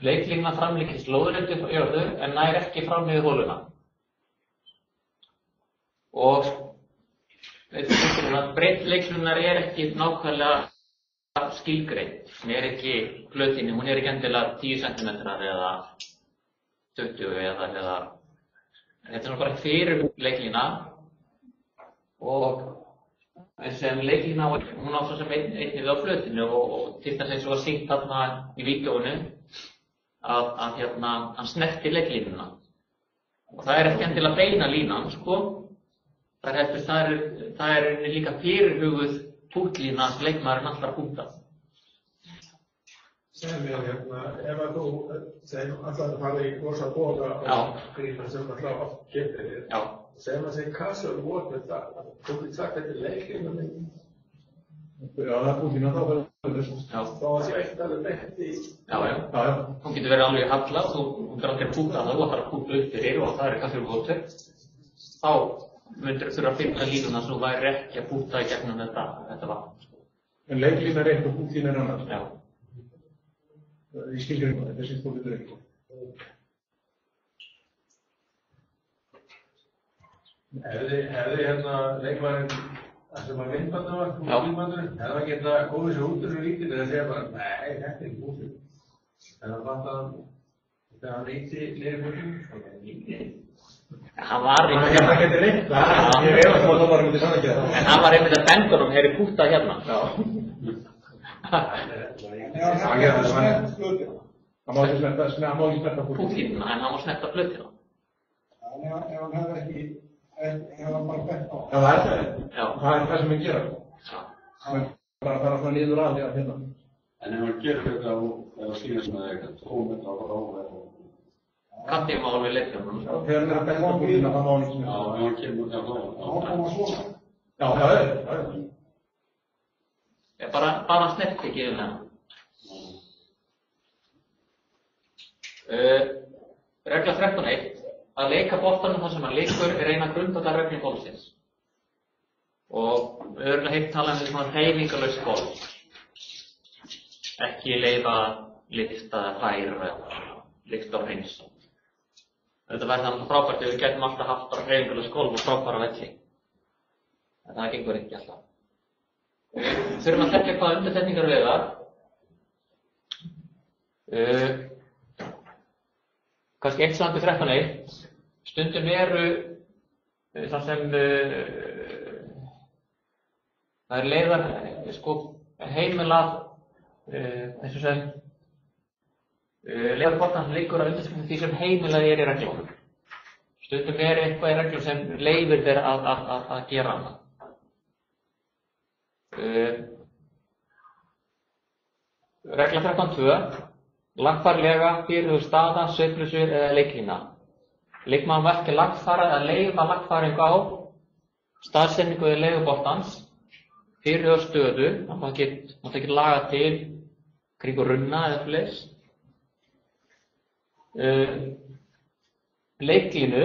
Leiklína framlíkir slóðréttu frá jörðu en nær ekki fram yfir holuna. Og breidd leiklínunar er ekki nákvæmlega skilgreind. Hún er ekki flötinni, hún er ekki endilega 10 cm eða 20 eða þetta er bara fyrir leiklína og eins sem leiklína, hún á svo sem einnig á flötinu og til þess eins og var sýnt þarna í vídeóinu að hann snerti leiklínuna. Og það er ekki endilega beina línan, sko. Það er líka fyrirhuguð punktlína sem leikmaðurinn alltaf punktar. Segðu mér ef að þú ætlar að fara í rosa boga og grína sem alltaf oft getur þér. Segðu maður segir casual work með það. Þú getur sagt þetta er leiklína minn. Já, það er punktlína þá verður það. Þá að sé eitt alveg beint í... Já. Hún getur verið alveg í halla og þú er aldrei að punkta það og það er að punkta upp fyrir og það er casual work. Þá myndir þurfa að finna línuna sem þú væri ekki að punkta í gegnum þetta vatn. En leiklína er eitt og punktlína er annars? Já. Í skilgreiningu, þetta sést fólkið ekki. Hefði leikmaðurinn sem var myndbandið var, myndbandurinn, hefði hann getað komið sér út úr þessu vítin eða segja bara, nei, þetta er ekki búið. En það fatt að þegar hann reyndi niður búið. Hann var í... Það getur reynt, ég veist að það var myndið sann ekki það. En hann var einmitt að benda honum, heyri pútað hérna. Hann getur snert flötina. Hann má ekki snerta punktlínuna, en hann má snerta flötina. Ef hann hefði ekki, ef hann bara bent á. Já, það er það. Það er það sem hann gera. Hann bara fara svona niður að því að hérna. En ef hann gerir þetta og skilja sem það er eitthvað 2 metra á ráða og... Kannski má alveg leikjum. Þegar hann er að benda punktlína, það má hann ekki snerta. Já, ef hann kemur út af ráða. Já. Bara snerti ekki yfir hennar. Regla 13.1 að leika boltanum þar sem hann leikur er eina grundvallarreglum golfsins. Og við höfum heilt talað um svona hreyfingarlaust golf. Ekki leyfa lyfta, færa, lyfta og hreinsa. Þetta verður þannig frábært ef við getum alltaf haft bara hreyfingarlaust golf og frábæra velli. En það gengur ekki alltaf. Við þurfum að þekkja hvaða undirtekningar við það. Kannski eitt samt í 13.1. Stundum eru það sem það er leiðar heimilað eins og sem leiðar boltan leikur að undirtekningu því sem heimilað er í reglunum. Stundum er eitthvað í reglum sem leyfir þér að gera hana. Regla 13.2. Lagfærlega, fyrirhuguð staða, sveiflusvið eða leiklína. Leikmaður má ekki lagfæra eða leyfa lagfæringu á staðsetningu eða leigu boltans, fyrirhuguð stöðu, það má ekki laga til kringu runna eða fleis. Leiklínu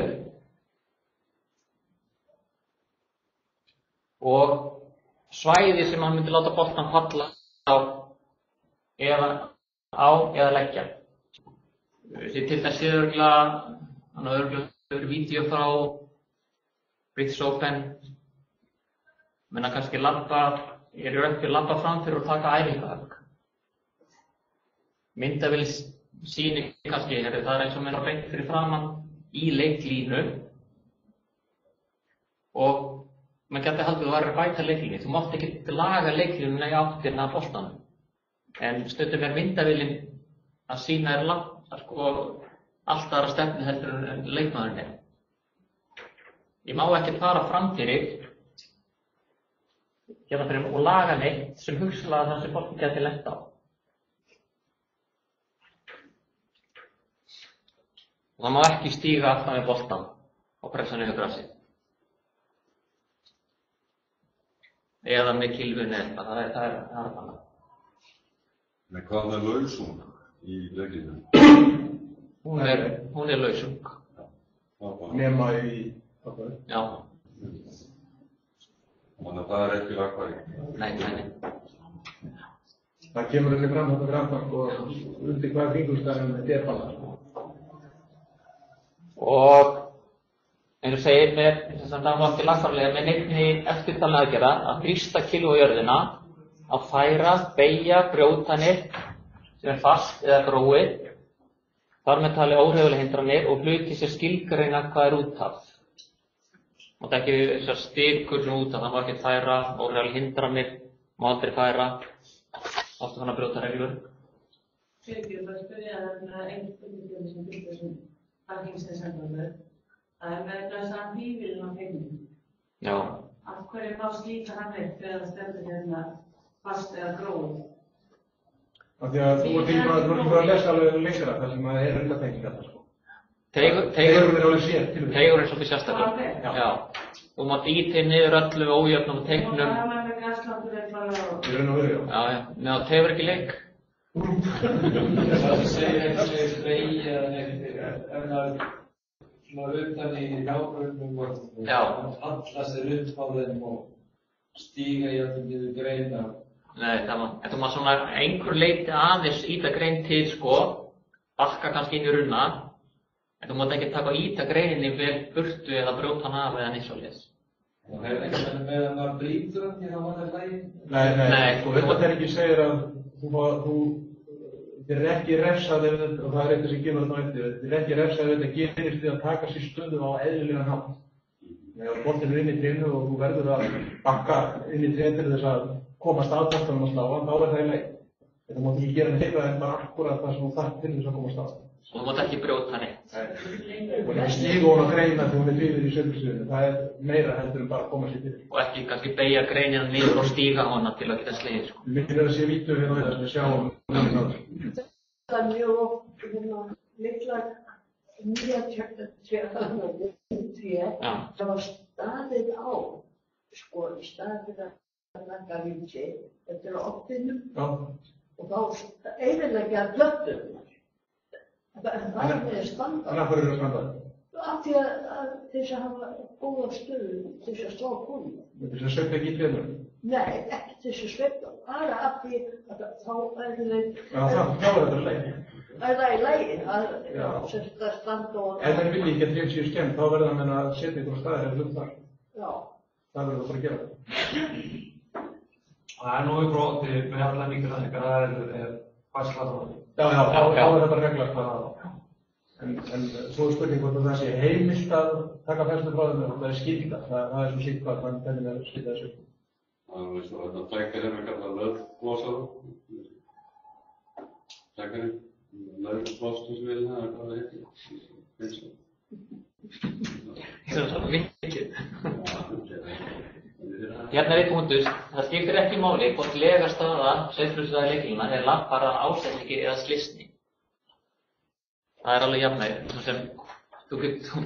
og svæði sem hann myndi láta boltan falla á eða leggja. Til þess séð örugglega vídeó frá British Open, menna kannski er í rönt fyrir labba fram fyrir að taka æfingarhögg. Myndavélin sýnir kannski, það er eins og menna beint fyrir framan í leiklínu og maður geti haldið að þú væri að bæta leiklínu. Þú mátt ekki laga leiklínuna í áttina af boltanum. En stundum er myndavélin að sýna þér allt aðra stefnu heldur en leikmaðurinn er. Ég má ekki fara fram fyrir og laga neitt sem hugsanlega það sem boltin geti lent á. Og það má ekki stíga aftan við boltan og pressa niður grasið. Eða með kilfunni eitthvað, það er þannig. Men hvað með lausung í leikinu? Hún er lausung. Nema í... Já. Þannig að það er ekki lagfæring? Nei. Það kemur henni fram þetta framfang og undir hvaða kringumstæðum þetta er falla. Og eins og segir með, það má ekki lagfærlega með neinni eftirtalna aðgerða að þrýsta kiló á jörðina, að færa, beygja, brjóta neitt sem er fast eða gróið, þar með talið óhreyfilegar hindranir og hluti sem skilgreina hvað er úthaf. Mátt ekki þessar stigkurinn út að það má ekki færa, óreal hindranir, má aldrei færa, áttu hann að brjóta reglur. Fyrir bara að spyrja þarna einn spurningu sem byrja sem parkingsdesemberlu. Það með þess að hífilin á teiknum. Já. Af hverju má slíta hann upp þegar það stendur hérna fast eða gróð? Af því að þú ert ekki bara að lesa alveg lengra þar sem það undantekningar sko. Teigurinn alveg sér til því. Teigurinn svolítið sérstaklega. Já. Þú mátt ýta niður öllu ójöfnum teiknum. Og það með gassláttur bara á... Í raun og veru, já. Já. Meðan tegur ekki leik. Það segir ekki sprey eða neitt, ef það svona utan í nágrunum og alla sér upp á þeim og stíga í öllum niður greina. Nei, þú maður svona einhver leiti aðeins ýta grein til sko, bakka kannski inn í runna, en þú mátt ekki taka ýta greininni vel burtu eða brjóta hann af eða neitt svoleiðis. Og hefur ekki meðan maður brýtur hann í það var það lægi? Nei, sko, þetta er ekki segir að þér er ekki refsað ef þetta, og það er eitthvað sem kemur þarna á eftir, þér er ekki refsað ef þetta gerist við að taka sér stöðu á eðlilegan hátt. Þegar boltinn er inn í trénu og þú verður að bakka inn í trénu til þess að komast að boltanum að slá hann, þá er það í leik. Þetta mátt ekki gera neitt en bara akkurat það sem þú þarf til þess að komast að. Og þú mátt ekki brjóta neitt. Og ekki stíga hún að greina þegar hún er fyrir í sveiflusviðinu, það er meira heldur en bara að koma sér fyrir. Og ekki kannski beygja greinina niður og stíga hana til að geta slegið sko. Mér er að sé vítu hérna á þetta sem við sjáum það er mjög oft miklar nýja tré það var staðið á sko í staðið að langa víti þetta er á opninu og þá eiginlega plöttum það er með standa Þannig að hverju eru að standa? Af því að þess að hafa góða stöðu þess að slá konu Þess að sveifla ekki í trénu? Nei, ekki þess að sveifla bara af því að þá er það Já, þá er þetta leik. Er það í lagi að standa og... Ef það vilja ekki að trén séu skemmt, þá verða menn að setja einhverja staðir eða hlut þar. Já. Það verður það bara að gera. Það er nógu broti með alla mikilvæðingar, það er færslatróði. Já, þá er það bara reglast það. En svo er spurning hvort það sé heimilt að taka færslu frá þeim, það er skýringa. Það er svo sítt hvað hvernig það er skýrta þessu. Það er svo þetta tækir hérna kallað löðblósara. Tækirinn. Löðblóstusvilna, eða hvað það heitir. Það er svona mikið. Hérna er eitt punktur, það skiptir ekki máli hvort lega staða sveiflusviða leikilina er lappara ásetningi eða slysni. Það er alveg jafnæg, þú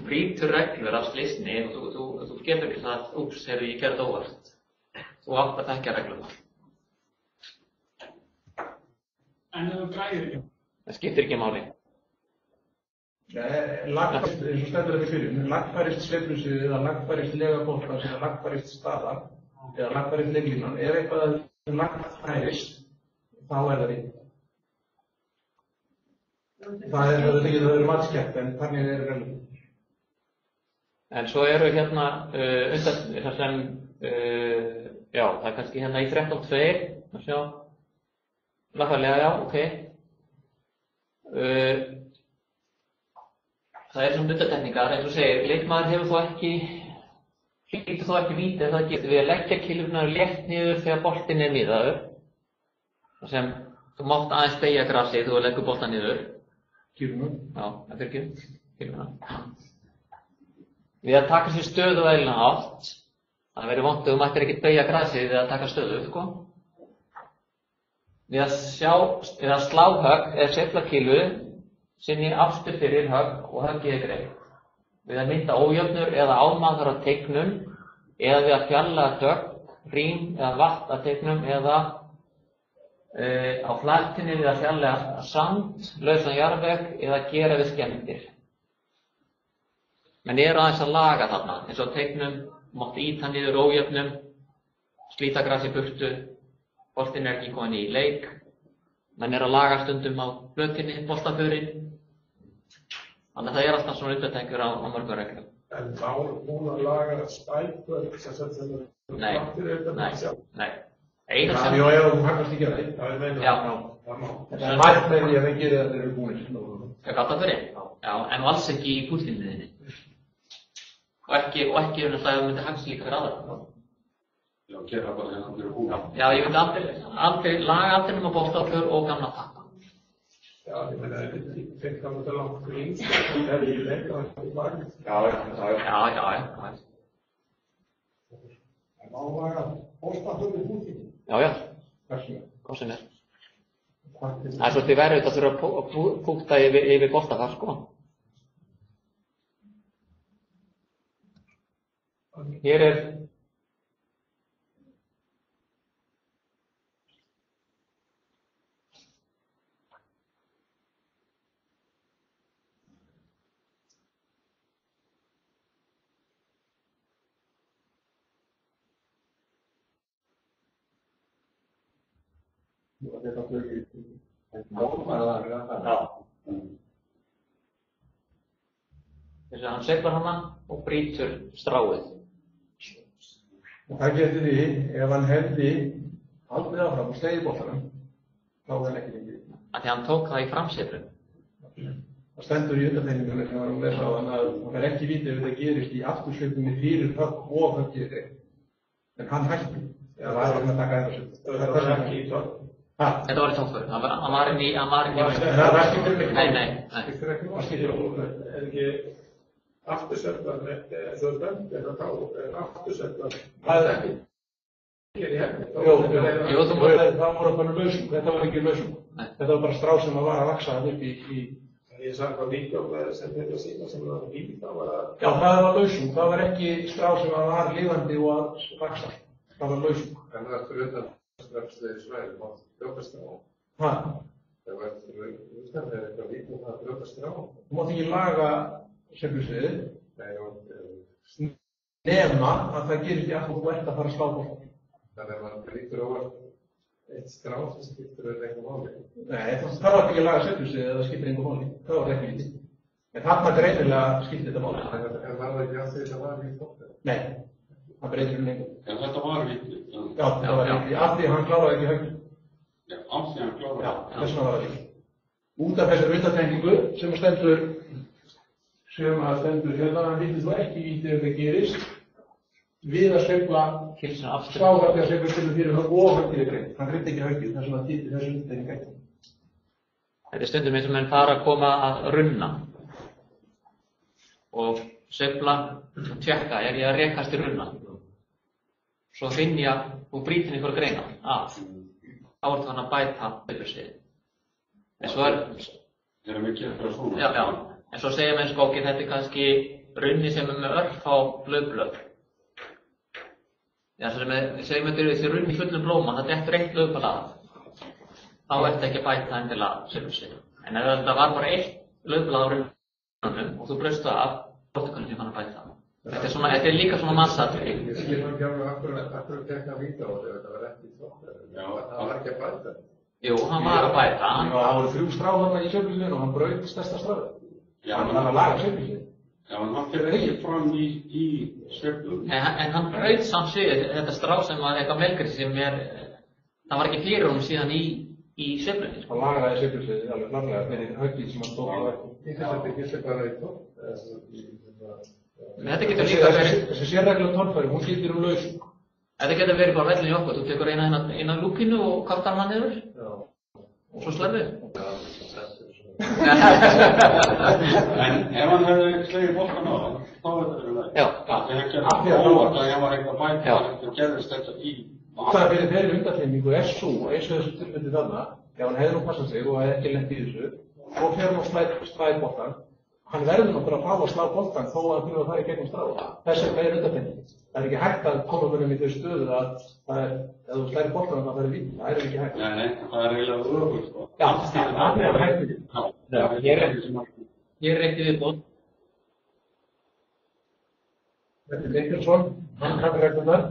brýtur reglur af slysni og þú getur ekki það, úps, hefur ég gerð óvart. Þú átt að þekkja regluna. En þú græðir ekki? Það skiptir ekki máli. Lagfærist, eins og stendur þetta fyrir, lagfærist sveiflusvið eða lagfærist legaboltar eða lagfærist staðar eða lagfærist leiklínan. Ef eitthvað lagfærist, þá er það ekki. Það er matskætt, en þannig er reglum. En svo eru hérna það sem, já, það er kannski hérna í 13.2, að sjá, lagfærlega, já, ok. Það er svona undantekningar, eins og segir, leikmaður hlýtur þó ekki víti ef það getur við að leggja kylfurnar létt niður þegar boltinn er miðaður. Það sem, þú mátt aðeins beygja grasið þú leggur boltann niður. Kylfurnar? Já, það fyrir kylfurnar. Við að taka sér stöðu á eðlilegan hátt, það verður vont ef þú mættir ekkert beygja grasið við að taka stöðu, sko. Við að slá högg eða sveifla kylfu sinni aftur fyrir högg og höggið er greitt. Við að mynda ójöfnur eða ámaður af teiknum eða við að fjalla dögg, rím eða vatn af teiknum eða á flættinni við að fjalla sand, lausan jarðveg eða gera við skemmtir. Menn eru aðeins að laga þarna, eins og teiknum, mátt ýta niður ójöfnum, slíta grasi burtu, boltinn er ekki komin í leik, menn eru að laga stundum á blötinni, boltaförin. Þannig að það er alltaf svona undantekningar á mörgum reglum. En þá er búin að laga spækvörð sem þetta Nei. Eina sem... Já, þú hægast ekki að það. Já, ég meina það. Það er mætt með því að þeir gera þetta eru búinir. Það er gata fyrir, já, en alls ekki í púltinniðinni. og ekki náttúrulega ef það myndi hagst líka fyrir aðra. Já, gera bara þegar hann búin. Já, ég myndi aldrei laga aldrei nema bókstaflur og gamla tappa. Já, ég meina, þetta er 15 meter langt green, það er ekki lengt og ekki marg. Já. Það má laga bókstaflur í húsinu. Já. Hvað sem er. Það er svolítið verið að þurfa að púkta yfir boltafar, sko. Hér er þess að hann sveiflar hana og brýtur stráið. Það getur því, ef hann hefði aldrei áfram og slegið boltanum, þá er hann ekki lengi. Því hann tók það í framsveiflun. Það stendur í undantekningunni sem varum að lesa á hann að það er ekki vitið ef þetta gerist í aftursveiflunni fyrir högg og höggið þeim. En hann hætti. Það var að taka þetta. Það var ekki í tók. Þetta var í tókföru. Hann var inn í... Það var ekki fyrir mig. Nei. Er ekki aftursveiflan, eins og dæmt, þá er aftursveiflan. Það er ekki. Jú, það voru bara lausung. Þetta var ekki lausung. Þetta var bara strá sem var að vaksa upp í... Ég sagði hvað vídeo sem þetta sína sem var að víta var að... Já, það var lausung. Það var ekki strá sem var lifandi og að vaksa. Það var lausung. En það er fyrir utan straxlega í svæði, það var brjótastrá. Hvað? Það var fyrir utan þegar eitthvað vídeo það var brjótastrá. Þú mátt ekki laga sveiflusviðið. Nei, nema að það gerir ekki að þú ert að fara að slá boltann. Þannig að maður lítur á eitt strá sem skiptir eitthvað máli. Nei, það þarf ekki að laga sveiflusviðið eða skiptir eitthvað máli. Það var ekki lítið. En þarna greinilega skiptir þetta máli. En var það ekki að þetta var í tóknum? Nei, það breytir um lengur. En þetta var vitið. Já, það var vitið. Af því hann kláraði ekki höggið. Já, af því hann kláraði. Já, þess vegna var það vitið. Út af þessari undantekningu sem stendur hérna, hann vitið þú ekki vitið ef það gerist við að sveifla sláhætti að sveifla til fyrir högg og höggið er greint. Hann greint ekki höggið, þess vegna þýtti þessu undantekning ekki. Þetta er stundum eins og menn fara að koma að runna og sveifla og tjekka, er ég að rekast í runna? Svo hrynja og brýtin ykkur að greina að þá ertu hann að bæta sveiflusviðið. En svo er mikið eitthvað svona. Já. En svo segja menn sko, þetta er kannski runni sem er með örfá laufblöð. Já, segjum við þessi runni í fullum blóma, það dettur eitt laufblað af. Þá ertu ekki að bæta endilega sveiflusviðið. En ef þetta var bara eitt laufblað á runnunum og þú braust það af, þá ertu kannski fann að bæta það. Þetta er líka svona massatrygg. Ég skil ekki alveg akkur tekna víta á þetta var ekki í tóknum. Það var ekki að bæta. Jú, hann var að bæta. Það voru 3 strá þarna í sveiflusviðinu og hann braut stærsta stráið. Já, hann var að laga sveiflusviðið. Já, hann fyrir ekki fram í sveiflunum. En hann braut samt svið, þetta strá sem var eitthvað melgrið sem það var ekki fyrir honum síðan í sveiflunni. Hann lagaði sveiflusviðið alveg klarlega fyrir höggið sem hann stóð á ekki. Þetta getur bara í tókn. Þetta getur líka verið... Þessi sérregla tónfæri, hún gildir lausung. Þetta getur verið bara vellin í okkur. Þú tekur eina lúpínu og kastar hann niður. Og svo slæmið. En ef hann hefði slegið boltan á það, þá er þetta verið leið. Já. Það gerði óvart að ég var eitthvað bæta og þetta gerðist þetta í... Það fyrir þeirri undantekningu er svo, eins og þessu tilfelli þarna, ef hann hefði nú passað sig og hefði ekki lent í þessu, og fer hann á slæði boltan, hann verður náttúrulega að fá að slá boltan þó að þurfa að fara í gegnum stráða. Þess vegna er undantekning. Það er ekki hægt að koma mönnum í þau stöður að það er, ef þú slæðir boltan þá verður víti. Það er ekki hægt. Nei, það er eiginlega öfugt, sko. Já, það er hægt. Ég er ekki viðbót. Þetta er Leikjölsson, hann kann reglurnar.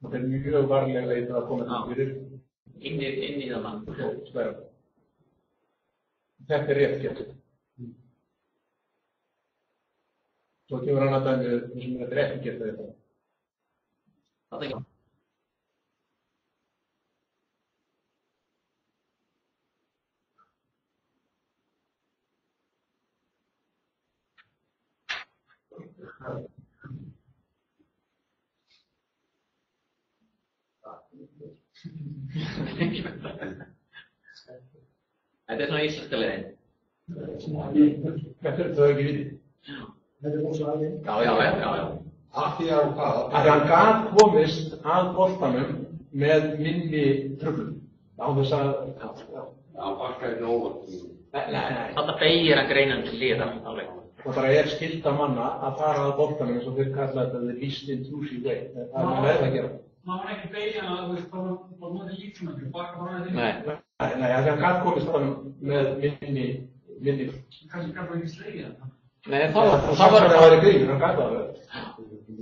Það er mjög varlega leitað að koma til fyrir. Inn í það. Þetta er rétt gert. Svo kemur annað dæmi sem þetta ekki geta þetta. Það ekki. Þetta svona íslenska leiðin. Þetta þau ekki vitið. Þetta svo alveg. Já. Af því að hvað? Að hann gat komist að boltanum með minni truflun. Á þess að, Hann bakkaði ekki óvart. Nei. Þetta beigir að greina til hliðar alveg. það bara skylda manna að fara að boltanum eins og þeir kalla þetta the least intrusive way. Það verður að gera. Maður ekki beigja að þú veist, bara nota líksmöndu, baka frá það. Nei, það kann komist þannig með minni. Kannski kannski ekki slegið það. Nei, þá var það að vera gríður, hann gæti það.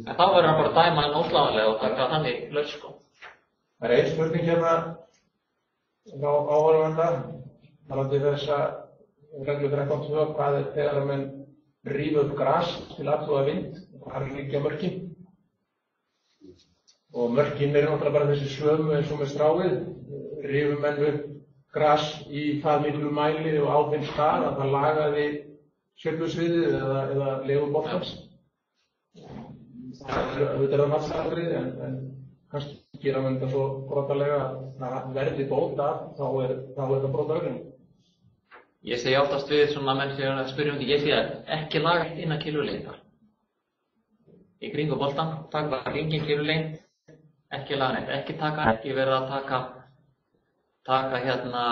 En þá verður hann bara að dæma hann ósláðanlega og taka þannig laus, sko. Það ein spurning hérna á áhorfanda, varðandi þessa reglu 13.2, hvað þegar að menn rífa upp gras til athuga vind, þar liggja mörkin. Og mörkin náttúrulega bara þessi sömu eins og með stráið, rífum menn upp gras í það miklu mæli og á þeim stað að það lagaði sveiflusviðið eða legu boltans. Þetta það mattsatrið, en kannski gera menn þetta svo brotalega að það verði bóta, þá er þetta brotaögnin. Ég segi oftast við svona menn sem spyrja ég sé að ekki laga eitt innan kilulegindar. Í kringu boltan, takk bara hringin kilulegin, ekki laga neitt, ekki verið að taka hérna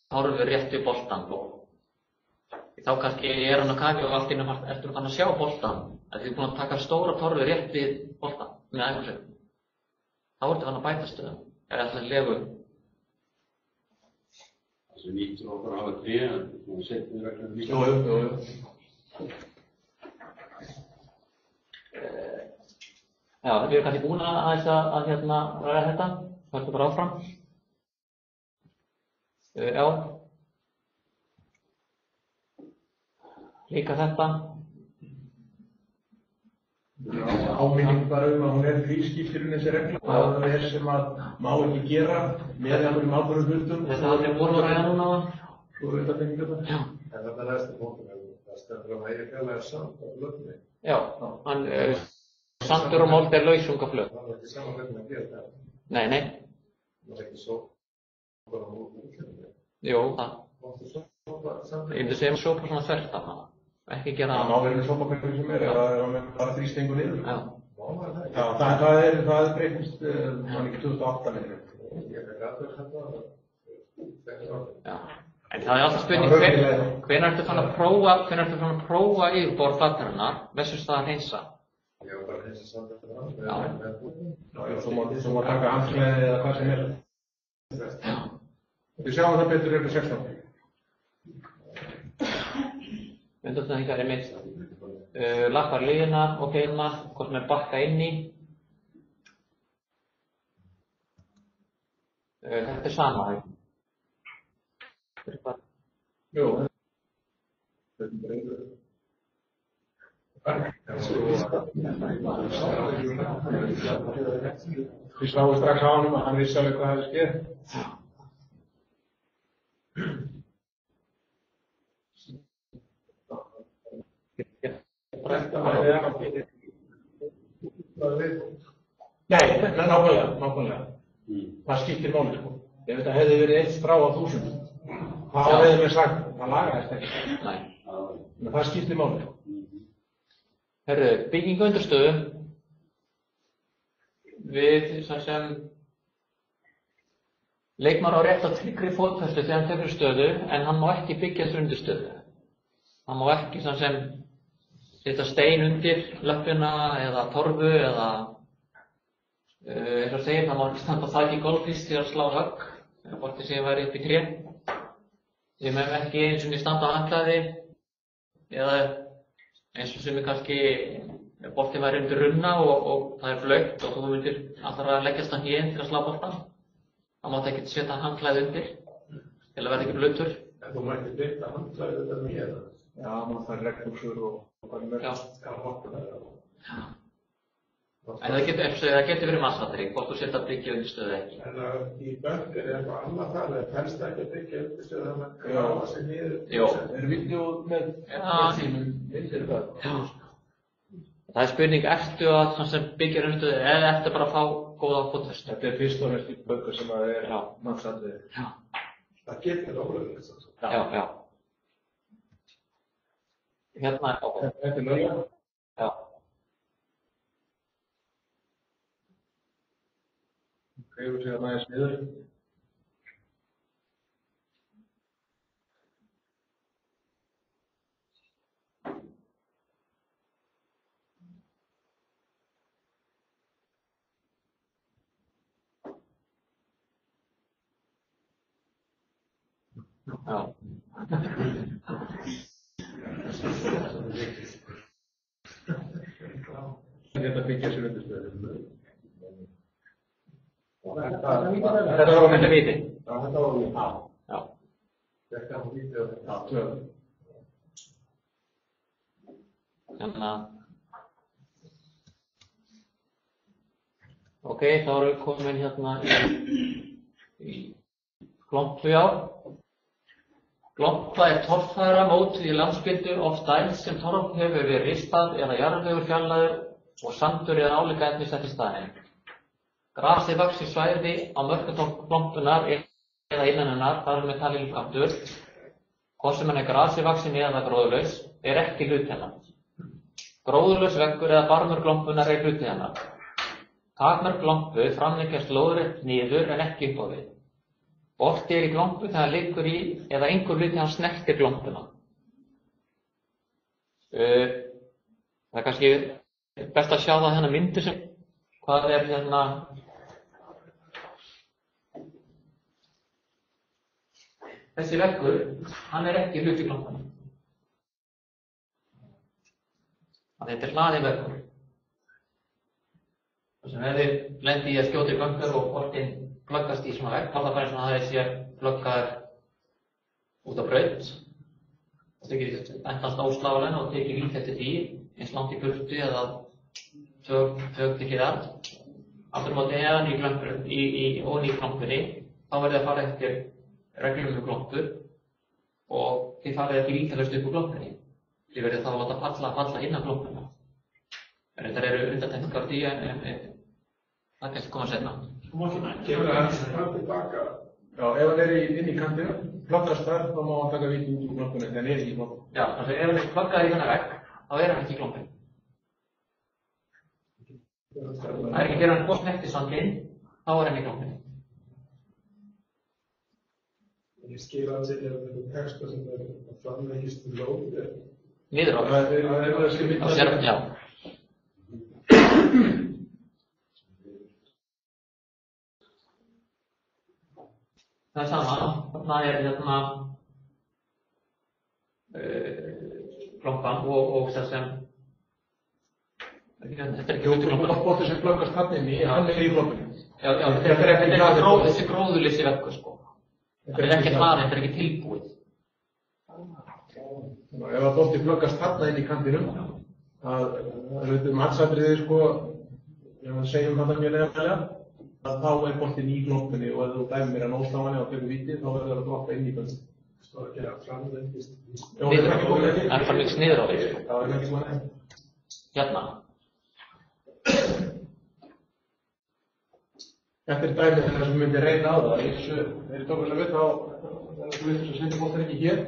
torfur rétt við boltan. Þá kannski hann að kafi og allt innum ertu hann að sjá boltan, að þið búin að taka stóra torfur rétt við boltan með æfarsögum. Þá ertu hann að bæta stöðum, eða alltaf legu. Þessi nýttur okkur að hafa tré, en þú setjum við reglum líka. Jú. Já, við erum kannski búin að ræða þetta, það ertu bara áfram. Já. Líka þetta. Áminning bara að hún þrískiptirinn þessi regla. Það sem að má ekki gera með einhverjum ákveðnum hlutum. Þetta hafði voru að ræða núna á það. Svo þetta fengið þetta. En þetta næstu punktum, það stendur að mæja fjarlæga samt á blöðni. Já, sandur og mold lausungaflöð. Það ekki saman hvernig að gera það. Nei. Það ekki svo bara múið útlöfni. Jú, það. Ég myndi segja sopa svona þvert af hana. Ekki gera það. Það má verið sopa hvernig sem ef það bara þrýstengur niður. Já. Já, það breytist, mann ekki 2008 með þetta. Ég veit að þetta Já. En það alltaf spurning, hvenær ertu fann að prófa yfirborð þarna versus það að hreinsa? Ég var bara að hreinsa samt eftir það. Já, þú má taka hansklæði eða hvað sem Já. Við sjáum það betur yfir 16. Undantekningar minnst. Lappar liðina og beina, hvort með bakka inn í. Þetta sama. Jú. Við sláum strax á honum að hann vissi alveg hvað það skeið. Nei, nákvæmlega. Það skiptir máli, sko. Ef þetta hefði verið eitt strá á 1000, þá hefði mér sagt, það lagaðist ekki. Nei. En það skiptir máli. Herru, byggingu undirstöðu. Við sem leikmaður á rétt á tryggri fótfestu þegar hann tekur stöðu, en hann má ekki byggja þessu undirstöðu. Hann má ekki sem setja stein undir löppina eða torfu eða eins og segir, það má ekki standa þaki golfist til að slá högg, borti sem væri upp í tré. Við meðum ekki eins og standa á handklæði eða eins og sem kannski borti væri undir runna og það er flautt og þú myndir alltaf að leggjast hann hér til að slá boltan. Það mátti ekki setja handklæði undir til að verða ekki blautur. En þú mætti bytta handklæði þetta með það? Já, maður fær regnbuxur og hvað með En það getur verið massatrygg, hvort þú setja að byggja undirstöðu ekki. En í bunker er eitthvað annað þar, það fælst ekki að byggja undirstöðu þannig að grafa sig niður. Jó. Er vídeó með sínum myndir það? Það er spurning, ertu að byggja undirstöðu eða ertu bara að fá góða fótfestu? Þetta er fyrst og næst í bunker sem að er massatrygg. Já. Það getur ólögulegt. Já. Hérna, Þetta er löglega? Já. Greifur sig að næðast niður. Já. Þetta byggja sér undirstöðu. Þetta er víti. Já, þetta var víti. Já. Þetta var víti og þetta. Já, tvöður. Þannig að ok, þá erum við komin hérna í Glompfjá. Glompfa er torffæramót í landspildu, oft dæld sem torf hefur verið ristað eða jarðvegur fjarlægður og sandur eða álíka efni sett í staðinn. Grasið vaxi svæði á mörkutótt glompunnar eða innan hennar, þar með talið lífkantur, hvort sem hann er grasið vaxin eða gróðurlaus, er ekki hluti hennar. Gróðurlaus veggur eða barmur glompunnar er hluti hennar. Takmörk glompu framlengjast lóðrétt niður en ekki upp á við. Bolti er í glompu þegar liggur í eða einhver hluti hann snertir glompuna. Það er kannski best að sjá það hérna myndir sem hvað er hérna þessi veggur, hann er ekki hluti í glompuna. Þetta er hlaðin veggur. Það sem hefði lendi í að skjóta í bunker og boltinn pluggast í svona vegg, þá er það bara svona að það sé pluggaður út á braut og tekið endast ósláðulega og tekið vítt eftir því eins langt í burtu eða þögn tekið þar. Aftur á móti ef hann í glompunni, þá verður það fara eftir reglum um glompur og þið farið ekki vítalust upp úr glompunni. Þið verður þá að láta falla inn á glompuna. En þetta eru undantekningar því en það kannski koma seinna. Kemur það fram tilbaka? Já, ef hann er inn í kantinu, plaggast þar, þá má hann taka víti út úr glompunni, en hann er ekki í glompunni. Já, þannig að ef hann er plaggað í þennan vegg, þá er hann ekki í glompunni. Það er ekki fyrir hann snertir sandinn, þá er hann í glompunni. Ég skil að þetta er einhver texta sem er framlegist í lóð. Niður á sér, já. Það er sama, þarna er hérna glompan og þess sem þetta er ekki út í glompunni. Bolti sem pluggast hann inn í, hann er í glompunni. Já, þetta er ekki þessi gróðurleysi veggur sko. Þetta er ekki hlaðið, þetta er ekki tilbúið. Ef að bolti pluggast hann inn í kantinum, það er matsatriði sko, ef við segjum þetta mjög nefnilega, að þá er boltinn í glompunni og ef þú dæmir hann ósláðanlega og tekur vítið, þá verður það að droppa inn í bunni. Það er ekki að framlengist. Niður á við, hann framlengist niður á við. Já, það er ekki svona enn. Hérna. Þetta er dæmið þegar sem myndi reyna á það. Þegar ég tók vel að við þá, þú veist þess að setja boltinn ekki hér.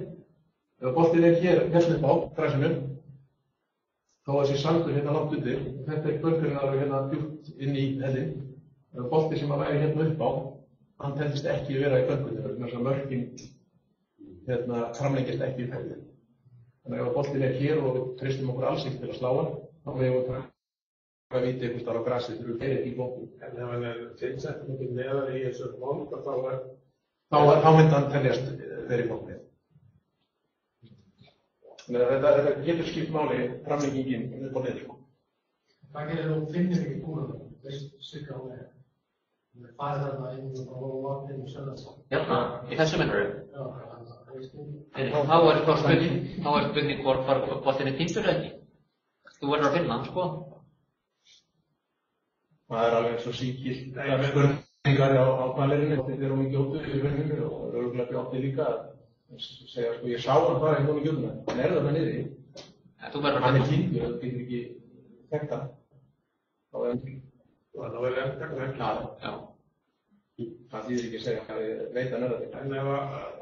Ef boltinn er hér upp á græsinu, þá er þessi sandur hérna langt undir. Þetta er bunkurinn alveg hérna djúpt inn í hellinn. Bolti sem að væri hérna upp á, hann teldist ekki að vera í bunkunni, þannig að mörkin framlengjast ekki í hellinn. Þannig að ef boltinn er hér og við treystum okkur alls ekki til að slá hann, þá megum við að víta einhvers staðar á grasið þegar við erum í glompu. En ef hann er 5 cm neðar í þessu glompu, þá myndi hann teljast verið í glompu. Þannig að þetta getur skipt máli framlengingin upp á niður. Hvað gerir þú finnir ekki búinum? Veist sykka á mig. Við farið þarna inn og vatnið í Sörlandsson. Hérna, í þessu minnur? Já, þannig að veist Þá er spurning hvort boltinn týndur eða ekki. Þú verður að finna hann, sko. Það alveg eins og sígilt spurningar á palerinni, þetta er mikið óttu í vinnunni og örugglega bjótti líka að segja, sko, ég sá hann bara í honum gjóðuna, hann er það niðri. Hann er týndur, það getur ekki þekkt hann. Þá er hann týndur. Það verður ekki. Já. Það þýðir ekki að segja að ég veit hann er það. En ef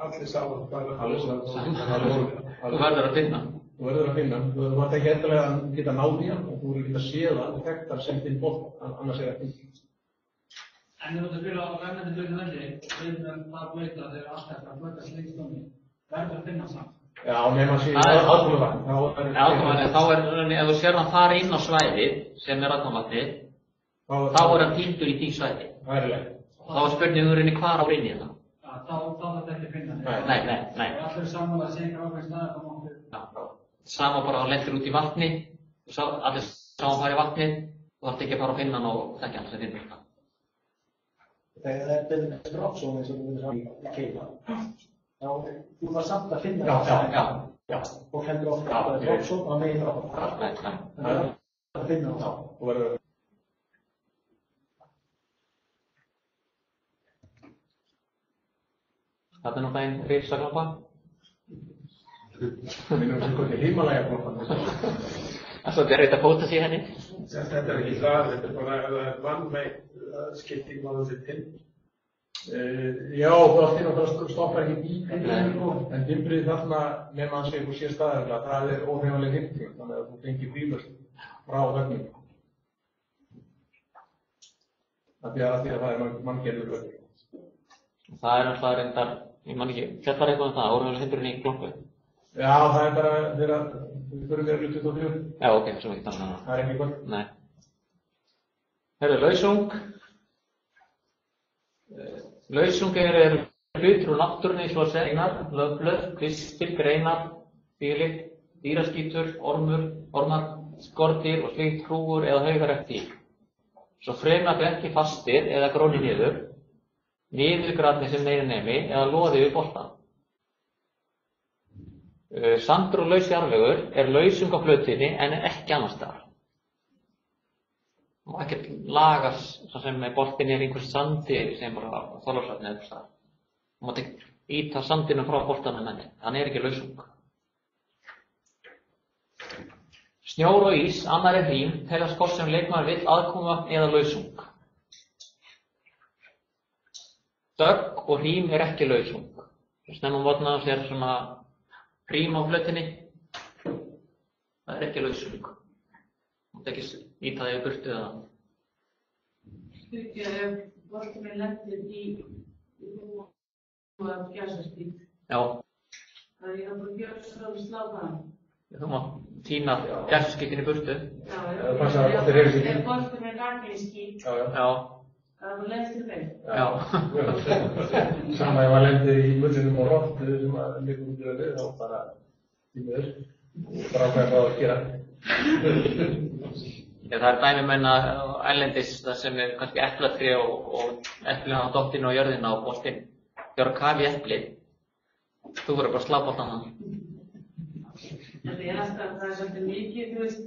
allir saman bara... Þú verður að finna hann. Þú verður að finna hann. Þú verður ekki endilega að geta náð í hann og þú verður ekki að séð hann og þekkt hann sem þinn bolt, annars er ekki. En þú verður að spila á rennandi blöðinu velli, það blöðta þegar allt þetta að blöðta sleikstóni, verður að finna hann samt. Já, nema sér aðkomuvatn. Þá er, ef þú sér hann fara inn á svæðið sem er aðkomuvatni, þá er hann týndur í því svæði. Það er leið. Þá er spurningurinn hvar á rinni hérna. Þá þetta ekki að finna hann. Nei. Allir saman að segja ákveðin staðar þá máttu. Sama bara að lendir út í vatni, allir saman fara í vatnið, þú þarft ekki að fara að finna hann og þekkja hann sem þinn búinn. Þegar þetta er dropzone sem við erum að keila, þá þú var samt að finna Já. Og hendur ofta að dropzone og megin droppa. Nei. Það er að finna hann. Þetta er náttúrulega einn rifsaglampa. Minnum sem hvernig Himalaya-gloppan. Það er erfitt að fóta sig henni. Þetta er ekki það, þetta er bara vannmætt skipting á þessi tind. Já, það stoppar ekki bílinn, en dimbrið þarna nema hann sé sér staðarlega, það er óhreyfanleg hindrun, þannig að þú fengir bílust frá vögnum. Það er það er manngerður vögn. Það er alltaf reyndar, ég man ekki, fjallar eitthvað það, óhreyfanleg hindrun í gloppu? Já, það er bara þegar við förum við 23. Já, ok, svo ekki þannig að það er ekki gott. Nei. Lausung. Lausung eru hlutir úr náttúrunni, svo að segja, laufblöð, kvistir, greinar, þvílykt, dýraskítur, ormar, skordýr og slíkt, hrúgur eða haugar reptíl. Svo fremur ekki fastir eða grónir niður, niðurgrafni sem meira nemi eða loði við boltan. Sandur og laus jarðvegur er lausung á flötinni en ekki annars staðar. Og ekkert lagast sem boltinn er einhvers sandi sem bara þorláksvatni eða staðar. Þú mátt ekki íta sandinu frá boltanum með henni, hann er ekki lausung. Snjór og ís, annar en hrím, teljast hvort sem leikmaður vill aðkomuvatn eða lausung. Dögg og hrím er ekki lausung. Snemma morgna sér svona hrím á flötinni, það er ekki lausung. Þú mátt ekki íta þig í burtu eða. Styrkja ef boltinn lendir í gæsastík. Já. Það er ég að bara gera svo að slá það. Þú mátt tína gæsaskíkinn í burtu. Já. Það passar að boltinn hreyfir sig ekki. Ef boltinn rakinn í skík. Já. Það er leist til þeim. Já. Sama ef að lendir í mullinum og rótt sem að liggur út í öðu, þá bara tímiður. Bara ákveða hvað að gera. Það er dæmi meina ælendis það sem er kannski eplatré og eplið á dottinu og jörðina og boltinn. Þegar að kafi eplið, þú verður bara að slá boltan hann. Það er alltaf, það er svolítið mikið, þú veist,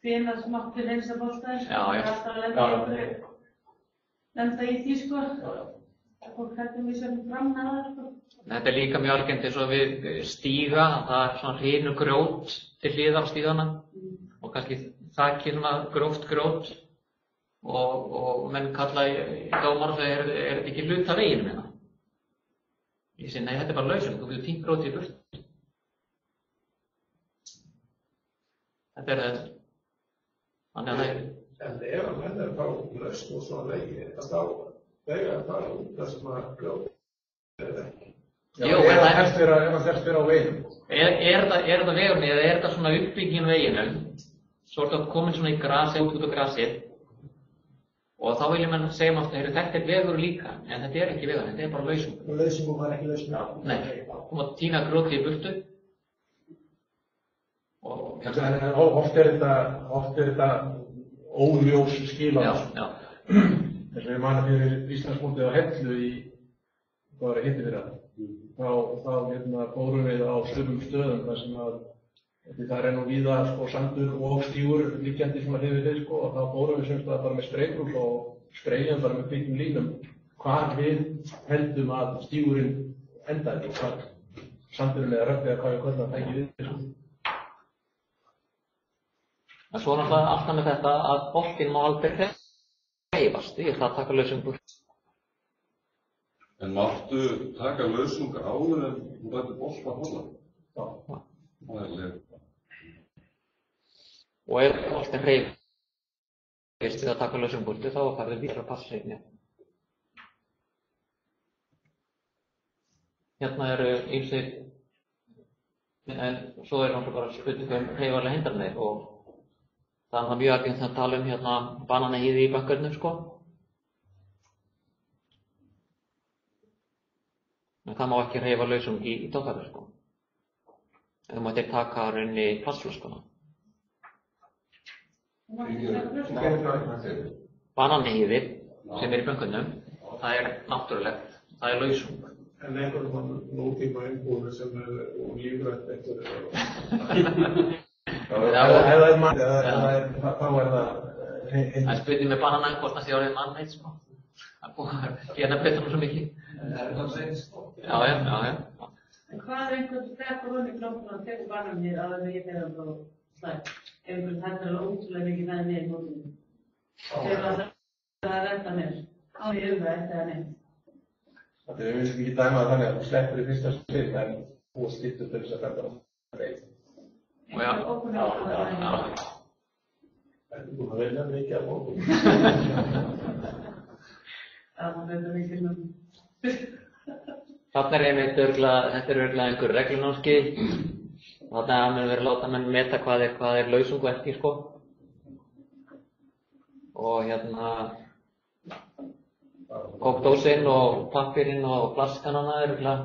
hvenær smáttu reynsa boltar. Já. Það er alltaf að lenda í því, sko. Fólk hættum við sem framnaðar, sko. Þetta er líka mjög algengt eins og við stíga, það er svona hrinu grjót til hliðar á stígana og kannski þakið svona gróft grjót og menn kalla í dómar og segja, er þetta ekki hluta af veginum hérna? Ég segi, nei, þetta er bara lausung, þú getur týnt grjótið í burt. Þetta er þannig að það er. En ef að menn er að fá lausn og svona vegi, þá vega að fara út það sem að grjóta eða ekki. Já, ef það helst vera á veginum. Er þetta vegurinn eða er þetta svona uppbygging veginum, svo er þetta komin svona í grasi, út á grasið og þá viljum menn segja maður að þetta er vegur líka, en þetta er ekki vegur, þetta er bara lausung. Og lausungum var ekki lausung? Nei, þú mátt tína grjótið í burtu. Oft er þetta óljós skilaðs. Þess að við manna fyrir Íslandsmótið á Hellu í, hvað var það hitti fyrir það? þá fórum við á sumum stöðum þar sem að það nú víða sko sandur og stígur líkjandi svona hlið við sko, og þá fórum við sem sagt bara með spreybrús og spreyjum bara með hvítum línum hvar við heldum að stígurinn endaði og hvar sandurinn eða röggið eða hvað við köllum að tækja við sko. En svo náttúrulega alltaf með þetta að boltinn má aldrei hreyfast, ég ætla að taka lausungur. En máttu taka lausungar áður en þú lætur bolt að hola? Já. Það er leið. Og ef boltinn hreyfist við að taka lausungur, þá færðu vísar að passa sig. Hérna eru ýmsir, en svo er náttúrulega bara spurningum hreyfanlega hindranir og það er mjög algengt að tala hérna bananahýði í bakgarðinum sko. En það má ekki hreyfa lausung í toppfæru sko. En þú mættir taka rauninni plastflöskuna. Bananahýði sem er í bakgarðinum, það er náttúrulegt, það er lausung. En einhverjum nútíma innbúinu sem er lífrænt einhverju. Ef það er mann, þá er það Það spurning með bananæg hvort það sé orðið mannheit sko. Það er búið að gera betur svo mikið. Það er það seint sko. Já. En hvað er einhvern streppur hún í klókuna og tekur bananir að það ég fyrir að slægt? Ef einhvern hættir alveg ótrúlega mikið með mér í mótunum. Þegar það er enda mér. Á ég það eftir það nefn. Það er ekki dæmað þannig að þú sleppur í fyrsta skrið en þú skiptur til þess að þetta reyð. Já. Það er búin að velja mikið af mótum. Það verður mikið nú. Þarna er einmitt þetta er örugglega einhver reglunámski. Þarna mun verið að láta menn meta hvað er lausung og ekki sko. Og hérna kókdósinn og pappírinn og plastkanana er örugglega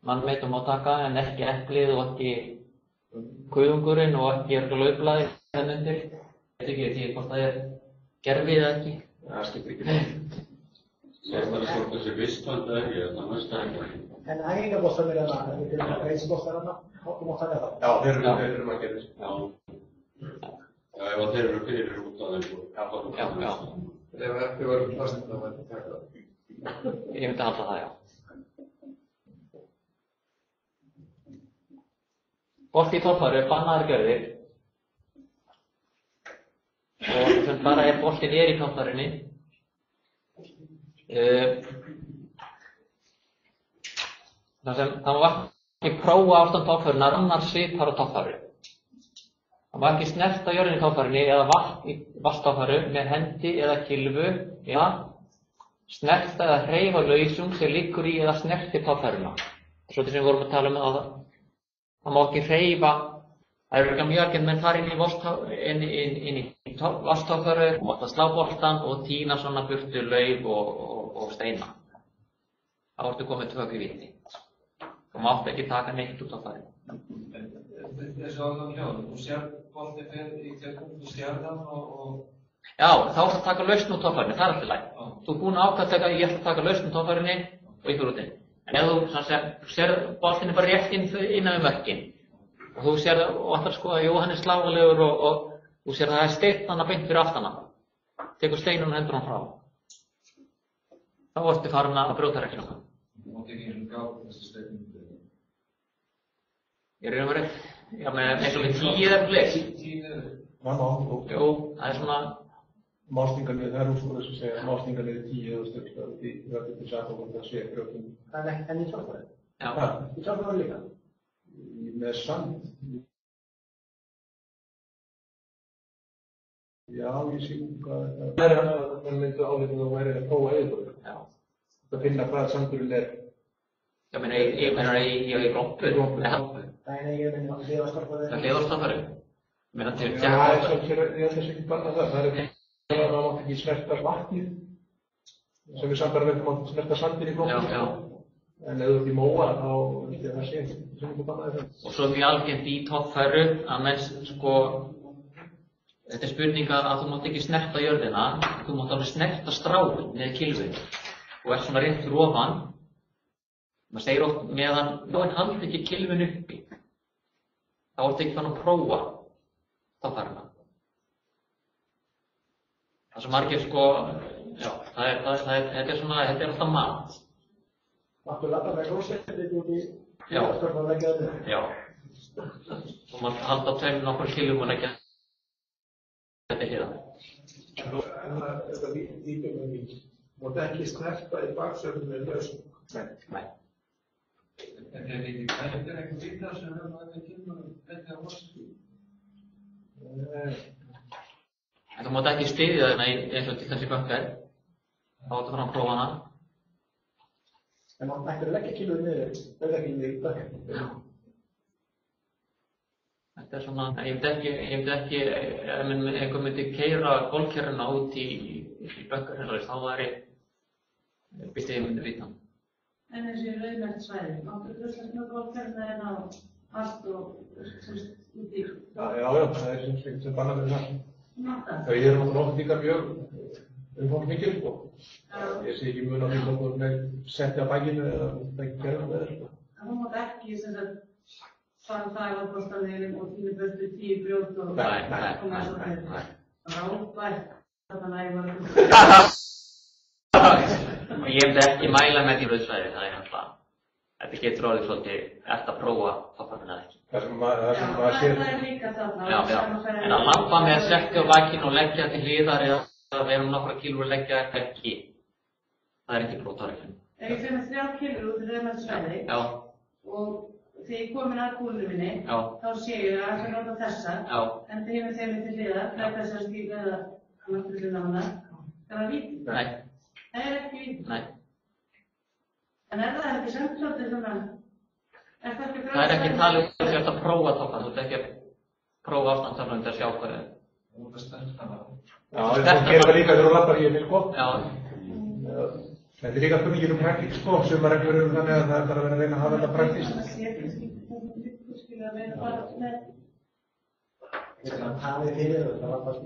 mann meitum á taka en ekki eplið og ekki kuðungurinn og ekki laufblaðið hérna undir. Ég veit ekki hvort það er gerfið eða ekki. Það skiptir ekki máli. Það er svolítið þessi vistvænt eða ekki, það næst ekki. En æfingaboltar er þarna, þetta er það reisboltar þarna, þú mátt taka það. Já, þeir eru maður að gera þessu. Já, ef þeir eru fyrir út af þeim. Já. Ef ekki verður plastið þá mætti taka það. Ég myndi halda það, já. Bolti í toppfæru er bannaðar gjörðir. Og sem bara ef boltinn er í toppfærunni. Það má ekki prófa ástand toppfærunar annar svipar á toppfæru. Það má ekki snerta jörðinni í toppfærunni eða vatn í vatnstoppfæru með hendi eða kylfu eða snerta eða hreyfa lausung sem liggur í eða snerti toppfæruna. Svolítið sem við vorum að tala um að það má ekki hreyfa. Það eru mjög algengt menn fara inn í vatnstoppfæru og átt að slá boltann og tína svona burtu lauf og steina. Það vortu komið tvöku í viti. Þú mátt ekki taka neitt út á færi. Þessu áðan hljóðum, þú sér boltið fyrir í gegnum, þú sér þann og... Já, þá ætla að taka lausn út á færinni, það er alltaf læg. Þú er búinn að ákvæða að ég ætla að taka lausn út á færinni og ykkur út inn. En ef þú sér boltinni bara rétt innan við mörkin og þú sér og ætlar að skoða, jú, hann er slágalegur og þú sér að það er steinn hann að beint fyrir aftana. Tekur steinun og hendur hann frá. Þá ertu farin að brjóta regluna. Þú mátt ekki eins og gá þessi steinum. Ég er verið, já, með eins og við 10 eða fleiri. 10 eða? Jú, það er svona... Málstingarnir, það er úrskurður sem segja að málstingarnir er 10 eða styrktar og því verður til satt og það sé grjótum. Það er enn í toppfæru? Já. Í toppfæru líka? Með sand. Já, ég sé hvað það er. Það myndu álítið að væri að prófa yfirbúrið. Já. Það finna hvað sandurinn er. Já, ég meina í glóppu. Nei, ég meina hliðarstoppfæru. Það er hliðarstoppfæru. Ég meina til Já, ég ætla sér ekki banna það. Það er það mátt ekki snerta vatnið sem við samt bara veitum að snerta sandinn í glóppu. Já. En ef þú ert í móa þá vilti það sé ekki bannaði það. Og svo mjög algengt í toppfæru að menn sko þetta er spurning að þú mátt ekki snerta jörðina, þú mátt alveg snerta stráin með kylfu og er svona rétt fyrir ofan Maður segir oft meðan hann haldi ekki kylfin uppi, þá ertu ekki fann að prófa þáttfæruna. Það sem margir sko, já, þetta er svona, þetta er alltaf mat. Máttu lappa með klósettið út í stjórn og leggja það? Já. Og maður halda á tveim nokkur kilum og leggja þetta hérna. En þetta vítum með vín. Mátt ekki snerta í baksöfnum með lausum. Nei. En er ekki eitthvað vítar sem þetta kemur ekki á varsku? En þú mátt ekki styðja þarna eins og til þessi bökkar. Þá áttu fram að prófa hana. En maður ættir að leggja kílóið niður, auðvitað í bökkar. Þetta er svona, ég myndi ekki, ef einhver myndi keyra golfkerruna út í bökkar, þá væri, býst ég myndi vita. En þessi rauðmerkt svæði, máttu druslast með golfkerruna en á allt og út í? Já, það er sem bannar fyrir það. Þau eru náttúrulega líka mjög umfangsmikil, sko. Ég sé ekki mun á því hvort með setti á bakinu eða ekki kerra með það, sko. En þú mátt ekki fara það á bóstaðinum og þínu börstu 10 brjót og koma svo fyrir. Ráðbært, þetta nægur. Og ég myndi ekki mæla með því rauðsvæði, það er náttúrulega. Þetta getur orðið svolítið, ert að prófa þáttfæruna eða ekki. Það sem maður sér. Það er líka þarna. Já. En að labba með setti á bakinu og leggja til hliðar eða við erum nokkra kílur að leggja ekki. Það er ekki próftarifin. Ef ég fyrir með 3 kílur út í rauðmerkt svæði og þegar ég komin að kúlunum minni, þá sé ég að það nota þessa, en það hefur þeim til hliðar, það er þessar stík eða náttúrulega nána. Það er víti? Nei. Það er ekki víti? Nei. En er það ekki sendlótið svona? Það er ekki talið að þú ert að prófa þáttfæruna, þú ert ekki að prófa ástandstaflunum til að sjá hvað er. Þú ert að sterta það. Já, það gerir það líka þegar þú lappar í henni, sko. Já. Þetta er líka mikið praktík, sko, sumar reglur þannig að það er bara að vera að reyna að hafa þetta praktískt. Hafið fyrir það var bara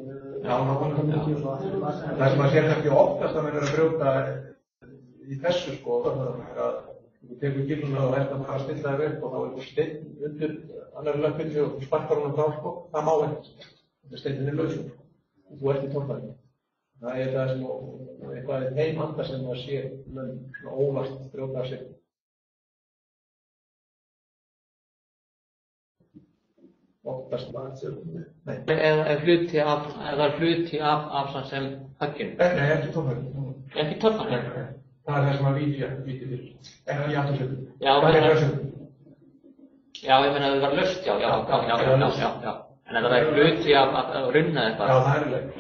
nákvæmlega. Það sem maður sér kannski oftast að menn er að brjóta í þessu, sko, er að þú tekur kíluna og ert að fara að stilla þér upp og þá er einhver steinn undir annarri löppinni og þú sparkar honum frá, sko, það má ekki. Steinin er lausum, þú ert í torfærinni. Það er það sem eitthvað í þeim anda sem maður sér svona óvart brjóta af sig. Oftast maður sér. Eða hluti af sem högginu? Nei, ekki torfærinni. Ekki torfærinni? Það er það sem að víti til. Ekki í aftursöndum. Já, ég meina að það var löst, já. En það er hluti af runna eitthvað. Já, það er leik.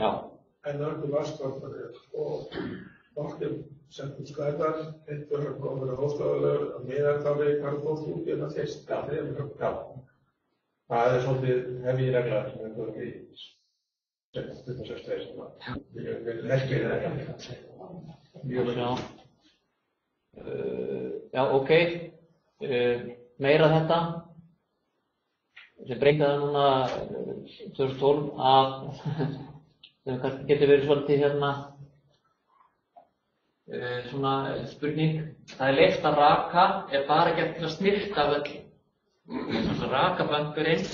En örgur varstofnari og nokkur sendur skræðar, einhver komur á hóstaðalögur að meðartali karlfólk út í enn að fyrst. Já. Það er svolítið hefði í regla sem við vorum í 26. Við merkir það ekki. Já, ok. Meira þetta. Sem breytaði núna 2012 að sem kannski getur verið svolítið svona spurning. Það er leyft að raka er bara gert til að snyrta völlinn. Þannig að raka bönkurinn.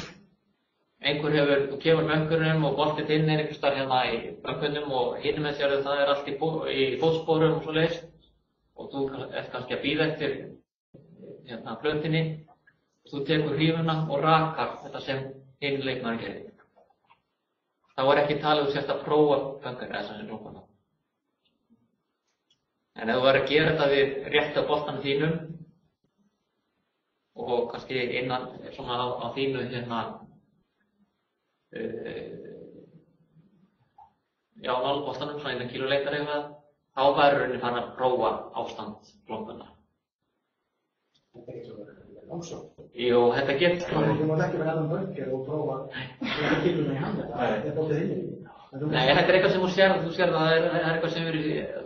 Þú kemur bönkurinn og boltið inn einhvers staðar hérna í bönkunum og hinum með sér það er allt í fótsporum og svoleiðis. Og þú ert kannski að bíða eftir flötinni. Þú tekur hrífuna og rakar þetta sem hinn leikmaður gerir. Það var ekki talið að sérst að prófa böngar eða sem lókana. En ef þú verður að gera þetta við rétt á boltanum þínum og kannski innan svona á þínu nálboltanum, svona innan kílóleitar eitthvað, þá verður rauninni farin að prófa ástand lókana. Þetta er ekki svo verið. Jú, þetta getur. Þú mátt ekki vera annan böngar og prófa kíluna í handa. Það er bótið hinn. Nei, þetta er eitthvað sem þú sér það er eitthvað sem það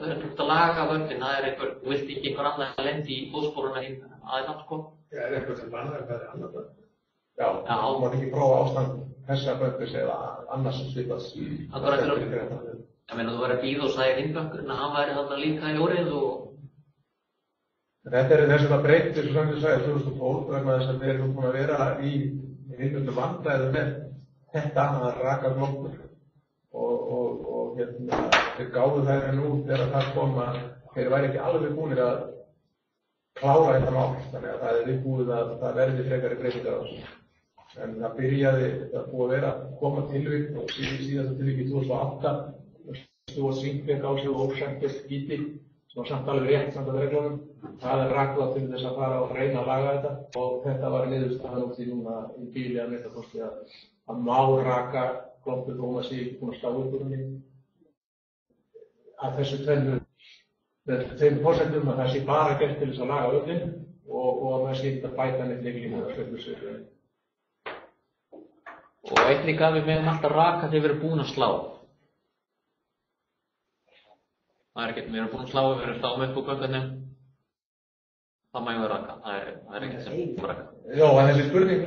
er hlútt að laga völdin, það er eitthvað, þú vilt ekki einhver annar að lendi í fótsporuna hinn aðeins, sko. Já, er eitthvað sem bannar að það er annar böngar? Já, þú mátt ekki prófa ástand þessa böngurs eða annars sem svipast. Það var ekki ráð. Ég meina, þú verður að bíða og sæði hinn böngurinn að hann væri þarna líka í órið og Þetta er þess að breytt, eins og sem þið sagði, 2012 vegna þess að þeir eru búin að vera í heilmiklu vandræði með þetta að raka gloppur og þeir gáðu þær nú þegar það kom að þeir væri ekki alveg búinir að klára þetta mál, þannig að það er viðbúið að það verði frekari breytingar á þessu. En það byrjaði, það búið að vera að koma tilvik og síðasta tilvik í 2008 og Singberg á sig og ósæntist skíti sem var samt alveg rétt samt að reglunum. Það er raklað til þess að fara og reyna að laga þetta og þetta var niðurstaðan út í núna í bíli að Minnstakosti að má raka gloppur og maður sé ekki búin að slá upp úr henni að þessu tvennu með þeim forsendum að það sé bara gert til þess að laga öllin og að maður sé ekki að bæta neitt leiklínu að slöfðu sig. Og eitt líka við megum alltaf raka þegar við erum búin að slá. Það er ekkert, við erum búin að slá, við erum sláum upp úr göngurnum. Það megum við raka, það er ekkert sem við raka. Já, en þessi spurning,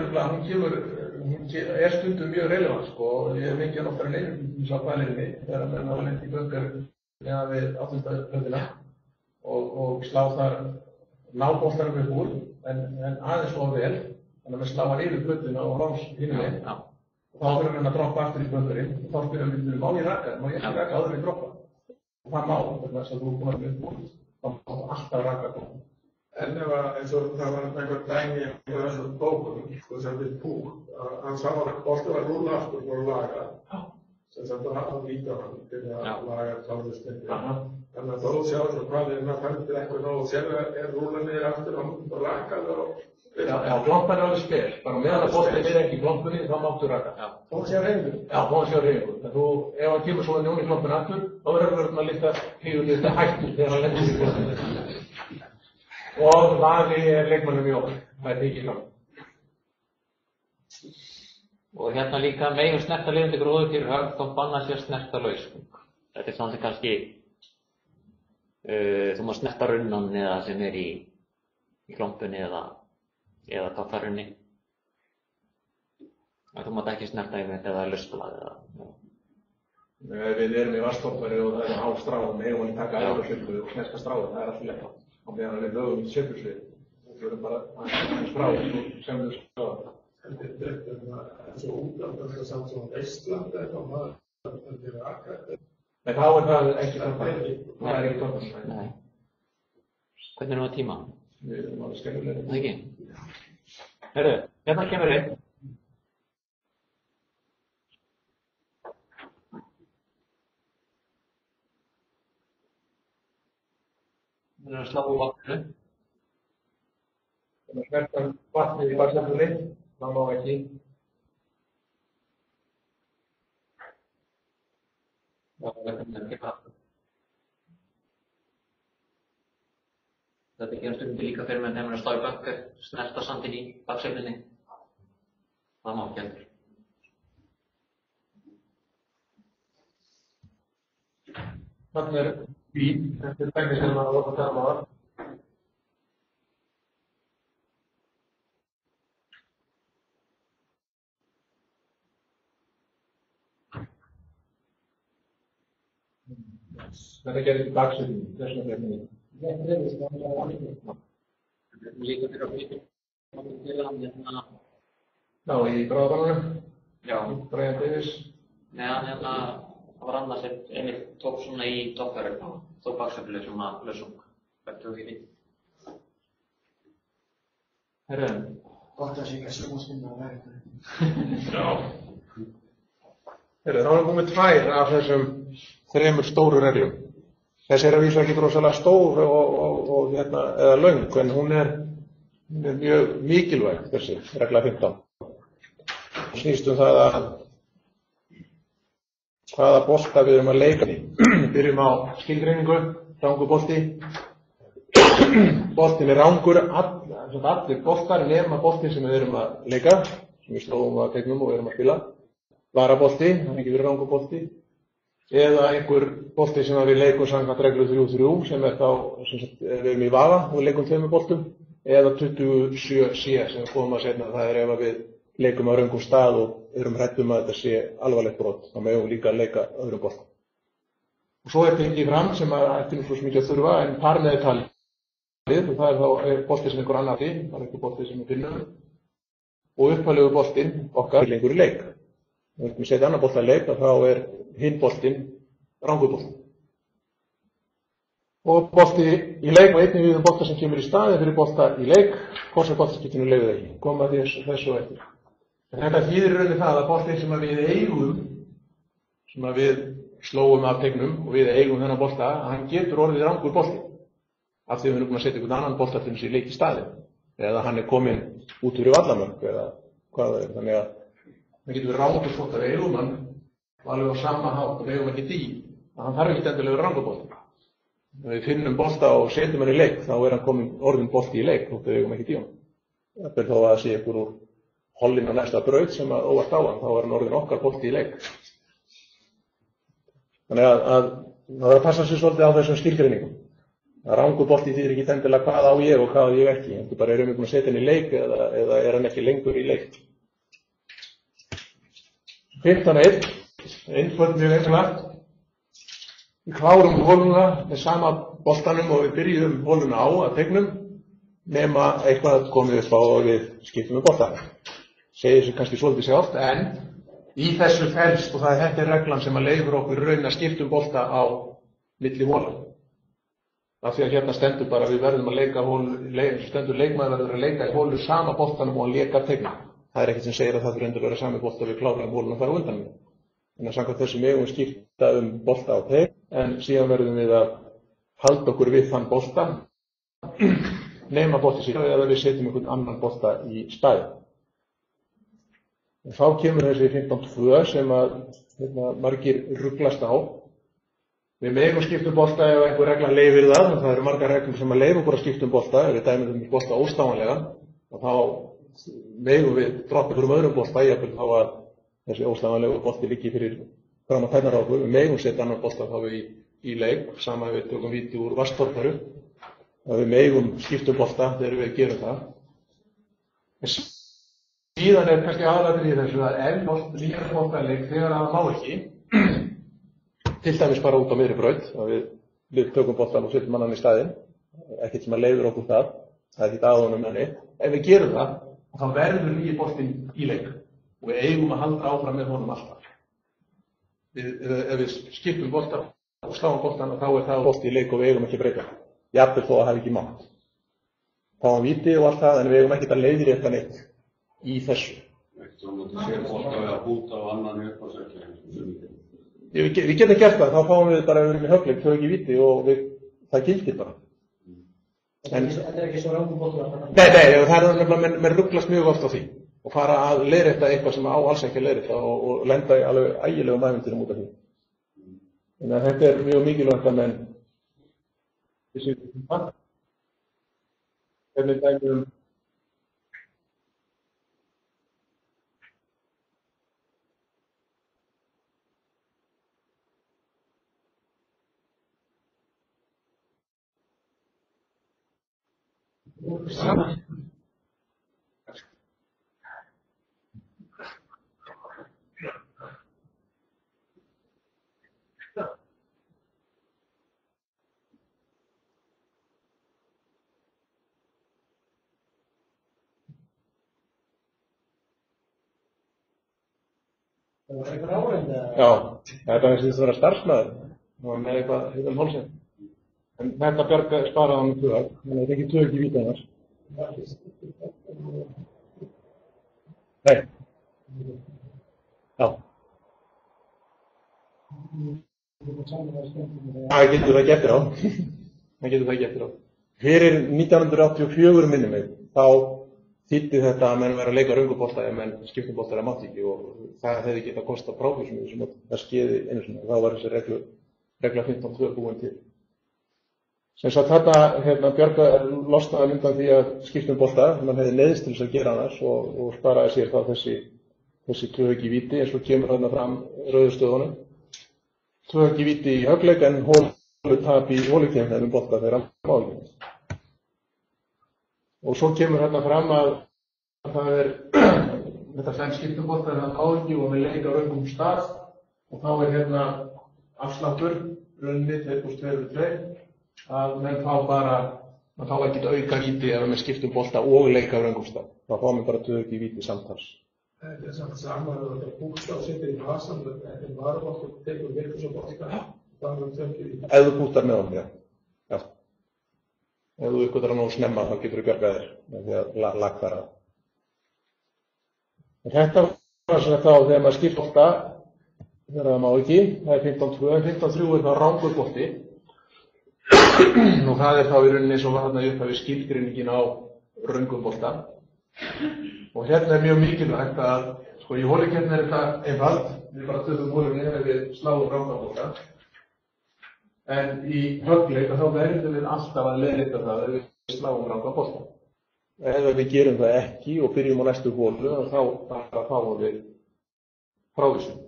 hún er stundum mjög relevant, sko, og ég hef fengið nokkra neinum á bælinni þegar menn hafa lent í göngur meðan við 8. plöðina og slá þar náboltanum upp úr, en aðeins of vel, þannig að við slá hann yfir plöðina og ráns hinn með. Og þá fyrir hann að droppa aftur í göngurin og þá spyrir hann, má ég raka, má ég ekki raka áður en ég droppa? Og það má, þess að þú er búin að vera upp úr, þá má alltaf raka. En ef að, eins og það var einhver dæmi í þessum bókum, sko sem við Púk, að hann sá að bolti var rúla aftur og laga, sem sagt að víta hann til að laga kláðusmyndi. Þannig að þú sjáum svo hvað er að fendur eitthvað og sér rúla niður aftur og laga það og Já, glompan er alveg spil, bara meðan að boltinn er ekki í glompunni, þá máttu raka. Þó hann sé á hreyfingu? Já, þó hann sé á hreyfingu. Ef hann kemur svona njón í glompun aftur, þá verður að lyfta hígunni þetta hættur þegar hann lendur í glompunni. Og vaði er leikmannum í okkur, það er ekki fram. Og hérna líka megum snerta lifandi gróðurkýr höfð þá banna sér snerta lausung. Þetta er svona sem kannski þú má snerta runnan eða sem er í glompunni eða kaffarunni. Þú mátt ekki snerta einmitt eða lausblað eða. Við erum í vatnstorfari og það er hálf stráð, við eigum að taka aðeins og snerta stráð, það er alltaf leikta. Og meðan við lögum í sveiflursvið, við erum bara aðeins stráð og sem við stráðum. Þetta er svo útlandast að samt svona Íslandi eitthvað maður er raka. Nei, þá er það ekki torfari. Það er ekki torfari. Nei. Hvernig erum við á tíma? Við erum alveg skemmulegir. Það ekki? Herru, hérna kemur einn. Við erum að slá úr vatninu. Við erum að snerta vatnið í bakslefnunni. Það má ekki. Þetta gerir stundum líka fyrir með þeim að slá í böngur, snerta sandinn í baksveiflinni. Það má ekki heldur. Þannig er bíl, þetta er dæmi sem að loka það maður. Þetta gerir í baksveiflinni, þessum veginn. Líka fyrir að flytja til hann hérna. Já, í bráðabannunum. Já. Brian Davis. Nei, hann hérna, það var annars einmitt tók svona í toppverðin og tók baksveiflu svona lausung. Þetta var ekki nýtt. Herru. Gott að sé ekki að sjónvarsmynda að verða. Já. Herru, þá erum við komið tvær af þessum 3 stóru reglum. Þessi er að vísa ekki rosalega stór eða löng, en hún er mjög mikilvæg, þessi regla 15. Það snýst það að hvaða bolta við erum að leika í. Byrjum á skilgreiningu, rangur bolti. Boltin er rangur, allir boltar nema boltin sem við erum að leika, sem við slóum að tegnum og erum að spila. Varabolti, það er ekki verið rangur bolti. Eða einhver bolti sem við leikum samkvæmt reglu 3-3 sem er þá, við erum í vafa og leikum 2 boltum, eða 27C sem við komum að seinna, það er ef við leikum á röngum stað og erum hræddir að þetta sé alvarlegt brot, þá megum við líka að leika öðrum boltum. Og svo er tekið fram sem að ætti nú svo mikið að þurfa, en par meðtal lið og það er bolti sem einhver annar lið, það er ekki bolti sem við finnum og upphæðlegu boltinn okkar lengur í leik. Ef við setja annar bolta í leik þá er hinn boltinn rangubolti. Og bolti í leik og einnig við bolta sem kemur í staðinn fyrir bolta í leik, hvort sem boltaskiptinu leyfir það ekki. Koma þessu og eftir. Þetta þýðir í rauninni það að boltinn sem við eigum, sem við slóum af tegnum og við eigum þennan bolta, hann getur orðið rangur bolti. Af því við erum búin að setja einhvern annan bolta til þessi leik í staðinn. Eða hann er kominn út fyrir vallamörk eða hvað það er. Þannig að það getur verið rangur bolti við eigum hann alveg á sama hátt og við eigum ekki í. Hann þarf ekki endilega verið rangur bolti. Ef við finnum bolta og setjum hann í leik, þá er hann kominn orðinn bolti í leik, þótt við eigum ekki í hann. Það er þó að það sé ykkur úr hollinn á næsta braut sem að óvart á hann, þá er hann orðinn okkar bolti í leik. Þannig að það er að passa sér svolítið á þessum skilgreiningum. Að rangur bolti þýðir ekki endilega hvað á ég og hvað á ég ekki. Þetta bara erum við búin að setja hann í leik eða er hann ekki lengur í leik. 15-1, einföld mjög einfalt. Við klárum hóluna með sama boltanum og við byrjum hóluna á að tegnum nema eitthvað komið upp á og við skiptum bolta. Segir sér kannski svolítið sjálft en í þessu felst og þetta er reglan sem að leyfir okkur raun að skiptum bolta á milli hóla. Af því að hérna stendur bara við verðum að leika stendur leikmaður verður að leika í hólu sama boltanum og að leka tegnum. Það er ekkert sem segir að það þurfi endur að vera sami bolta við klárum hóluna þar á undan með. Þannig að samkvæmt þessu megum skipta bolta á tegn en síðan verðum við að halda okkur við þann bolta nema bolti sér eða við setjum einhvern annan bolta í stæð. Þá kemur þessi 15-2 sem að margir ruglast á. Við megum skiptum bolta ef einhver regla leyfir það, en það eru margar reglur sem að leyfa okkur að skiptum bolta, ef við dæmum bolta óstáanlega, og þá megum við droppa einhverjum öðrum bolta, jafnvel þá að þessi óstáanlegu bolti liggi fyrir fram að tæknar á okkur. Við megum setja annan bolta þá í leik, sama ef við tökum víti úr vasstorparu, að við megum skiptum bolta þegar við gerum það. En síðan er kannski aðalatriðið í þessu að ef nýjar bolta í leik þegar það má ekki, til dæmis bara út á miðri braut, að við tökum boltan og setjum annan í staðinn, ekkert sem að leyfir okkur það er ekkert aðhónum enni. Ef við gerum það, þá verður nýji boltinn í leik og við eigum að halda áfram með honum alltaf. Ef við skiptum boltan og sláum boltan, þá er það bolti í leik og við eigum ekki breyta. Jafnvel þó að hafi ekki mátt. Fáum víti og allt það, en við eigum ekkert að leiðrétta neitt í þessu. Ekkert sem þú sér bolta við að búta á annan upp á sekli. Við getum gert það, þá fáum við bara ef við erum í höfleik, þau ekki víti og það gildir bara. Þetta er ekki svo rangum boltar? Nei, það er nefnilega, menn rugglast mjög oft á því og fara að leiðrétta eitthvað sem á alls ekki að leiðrétta og lenda í alveg ægilegum ævintýrum út af því. Þannig að þetta er mjög mikilvægt að menn þessi hvernig dæmum Já, þetta er þessi að vera starfsmaður og með eitthvað hálsinn. En þetta bjarga sparaði hann tug, þannig að þetta ekki tug í víta annars. Nei. Já. Það getur það getur á. Það getur það getur á. Fyrir 1984 minnum mig, þá þýddi þetta að menn vera að leika röngubolta ef menn skiptum bolta eða mátti ekki og það hefði getað kostað prófessum sem það skeiði einu sinni. Þá var þessi regla 15.2 búin til. Sem sagt þarna Bjarga losnaði undan því að skiptum bolta, mann hefði neyðst til þess að gera annars og sparaði sér þá þessi tvö högg í víti eins og kemur þarna fram rauðustöðunum. Tvö högg í víti í höggleik en hólutap í hólukefni bolta þegar hann má ekki. Og svo kemur hérna fram að það er þetta sem skiptum bolta er hann áhengi og við leika röngum stað og þá er hérna afsláttur, rauninni 2+2 að menn fá bara að þá ekki auka víti ef við skiptum bolta og leika á röngum stað. Þá fáum við bara 2 í víti samtals. Þetta samt saman að þetta bústaf setur í vasan, þetta varumáttur tekur virkus og bolta, þá við 2 í víti. Ef þú bútar með honum, já. Ef þú uppgötar hann nógu snemma, þá getur þú bjargað þér með því að lagfæra það. Þetta var svona þá þegar maður skipt bolta, þegar það má ekki, það er 15-2, en 15-3 er það rangur bolti. Og það er þá í rauninni eins og var þarna upp að við skilgreiningin á röngum bolta. Og hérna er mjög mikilvægt að, sko í holukeppni er þetta einfalt, við bara tökum holunni ef við sláum ranga bolta. En í höggleik þá verðum við alltaf að leiðrétta það ef við sláum ranga bolta. Ef við gerum það ekki og byrjum á næstu holu, þá fáum við frávísun.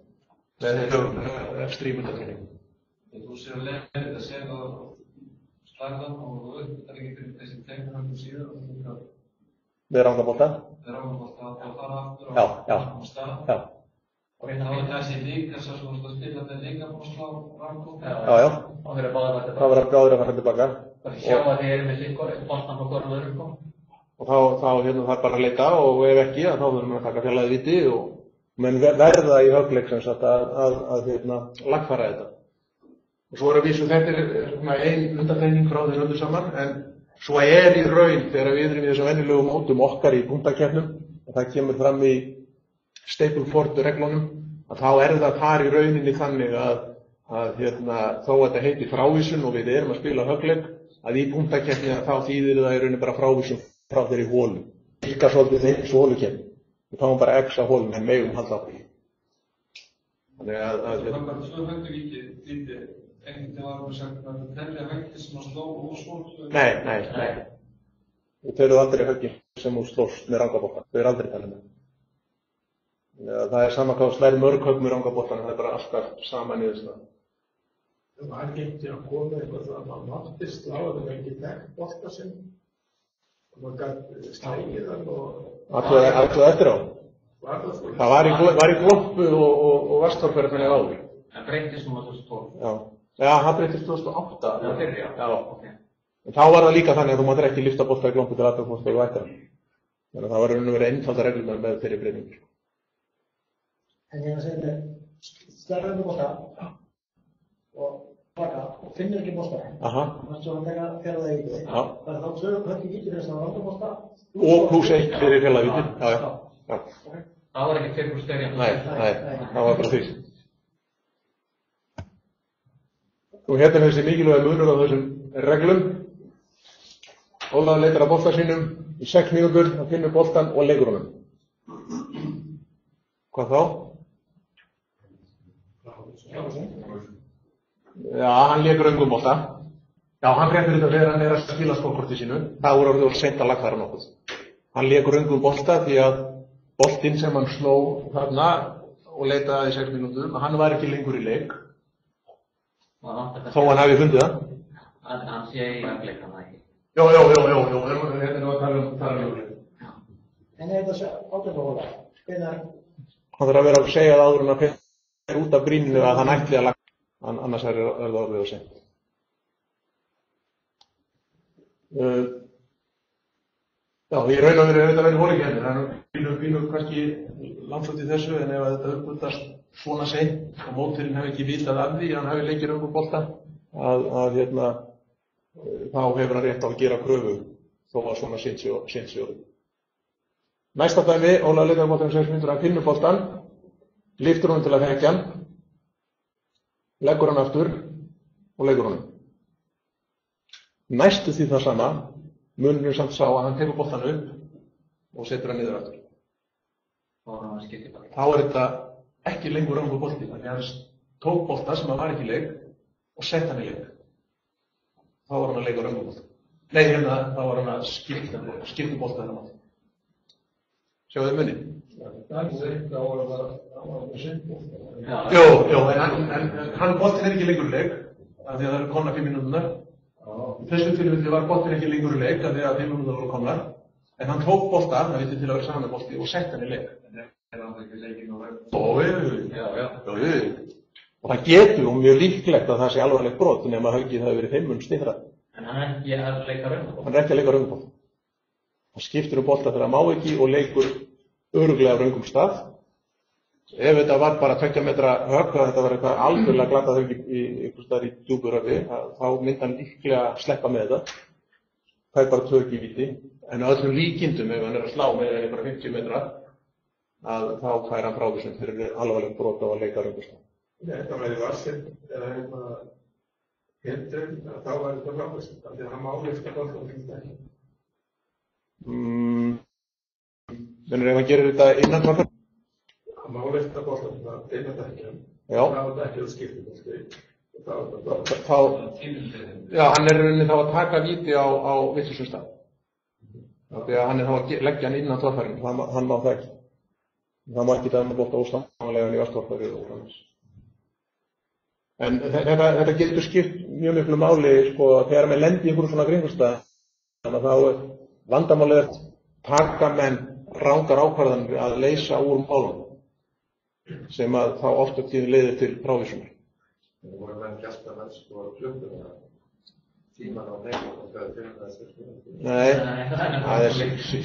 Með þeirra strímundatreining. Þú sér að leiðrétta sér og slarðan og uppbyttar ekki fyrir þessi tegnarhögum síðan og þú kan... Við rangabolta? Við rangabolta og fara aftur á stað. Já. Og þá er þessi líka svo að spila með líka búin slá rangabolta. Já. Og þeir eru báðir að fara tilbaka. Það verður báðir að fara tilbaka. Það sjá að þeir eru með líka boltan og hvorum öðrum kom. Og þá þarf bara að leita og ef ekki þá þurfum við að taka fjarlægð viti og menn verða í höggleik sem sagt að lagfæra þetta. Og svo er að vísu þetta ein undantekning frá þeir öllu saman, en svo er í raun þegar við erum í þessum venjulegu mótum okkar í punktakeppnum, og það kemur fram í Stapleford reglunum, að þá er það þar í rauninni þannig að þó að þetta heiti frávísun og við erum að spila höggleik, að í punktakeppni þá þýðir það í rauninni bara frávísun frá þeirri hólu. Líka svolítið þeirri hólukeppni. Við fáum bara x af hólum en megum halda á því. Þannig að Svo högtu víti einhvern veginn var sagt að það telja högti sem að sló og slótt? Nei. Þau eru aldrei höggi sem þú slóst með rangabolta. Þau eru aldrei talið með. Það er sama hvað slær mörg högg með rangaboltan, það er bara alltaf sama niðurstaða. Það var ekki að koma eitthvað að maður mátti slá að það ekki þekkt bolta sinn. Og maður gæti slægið hann og... Alltaf eftir á. Það var í Gloppu og Vestorferðinni áður. Það breytist nú á 2012. Já, það breytist 2008. Já, fyrir, já. Okay. En þá var það líka þannig að þú máttir ekki lyfta bolta í Gloppu til aðtökubolta og ættir hann. Þannig að það var raun og verið einfaldar reglurnar með þeirri breytingu. En ég var að segja með slærðum bolta og baka og finnur ekki bolta. Þannig að hann taka fjarlægð viti. Það er þá 2 högg í víti þess að ranga bolta. Og +1 fyrir fjarlægð viti. Já. Það var ekki 2 + 2. Nei, það var bara 3. Og hérna er þessi mikilvæga munur á þessum reglum. Ólafur leitar að bolta sínum í 6 mínútur, hann finnur boltan og leikur honum. Hvað þá? Já, hann leikur öngum bolta. Já, hann hreppir þetta þegar hann er að spila skókorti sínu. Það voru orðið seint að lagfæra nokkuð. Hann leikur öngum bolta því að boltinn sem hann sló þarna og leitaði í 6 mínútur, hann var ekki lengur í leik. Þó hann hafi fundið það? Hann sé í höggleik, hann ekki. Jó, þetta er nú að tala um höggleik. En er þetta átökuhóla? Hvenær? Hann þarf að vera að segja það áður en að fer út af bríninu að hann ætli að lagfæra, annars er það orðið of seint. Já, í raun og veru er þetta verið holukeppni, það er pínu kannski langfljótt í þessu, en ef þetta uppgötast svona seint og mótherinn hefði ekki vitað af því, hann hefði leikið röngum bolta, þá hefur hann rétt á að gera kröfu þó að svona seint sé orðið. Næsta dæmi, Ólafur leitar boltanum 6 mínútur, hann finnur boltan, lyftir honum til að þekkja hann, leggur hann aftur og leikur honum. Næstu því það sama, munurinn samt sá að hann tekur boltan upp og setur hann niður aftur. Þá er þetta ekki lengur rangur bolti, þannig að hann tók bolta sem hann var ekki í leik og sett hann í leik. Þá var hann að leika rangur bolta. Nei, þá var hann að skipta bolta þennan bolta. Sjáu þið munið? Jó, en hann boltin er ekki lengur í leik, af því að það eru komna 5 mínúturnar. Í þessu tilfelli var boltin ekki lengur í leik, af því að 5 mínúturnar voru komnar. En hann tók bolta, það viti til að vera saman bolti, og sett hann í leik. Er hann ekki leikinn og verður? Og það getur mjög líklegt að það sé alvarlegt brot, nema höggið hafi verið 5 mun styttra. En hann Hann er ekki að leika raunabolt. Hann er ekki að leika raunabolt. Hann skiptir bolta þegar hann má ekki og leikur örugglega á röngum stað. Ef þetta var bara 2 metra högg, þetta var eitthvað algjörlega glatað högg í einhvers staðar í djúpu röfi, þá myndi hann líklega sleppa með þetta. Það er bara 2 í víti. En á öllum líkindum, ef hann er að slá meira en einhverja 50 metra, þá fær hann frávísun fyrir alvarleg brot á að leika röngum stað. Þetta væri varsinn eða eitthvað hindrun, þá væri þetta frávísun, af því að hann má lyfta boltann og hlusta ekki. Menur ef hann gerir þetta innan torfærum? Hann má lyfta boltann innan dekkjum, Já. þá er þetta ekki úr skiptum. Já, hann er rauninni þá að taka víti á vitlausum stað. Því að hann er þá að leggja hann innan torfærum, hann má það ekki. Það má ekki dæma bolta óstamlega í vastorfæri og annars. En þetta getur skipt mjög miklu máli, sko, þegar menn lendi í einhverjum svona kringumstæðum, þannig að þá vandamálið er taka menn rangar ákvarðanir að leysa úr málum, sem að þá oft og tíðum leiðir til frávísunar. Það voru menn gæst að menn sko klubbuna tíman á nefnum og það fyrir þessu. Nei, það er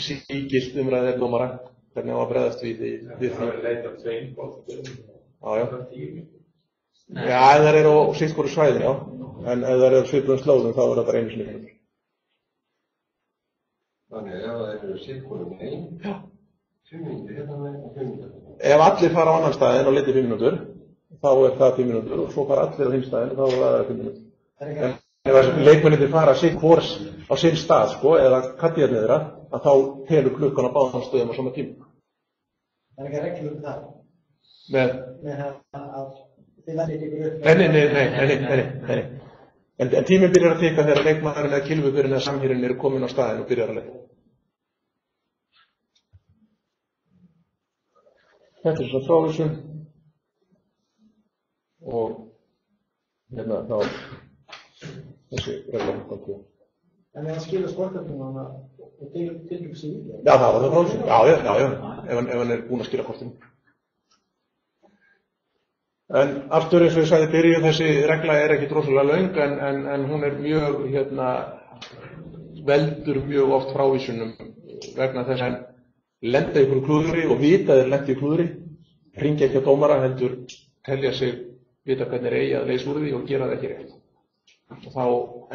sígilt umræðið dómara, hvernig á að bregðast við því. Það er leitað 2 boltum. Já. Já, ef það eru á sitt hvoru svæðin, já. En ef það eru á svipuðum slóðum, þá er það bara einu sinni fyrir. Þannig ef það eru sitt hvoru megin, 5 mínútur hérna megin og 5 mínútur. Ef allir fara á annan staðinn og leiti 5 mínútur, þá er það 5 mínútur og svo fara allir á hinn staðinn og þá er það 5 mínútur. En ef leikmennir fara sitt hvors á sinn stað, sko, eða kattiðarnir þeirra, að þá telur klukkan á báðum stöðum á sama tíma. Það er ekki reglur um það. Með að þið verðið ykkur upp. Nei. En tíminn byrjar að tikka þegar leikmaðurinn eða kylfubyrinn eða samherjinn eru komin á staðinn og byrjar að leika. Þetta er svo frávísun og hérna þá þessi regla komið. En ef hann skilur skortefnum og tilgjum sig í það? Já, það var það frávísun. Já, ef hann er búinn að skila kortinu. En aftur eins og ég sagði í byrjun, þessi regla er ekki rosalega löng en hún er mjög, veldur mjög oft frávísunum vegna þess að lenda í einhverju klúðri og vita þeir lenda í klúðri, hringja ekki á dómara, heldur telja sig vita hvernig er eigi að leysa úr því og gera það ekki rétt. Og þá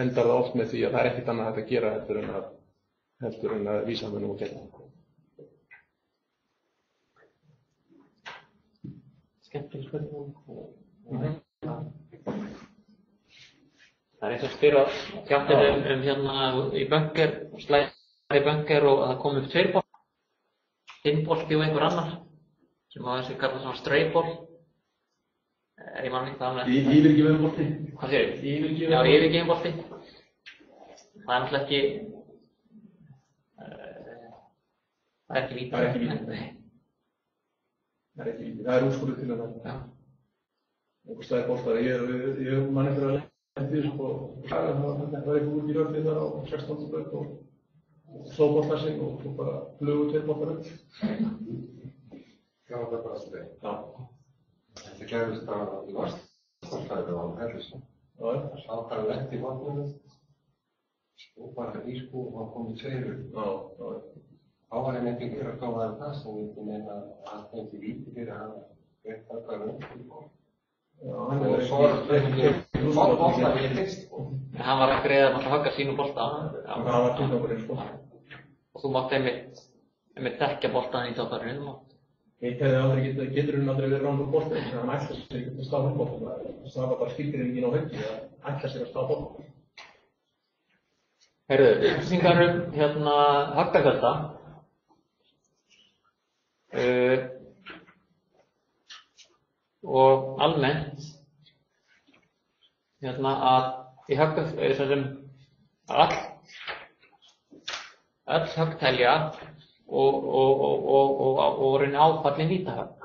endar það oft með því að það er ekkert annað hægt að gera heldur en að vísa mönnum og gera það. Skemmtileg spurning. Það er eins og spyr að kjáttir hérna í bunker, slæðir í bunker og það kom upp 2 boltar. 5 bolti og einhver annar sem var þessi kallað svona strayból. Ég man ekki það alveg. Yfirgefinn bolti. Hvað segir þið? Já, yfirgefinn bolti. Það er náttúrulega ekki það er ekki víti. Það er ekki víti. Það er úrskurður til að það. Einhver slæðir boltar. Ég man eftir að lendi sko. Það var eitthvað út í röfni þar á 16. braut og sló boltar sig og svo bara flugu 2 boltar upp. Já, það er bara streið. Já. Þetta gerðist í varstarstæðu á Hellisson. Sá bara lendi í vatninu og bara í sko og hann kom í 2 upp. Þá var ég ekki að gera gáðaði það sem ég meina að hann fengi víti fyrir að hafa veitt alltaf rönd. Og svo var það boltar í fyrst. Hann var að greiða að högga sínu bolta. Það var tilgangurinn sko. Og þú mátti einmitt þekkja boltan í tóparinu. Getur hún aldrei verið rándur bolta, þannig að hann ætla sér ekki að slá bolta. Það var bara skilgreiningin á höggi að ætla sér að slá bolta. Heyrðu, upplýsingar höggagölda. Og almennt að í höggagölda öll höggtelja og reyna áfallin vítahögg.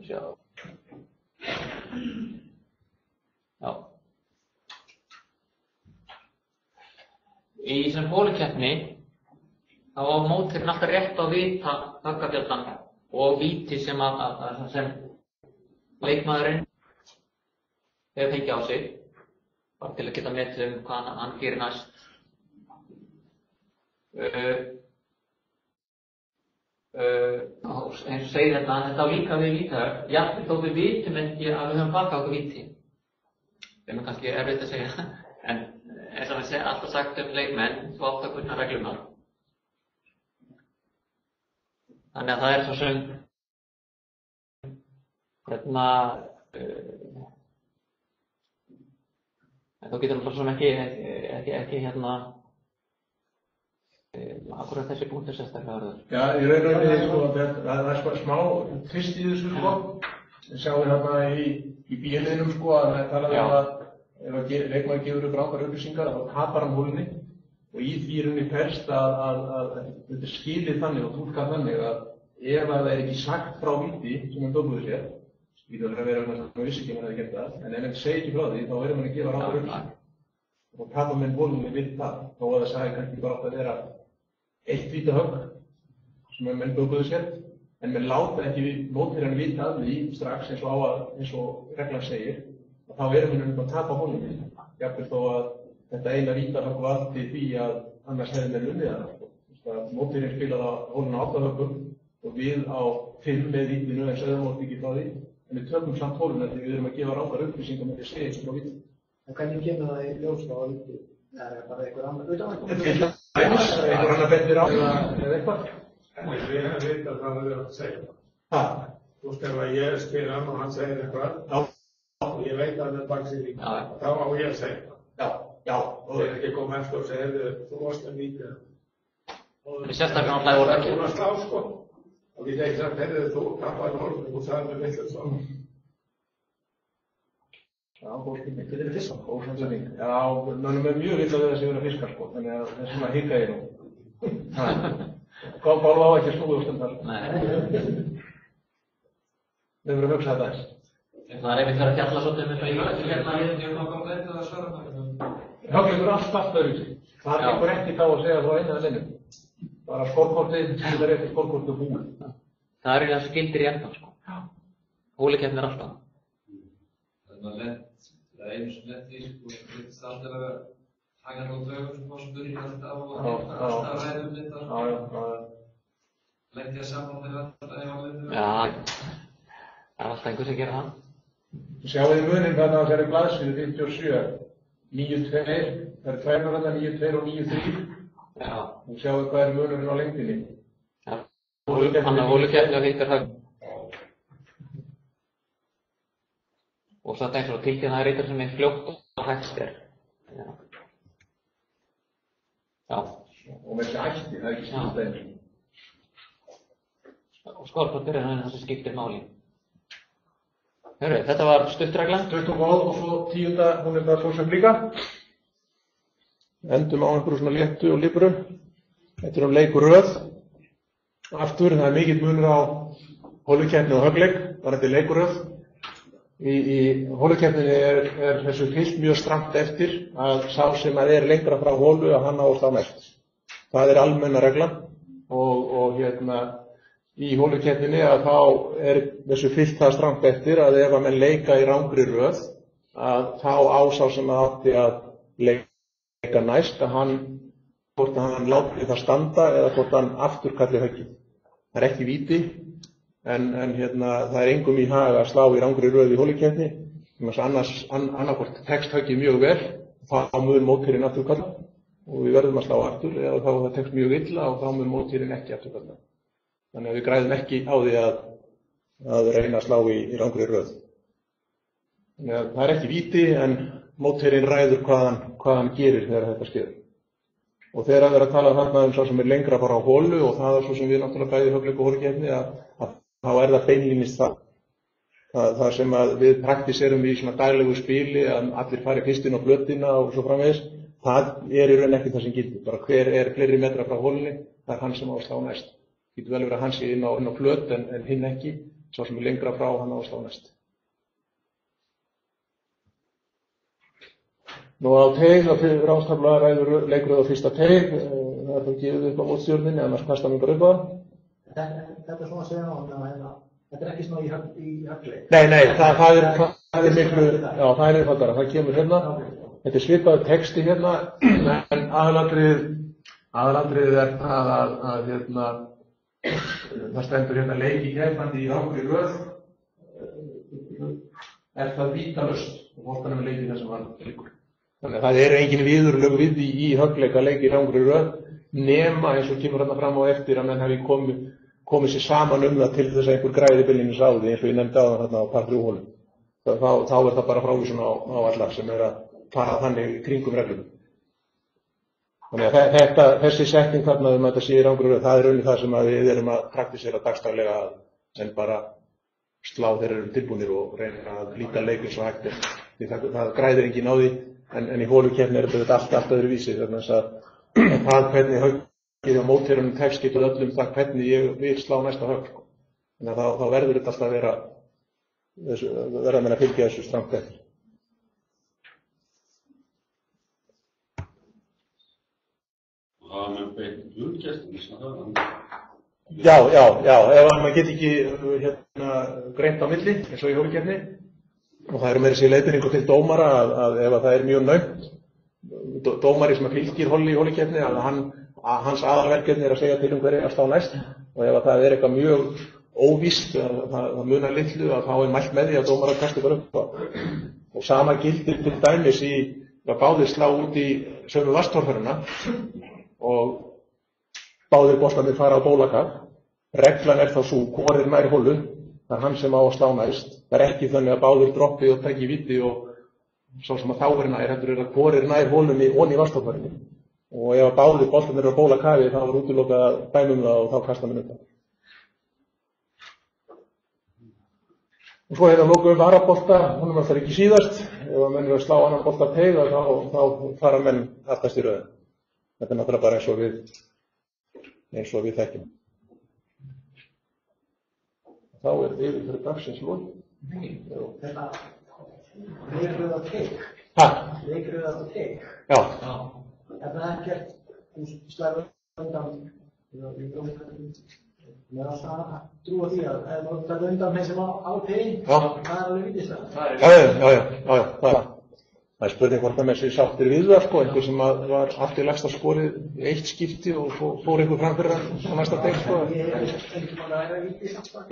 Já. Í þessum hólukeppni þá á mótherinn alltaf rétt á vita höggabjallan og víti sem leikmaðurinn hefur fengið á sig, bara til að geta metið hvað hann gerir næst. Eins og segir þetta á líka við vítaverk, jafnvel þó við vitum ekki að við höfum bakað okkur víti. Það er kannski erfitt að segja, en eins og við alltaf sagt leikmenn, þú átt að kunna reglurnar. Þannig að það svo sem þú getur náttúrulega svo sem ekki akkurat þessi punktur sérstaklega verður. Já, í rauninni, það er smá tvist í þessu, Við sjáum hérna í bíliðnum, að það talaði að ef leikmaður gefur upp rangar upplýsingar, þá tapar hann hólunni og í því rauninni felst að þetta er skilið þannig og túlkað þannig að ef það er ekki sagt frá víti sem hann dómluði sér, víti að vera með vissi ekki að það geta það, en ef hann segir ekki frá því, þá verður hann að gefa rangar upplýsingar. Og tapar menn hólunni við það, þó að það sagði kannski bara átt að vera eitt vítahögg sem menn bökuðu sér, en menn láta ekki mótherjan vita af því strax eins og reglan segir, og þá erum við að tapa hólunni. Jafnvel þó að þetta eina vítahögg valdi því að annars hefði menn unnið hana. Mótherjan spilaði hóluna 8 höggum og við á 5 með vítinu en sögðum móti ekki frá því, en við tökum samt hóluna því við erum að gefa rangar upplýsingar með því segja eins og frá víti. En hvernig kemur það í ljós á víti? Það er bara einhver annar utanvægt? Einhver annar bendir á eða eitthvað? Við hefum vitað hvað það er að segja. Þú veist ef ég spyr hann og hann segir eitthvað og ég veit að það er baksýning, þá á ég að segja það. Já. Og ég er ekki að koma eftir og segja þú varst að víta. Það er sérstaklega náttúrulega voru ekki. Þú varst á sko. Og ég ekki sagt, þú tappaði hólum og þú sagði mér vitlega svo. Já, góðskilning. Þetta er fiskar, góðskilning. Já, mönnum er mjög vill að vera að fiskar sko, þannig að það er svona hika ég nú. Bálva á ekki að snúið úr stundar. Nei. Við verðum að hugsa þetta eins. Það er einmitt að fjalla svolítið með það. Ég má bara leita að svara maður. Högleikur alltaf öðruvísi. Það gengur ekki þá að segja frá einu eða neinu. Bara skórkortið, það er eftir skórkortið búið. Það er það sem gildir í ennþá sko. Hólikeppni er alltaf. Það er einu sem lent í sko, það er alltaf að vera hægðan á dögum sem má spurning alltaf og alltaf ræðum þetta. Lent ég að saman þegar alltaf er á litur. Já, það er alltaf einhver sem gerir það. Sjáu þið muninn þarna á þessari blaðsíðu 57, 9.2, það eru tværnar þarna 9.2 og 9.3. Já. Og sjáu hvað er munurinn á lengdinni. Já, hann er holukeppni og hittar högg. Og þetta eins og tilkynna er eitthvað sem er fljótt og hægst er. Já. Og með þessi ætti, það er ekki skipt einu. Og skórkortið er það sem skiptir máli. Hörru, þetta var stuttregla. Stutt og góð og svo 10. hún er það svo sem líka. Endum á einhverju svona léttu og líbru. Þetta er leikuröð. Aftur, það er mikill munur á holukeppni og höggleik. Bara þetta er leikuröð. Í holukeppninni er þessu fyllt mjög strangt eftir að sá sem er lengra frá holu að hann á þá mest. Það er almenna reglan og í holukeppninni að þá er þessu fyllt það strangt eftir að ef að menn leika í rangri röð að þá á sá sem átti að leika næst að hvort hann láti það standa eða hvort hann afturkalli höggið. Það er ekki víti. En það er engum í hag að slá í rangri röð í holukeppni, annarkvort tekst höggið mjög vel, þá mun mótherinn afturkalla og við verðum að slá aftur, eða þá það tekst mjög illa og þá mun mótherinn ekki afturkalla. Þannig að við græðum ekki á því að reyna að slá í rangri röð. Þannig að það er ekki víti en mótherinn ræður hvað hann gerir þegar þetta skeður. Og þegar það er að tala þarna svo sem er lengra bara á holu og það er svo sem við náttúrulega bæði höggleik og holukeppni þá er það beinlínis það sem við praktiserum í svona daglegu spili að allir fari fyrst inn á flötina og svo framvegis, það er í raun ekki það sem gildir. Bara hver er fleiri metra frá holunni, það er hann sem á að slá næst. Það getur vel verið að hann sé inn á flöt en hinn ekki, svo sem er lengra frá hann á að slá næst. Nú á teig, á ráðstafla ræður leikuröð á fyrsta teig, það er þá gefið upp á mótstjórninni, annars kastar hann ykkur upp á það. Þetta er svona að segja á hann, þetta er ekki svona í höggleik. Nei, það það er miklu, já það er einfaldara, það kemur hérna, þetta er svipaður texti hérna, en aðalatriðið er það að hérna, það stendur hérna leiki keppandi í rangri röð, er það vítalöst og boltanum er leikið þessum hann leikur. Þannig að það eru engin viðurlög við því í höggleika leiki í rangri röð, nema eins og kemur hérna fram á eftir að menn hafi komið sér saman það til þess að einhver græði byllinins á því eins og ég nefndi áðan hérna á par 3 hólum. Þá er það bara frávísun á alla sem er að fara þannig kringum reglum. Þannig að þessi setning þarna að þetta sé í rangri röð, það er raunin það sem við erum að praktísera dagstaglega en bara slá þeir eru tilbúnir og reyna að líta leik eins og hægt er. Því það græðir enginn á því en í hólukeppni er þetta allt öðru vísi þannig að það hvernig höggið á mótherjunum tekst getur öllum það hvernig ég vil slá næsta högg. Þannig að þá verður þetta alltaf að verða menn að fylgja þessu strangt eftir. Það með beint hlutkestum, Já, ef maður get ekki greint á milli, eins og í hólukeppni, og það eru meira sér leiðbeiningu til dómara að ef það er mjög naumt, dómari sem fylgir í hólukeppni, að hans aðalverkefni er að segja til hverju að slá næst, og ef það er eitthvað mjög óvíst, það munar litlu, að þá er mælt með því að dómara kasti bara upp á. Og sama gildir til dæmis í að báðir slá út í sömu vatnstorfæruna og báðir boltarnir fara á bólakaf. Reglan er þá svo, hvor er nær hólu, það er hann sem á að slá næst. Það er ekki þannig að báðir droppi og taki viti og svo sem að þá er nær, heldur er að hvor er nær hólunni onni í vatnstorfærunni. Og ef að báðir boltarnir eru á bólakafi þá er útilokað að dæmum það og þá kasta menn upp það. Og svo hérna lokum við varabolta, honum alltaf ekki síðast. Ef að menn eru að slá annan bolta teig þá fara menn aftast í röðin. Þetta er náttúrulega bara eins og við þekkjum. Þá er yfir fyrir dagsins lokið. Þetta leikröða teig. Leikröða teig. Já. Þetta er ekkert, þú slæður undan, mér er alltaf að trúa því að ef þú slæður undan þeim sem á teig, það er alveg vitist það. Já, það er. Það er spurning hvort að menn sér sáttir við það, einhver sem var allt í lægsta skorið í eitt skipti og fór einhver fram fyrir hann á næsta deg, Ég er ekki mann að ræða vitist það.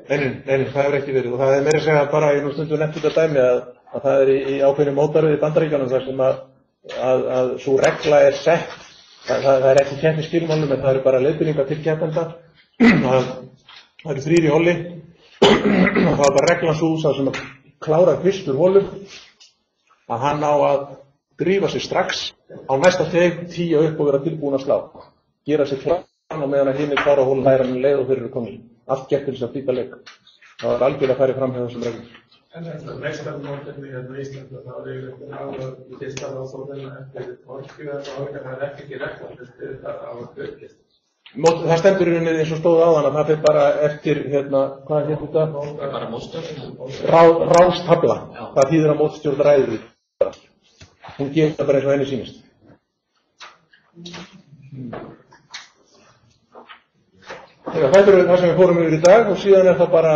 Nei, það hefur ekki verið. Og það er meira að segja bara, ég nú stundum nefnt þetta dæmi að það er í ákveðnu mótaröð í Bandaríkjunum þar sem að svo regla er sett, það er ekki keppni skilmálum en það eru bara leiðbeiningar til keppenda, það eru 3 í hóli og það er bara reglan svo sem að klára fyrstur hólum að hann á að drífa sig strax á næsta teg, 10 upp og vera tilbúin að slá. Gera sig fram og meðan að hinni klára hólum læra hann leið og þeir eru komin. Allt gert til þess að flýta leik. Það var algjörlega að færi fram hjá þessum reglum. En þetta meistarmótefni hérna í Íslandi, þá er yfirleitt áður í fyrsta ráðsóðina eftir torskið eða áður, það er ekki regla, þetta á að hlutist. Það stendur í rauninni eins og stóðu áðan að það fyrir bara eftir, hvað hér þetta? Bara mótstjórn. Ráðstabla. Það þýðir að mótstjórn ræður því. Hún gerir það bara eins og henni sýnist. Þetta er það sem við fórum yfir í dag og síðan er það bara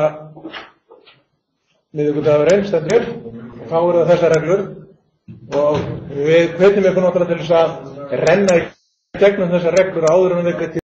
miðvikudagurinn stendur hér. Þá eru það þessar reglur og við hvetjum ykkur náttúrulega til þess að renna í gegnum þessar reglur áður en við